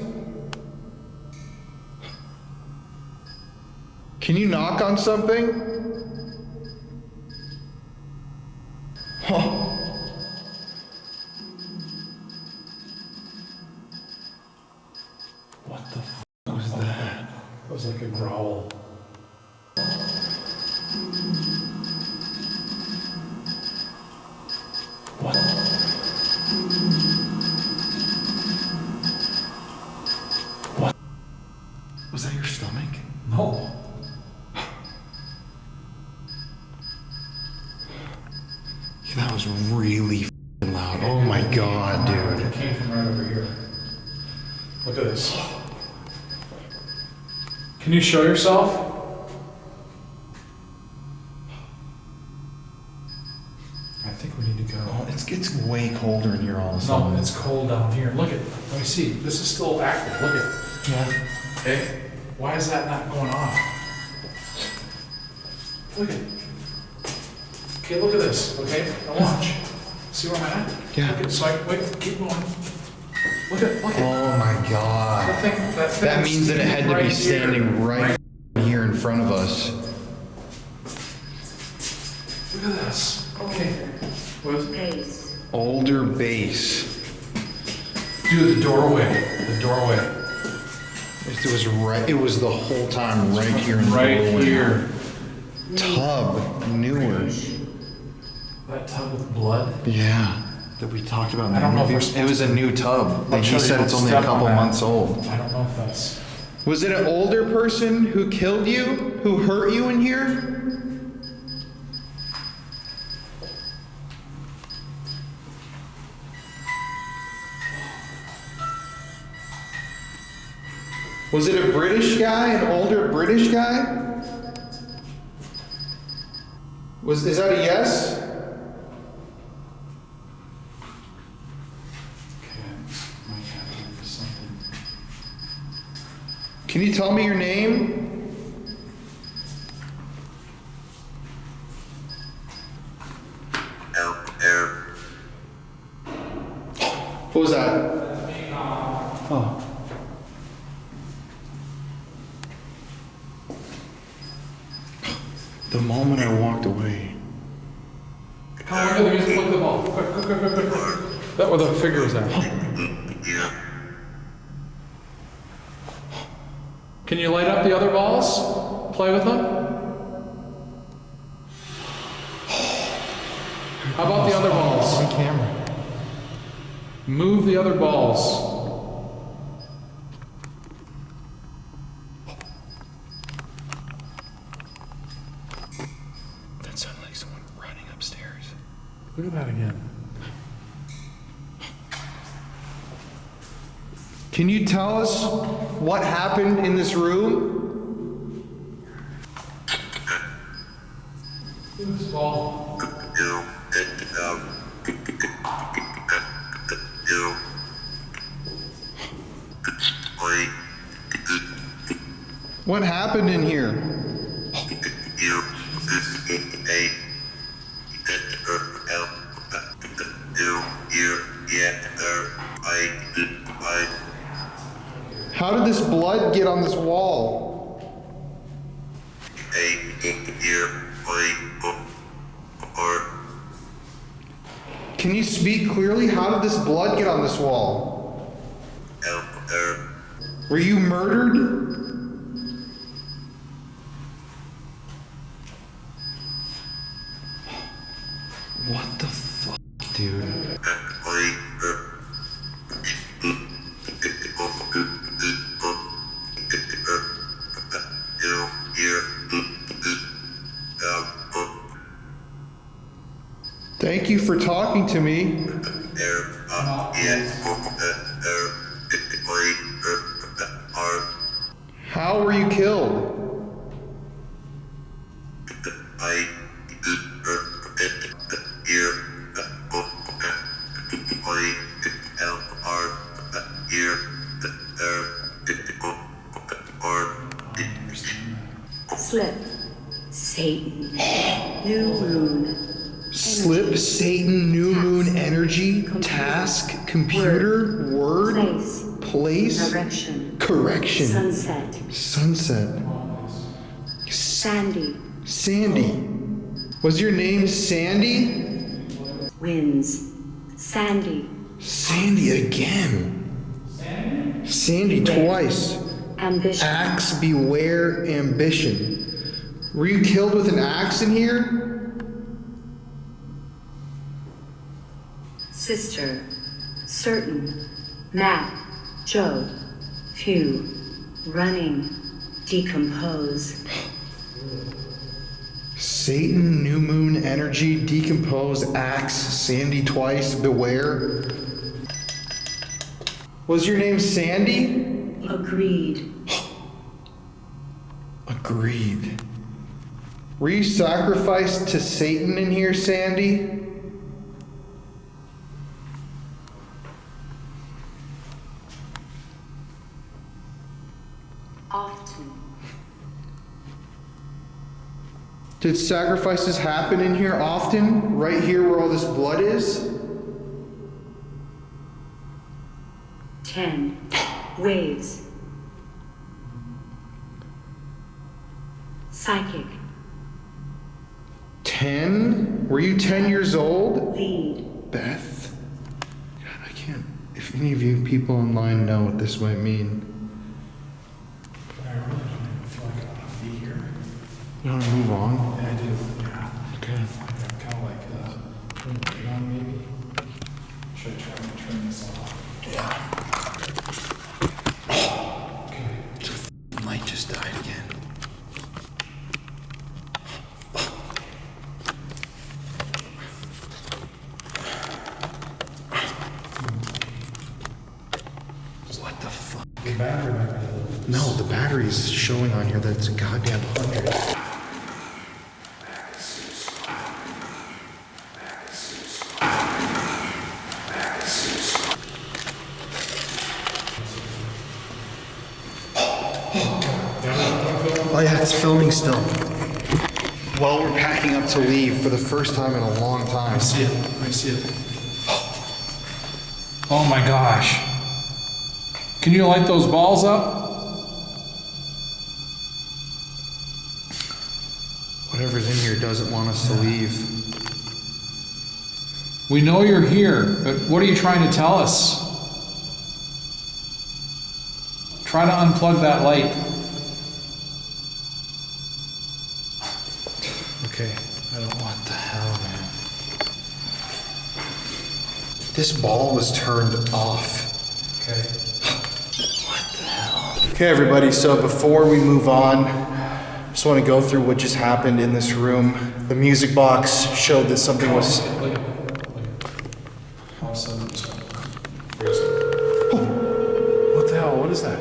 Can you knock on something? Huh. What the f was that? It was like a growl. What? What? Was that your stomach? No. That was really f***ing loud. Oh my god, dude. It came from right over here. Look at this. Can you show yourself? I think we need to go. Oh, it gets way colder in here all of a sudden. No, it's cold down here. Look at, let me see. This is still active. Look at. Yeah. Okay. Why is that not going off? Look at. Okay, look at this. Okay, now watch. See where I'm at? Yeah. Look at, so wait, keep going. Look at. Oh my god. That means that it had to be standing right here in front of us. Look at this. Okay. What is it? Older base. Dude, the doorway. The doorway. It was right. It was the whole time right here in the Right doorway. here. Tub, newer. That tub with blood? Yeah. That we talked about in I the don't know if movie. we're It was a new tub. Like he said, it's only a couple months old. I don't know if that's. Was it an older person who killed you? Who hurt you in here? Was it a British guy? An older British guy? Is that a yes? Can you tell me your name? What was that? Oh. The moment I walked away. Come on, look at the music, look at the ball. Quick. That where the figure is at. Can you light up the other balls? Play with them? How about the other balls? On camera. Move the other balls. That sounded like someone running upstairs. Look at that again. Can you tell us what happened in this room? Look at this ball. What happened in here? How did this blood get on this wall? Can you speak clearly? How did this blood get on this wall? Were you murdered? What the fuck, dude? Thank you for talking to me. How were you killed? Slip. Satan. New moon. Slip, Satan, new moon, energy, task, computer, word, place, Correction. correction, Sunset. sunset, Sandy. Sandy. Was your name Sandy? Wins. Sandy. Sandy again. Sandy twice. Ambition. Axe, beware, ambition. Were you killed with an axe in here? Sister. Certain. Matt. Joe. Few. Running. Decompose. Satan, new moon, energy, decompose, axe, Sandy twice, beware. Was your name Sandy? Agreed. Agreed. Were you sacrificed to Satan in here, Sandy? Often. Did sacrifices happen in here often? Right here where all this blood is? 10. Waves. Psychic. 10? Were you 10 years old? Lead. Beth? God, I can't. If any of you people online know what this might mean. I really don't even feel like I want to be here. You want to move on? Yeah, I do. Yeah. Okay. I'm kind of like, turn the light on maybe. Should I try to turn this off? Yeah. The light just died again. What the fuck? The battery might be a little. No, the battery's showing on here that it's a goddamn 100. Oh yeah, it's filming still. Well, we're packing up to leave for the first time in a long time. I see it. I see it. Oh my gosh. Can you light those balls up? Whatever's in here doesn't want us to leave. We know you're here, but what are you trying to tell us? Try to unplug that light. Okay, I don't want the hell, man. This ball was turned off. Okay. What the hell? Okay, everybody, so before we move on, just want to go through what just happened in this room. The music box showed that something was... All of a sudden, what the hell? What is that?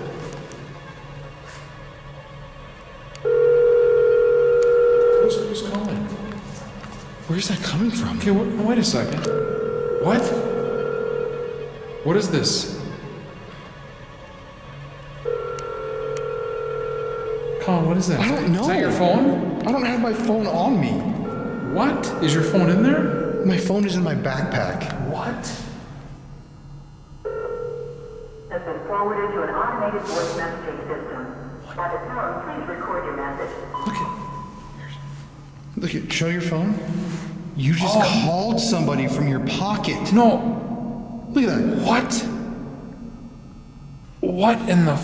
Who's calling? Where's that coming from? Okay, wait a second. What? What is this? Colin, what is that? I don't know. Is that your phone? I don't have my phone on me. What? Is your phone in there? My phone is in my backpack. What? Has been forwarded to an automated voice messaging system. At the tone, please record your message. Look at, show your phone. You just called somebody from your pocket. No. Look at that. What? What in the...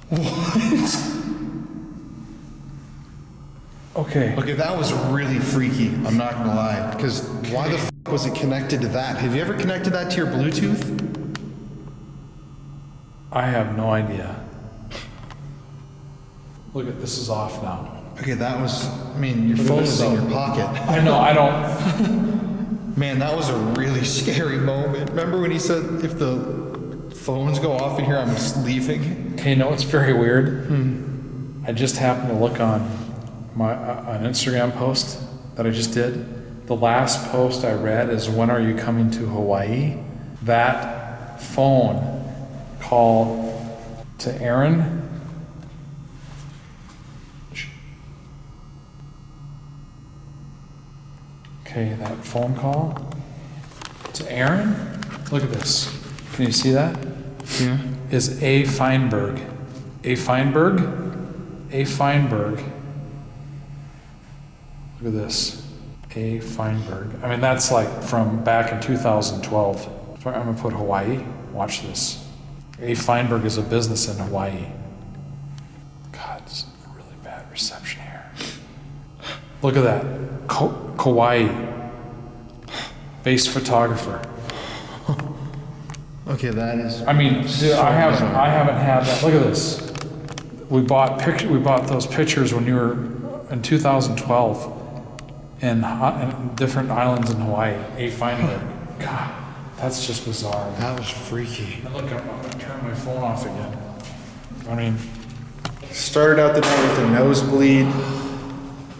What? Okay. Okay, that was really freaky. I'm not gonna lie. Because why the f was it connected to that? Have you ever connected that to your Bluetooth? I have no idea. Look at this is off now. Okay, that was, I mean, your phone is in your pocket. I know, I don't. Man, that was a really scary moment. Remember when he said, if the phones go off in here, I'm just leaving? Okay, you know what's very weird? I just happened to look on my an Instagram post that I just did. The last post I read is, when are you coming to Hawaii? That phone call to Aaron. Okay, that phone call to Aaron. Look at this. Can you see that? Yeah. Is A. Feinberg. A. Feinberg. A. Feinberg. Look at this. A. Feinberg. I mean, that's like from back in 2012. So I'm gonna put Hawaii. Watch this. A. Feinberg is a business in Hawaii. God, it's a really bad reception here. Look at that. Kauai. Based photographer. Okay, that is. I mean, dude, so I haven't bizarre. had that. Look at this. We bought those pictures when you were in 2012 in different islands in Hawaii. A. Feinberg. God, that's just bizarre. That was freaky. And look, I'm gonna turn my phone off again. I mean, Started out the night with a nosebleed.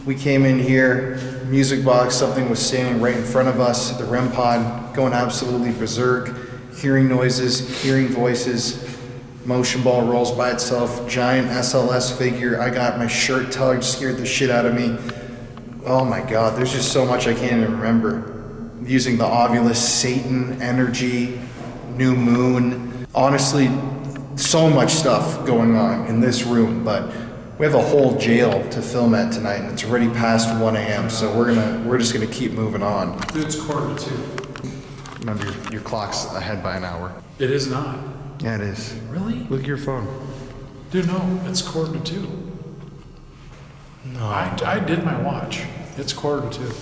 We came in here, music box, something was standing right in front of us, the REM pod, going absolutely berserk, hearing noises, hearing voices, motion ball rolls by itself, giant SLS figure. I got my shirt tugged, scared the shit out of me. Oh my God, there's just so much I can't even remember. Using the Ovulus, Satan, energy, new moon. Honestly, so much stuff going on in this room, but we have a whole jail to film at tonight, and it's already past 1 a.m., so we're just gonna keep moving on. dude, it's 1:45. Remember, your clock's ahead by an hour. It is not. Yeah, it is. Really? Look at your phone. Dude, no, it's 1:45. No. I did my watch. It's 1:45.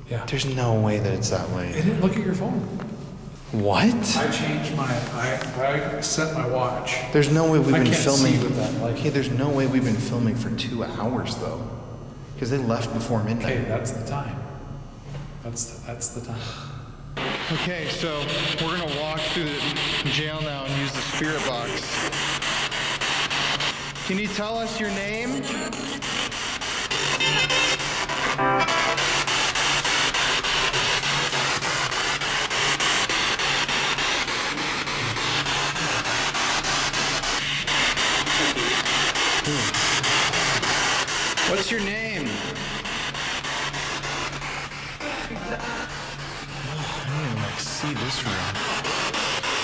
Yeah. There's no way that it's that late. It is. Look at your phone. What? I changed I set my watch. There's no way we've I been can't filming. see with that, like- Okay, there's no way we've been filming for 2 hours though, because they left before midnight. Okay, that's the time. That's the time. Okay, so we're gonna walk through the jail now and use the spirit box. Can you tell us your name? What's your name? I don't even like see this room.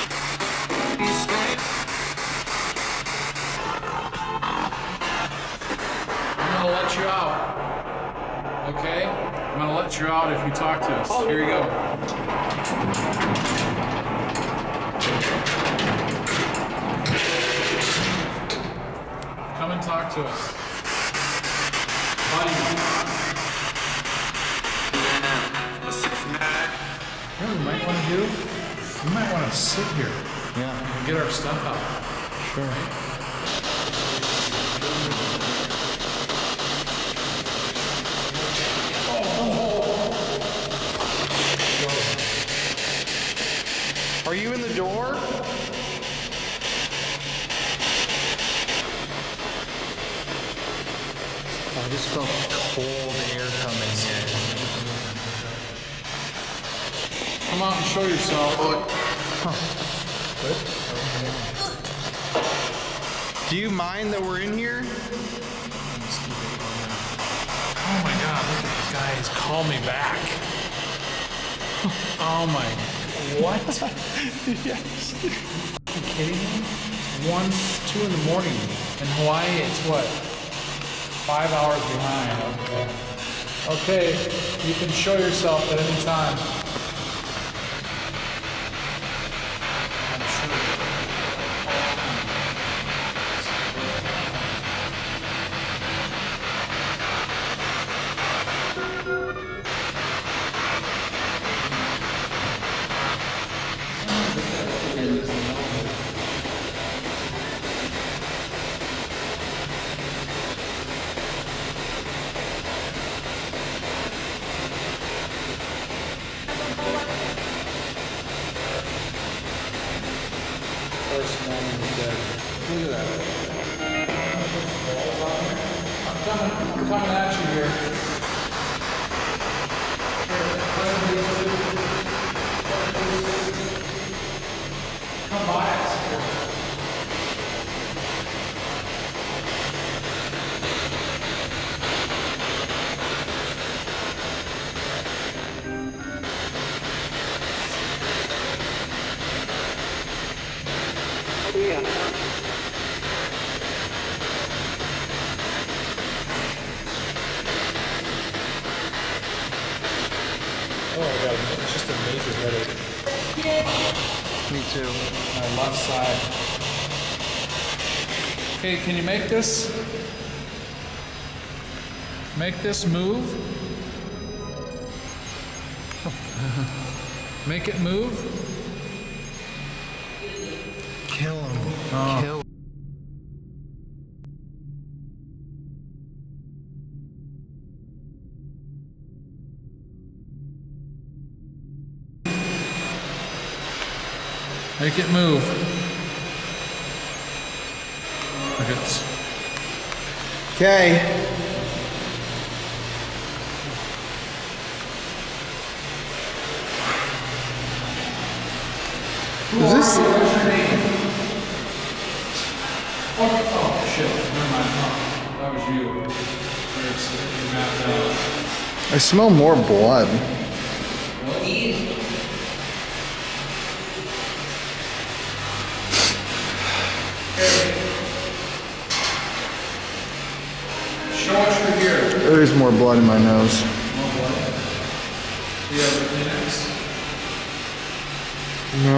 I'm gonna let you out. Okay? I'm gonna let you out if you talk to us. Here you go. Come and talk to us. Buddy. You know what we might want to do? We might want to sit here. Yeah. And get our stuff out. Sure. Are you in the door? I just felt cold air coming in. Come out and show yourself. Do you mind that we're in here? Oh my God, look at the guys. Call me back. Oh my, what? Yes. Are you kidding me? 1, 2 in the morning. In Hawaii, it's what? 5 hours behind. Okay, you can show yourself at any time. I'm sure. First man is dead. Look at that. I'm coming at you here. Come by us. major headache. Me too. My left side. Okay, can you make this? Make this move? Make it move? Kill him. Oh. Kill him. Make it move. Okay. Is this? What's your name? Oh shit! Never mind. That was you. It's mapped out. I smell more blood. Show us your gear. There is more blood in my nose. More blood. Do you have the Kleenex? No.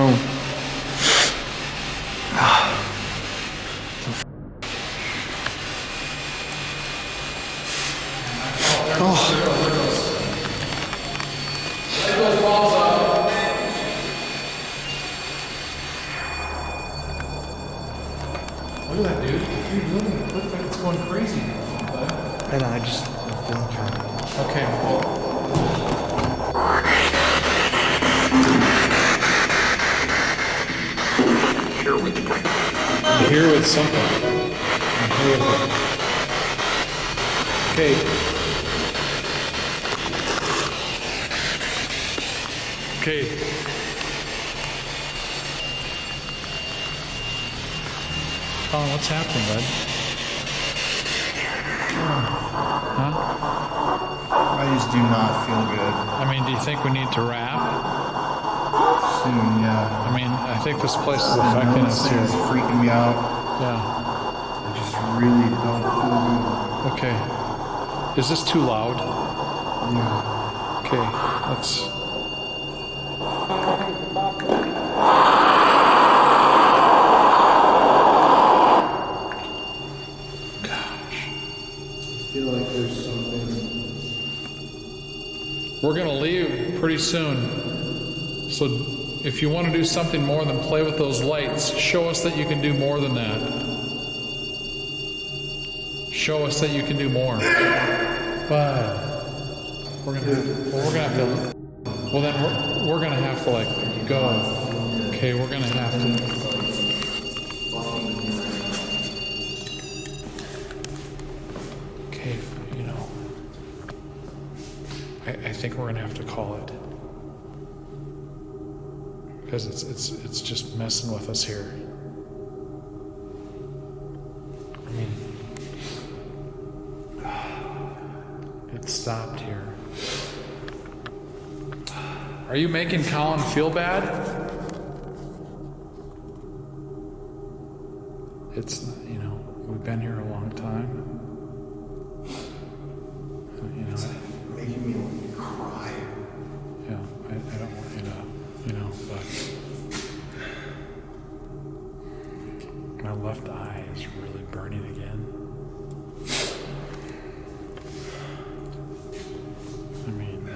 Light those balls up. Look at that, dude. What are you doing? It looks like it's going crazy. And I just feel kind of. Okay. I'm here with something. I'm here with it. Okay. Okay. Colin, what's happening, bud? Huh? I just do not feel good. I mean, do you think we need to wrap? Soon, yeah. I mean, I think this place is affecting us here. It's freaking me out. Yeah. I just really don't feel good. Okay. Is this too loud? Yeah. Okay, let's... I feel like there's something. We're gonna leave pretty soon. So if you want to do something more than play with those lights, show us that you can do more than that. Show us that you can do more. But we're gonna have to. Well, then we're gonna have to like go. Okay, we're gonna have to. Okay, you know. I think we're gonna have to call it. Because it's just messing with us here. I mean, it stopped here. Are you making Colin feel bad? It's, you know, we've been here a long time. You know, It's making me cry. yeah, I don't want you to, you know, but my left eye is really burning again. I mean,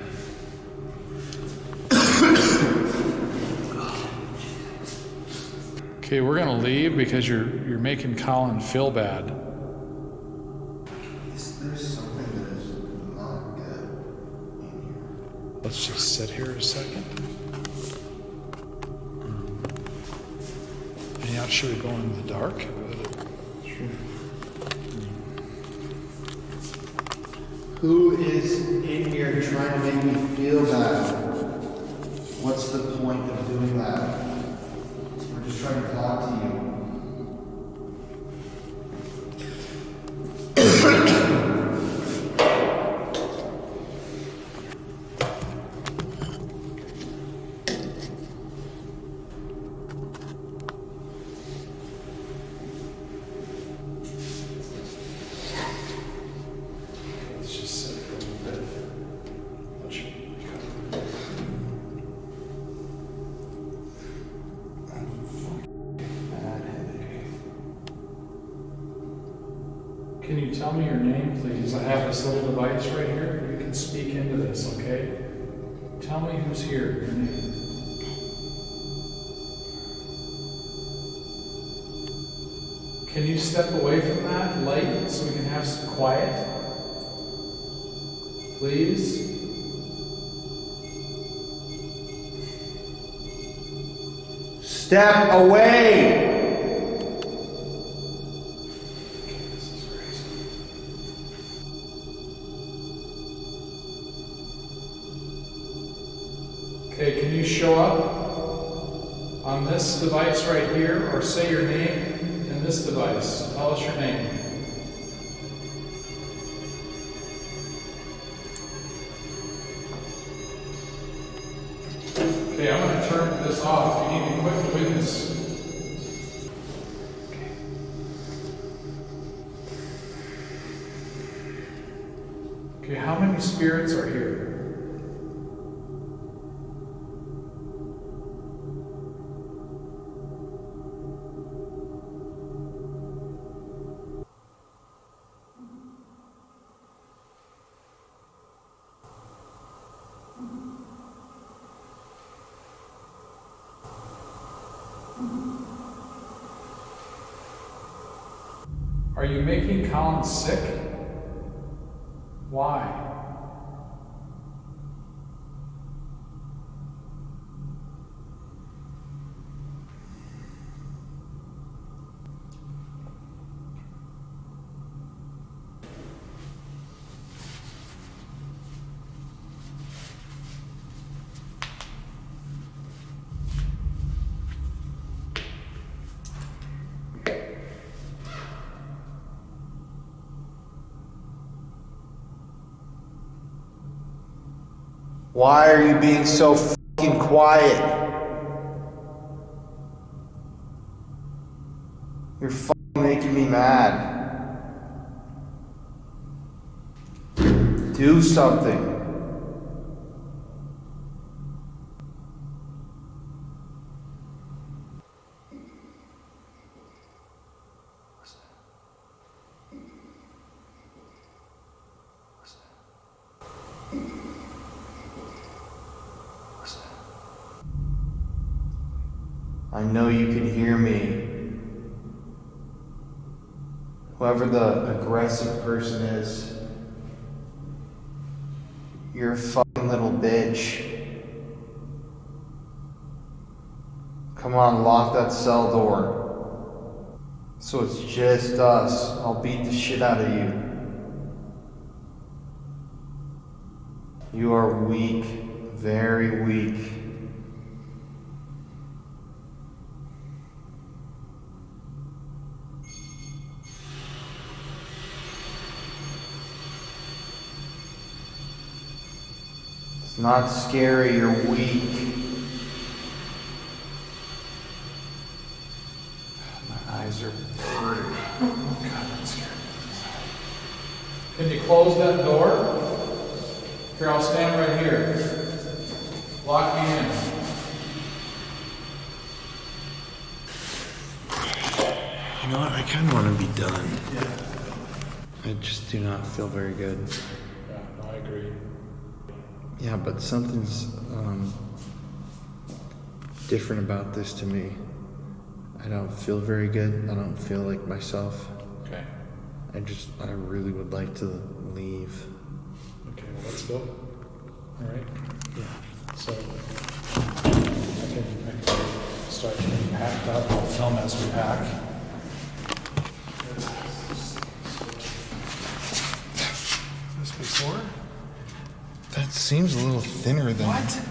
okay, we're gonna leave because you're making Colin feel bad. There's something that is not good in here. Let's just sit here a second. And yeah, should we go in the dark? Sure. Who is in here trying to make me feel bad? What's the point of doing that? We're just trying to talk to you. Let's just sit for a little bit. tell me your name, please. I have this little device right here. You can speak into this, okay? Tell me who's here, your name. Can you step away from that light so we can have some quiet? Please? Step away! Okay, can you show up on this device right here, or say your name in this device? Tell us your name. Okay, I'm going to turn this off. You need to quit the witness. Okay, how many spirits are here? Are you making Colin sick? Why? Why are you being so fucking quiet? You're fucking making me mad. Do something. I know you can hear me. Whoever the aggressive person is, you're a fucking little bitch. Come on, lock that cell door. So it's just us. I'll beat the shit out of you. You are weak, very weak. It's not scary, you're weak. My eyes are burning. Oh God, that scared me. Can you close that door? Here, I'll stand right here. Lock me in. You know what? I kind of want to be done. I just do not feel very good. Yeah, no, I agree. Yeah, but something's different about this to me. I don't feel very good. I don't feel like myself. Okay. I really would like to leave. Okay, well, let's go. All right. Yeah. So I can start getting packed up. I'll film as we pack. This before? That seems a little thinner than... What?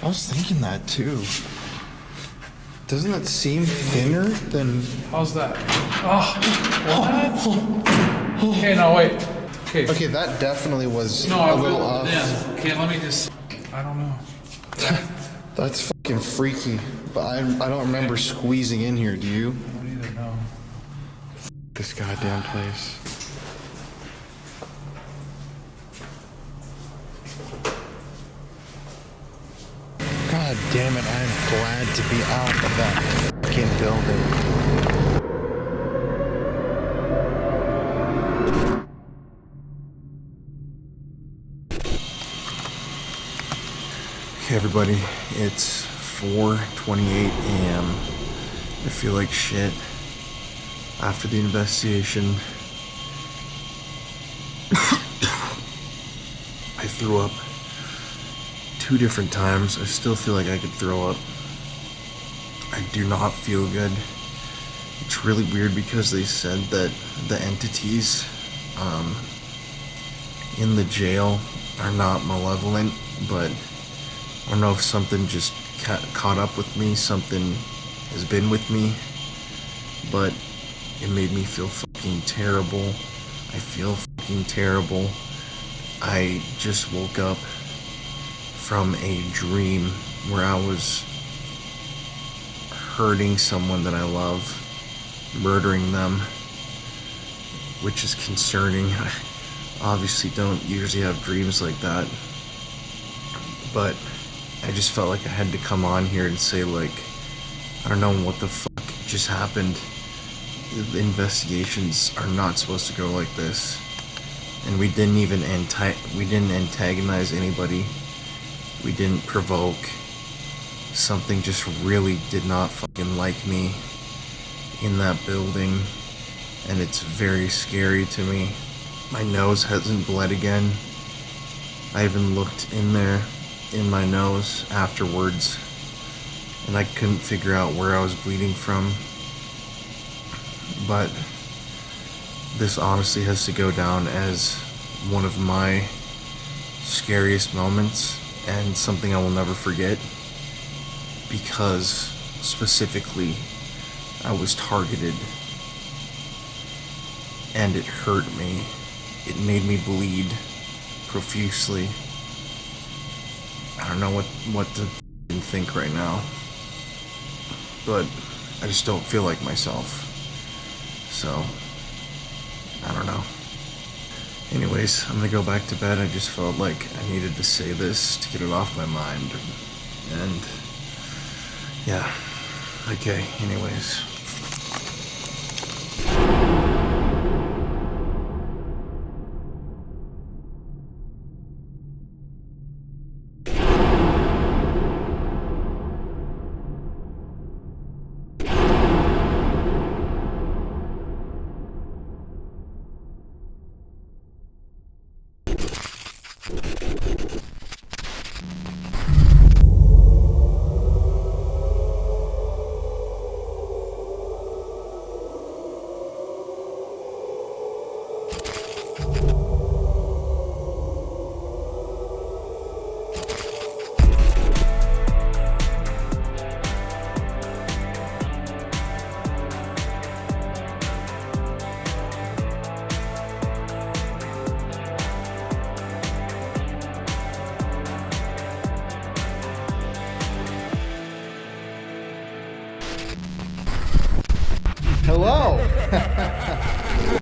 I was thinking that too. Doesn't that seem thinner than... How's that? Oh, what? Okay, no, wait. Okay. Okay, that definitely was No, I a little will. off. Yeah. Okay, let me just... I don't know. That's fucking freaky. But I don't remember squeezing in here, do you? I don't either, no. This goddamn place. God damn it, I'm glad to be out of that fucking building. Okay, everybody, it's 4:28 a.m. I feel like shit after the investigation. I threw up 2 different times. I still feel like I could throw up. I do not feel good. It's really weird because they said that the entities in the jail are not malevolent, but I don't know if something just caught up with me, something has been with me, but it made me feel fucking terrible. I feel fucking terrible. I just woke up from a dream where I was hurting someone that I love, murdering them, which is concerning. I obviously don't usually have dreams like that, but I just felt like I had to come on here and say, like, I don't know what the fuck just happened. The investigations are not supposed to go like this, and we didn't even antagonize anybody. We didn't provoke. Something just really did not fucking like me in that building, and it's very scary to me. My nose hasn't bled again. I even looked in there in my nose afterwards, and I couldn't figure out where I was bleeding from. But this honestly has to go down as one of my scariest moments and something I will never forget, because specifically I was targeted and it hurt me. It made me bleed profusely. I don't know what to think right now, but I just don't feel like myself. So, I don't know. Anyways, I'm gonna go back to bed. I just felt like I needed to say this to get it off my mind. And, yeah. Okay, anyways. Hello.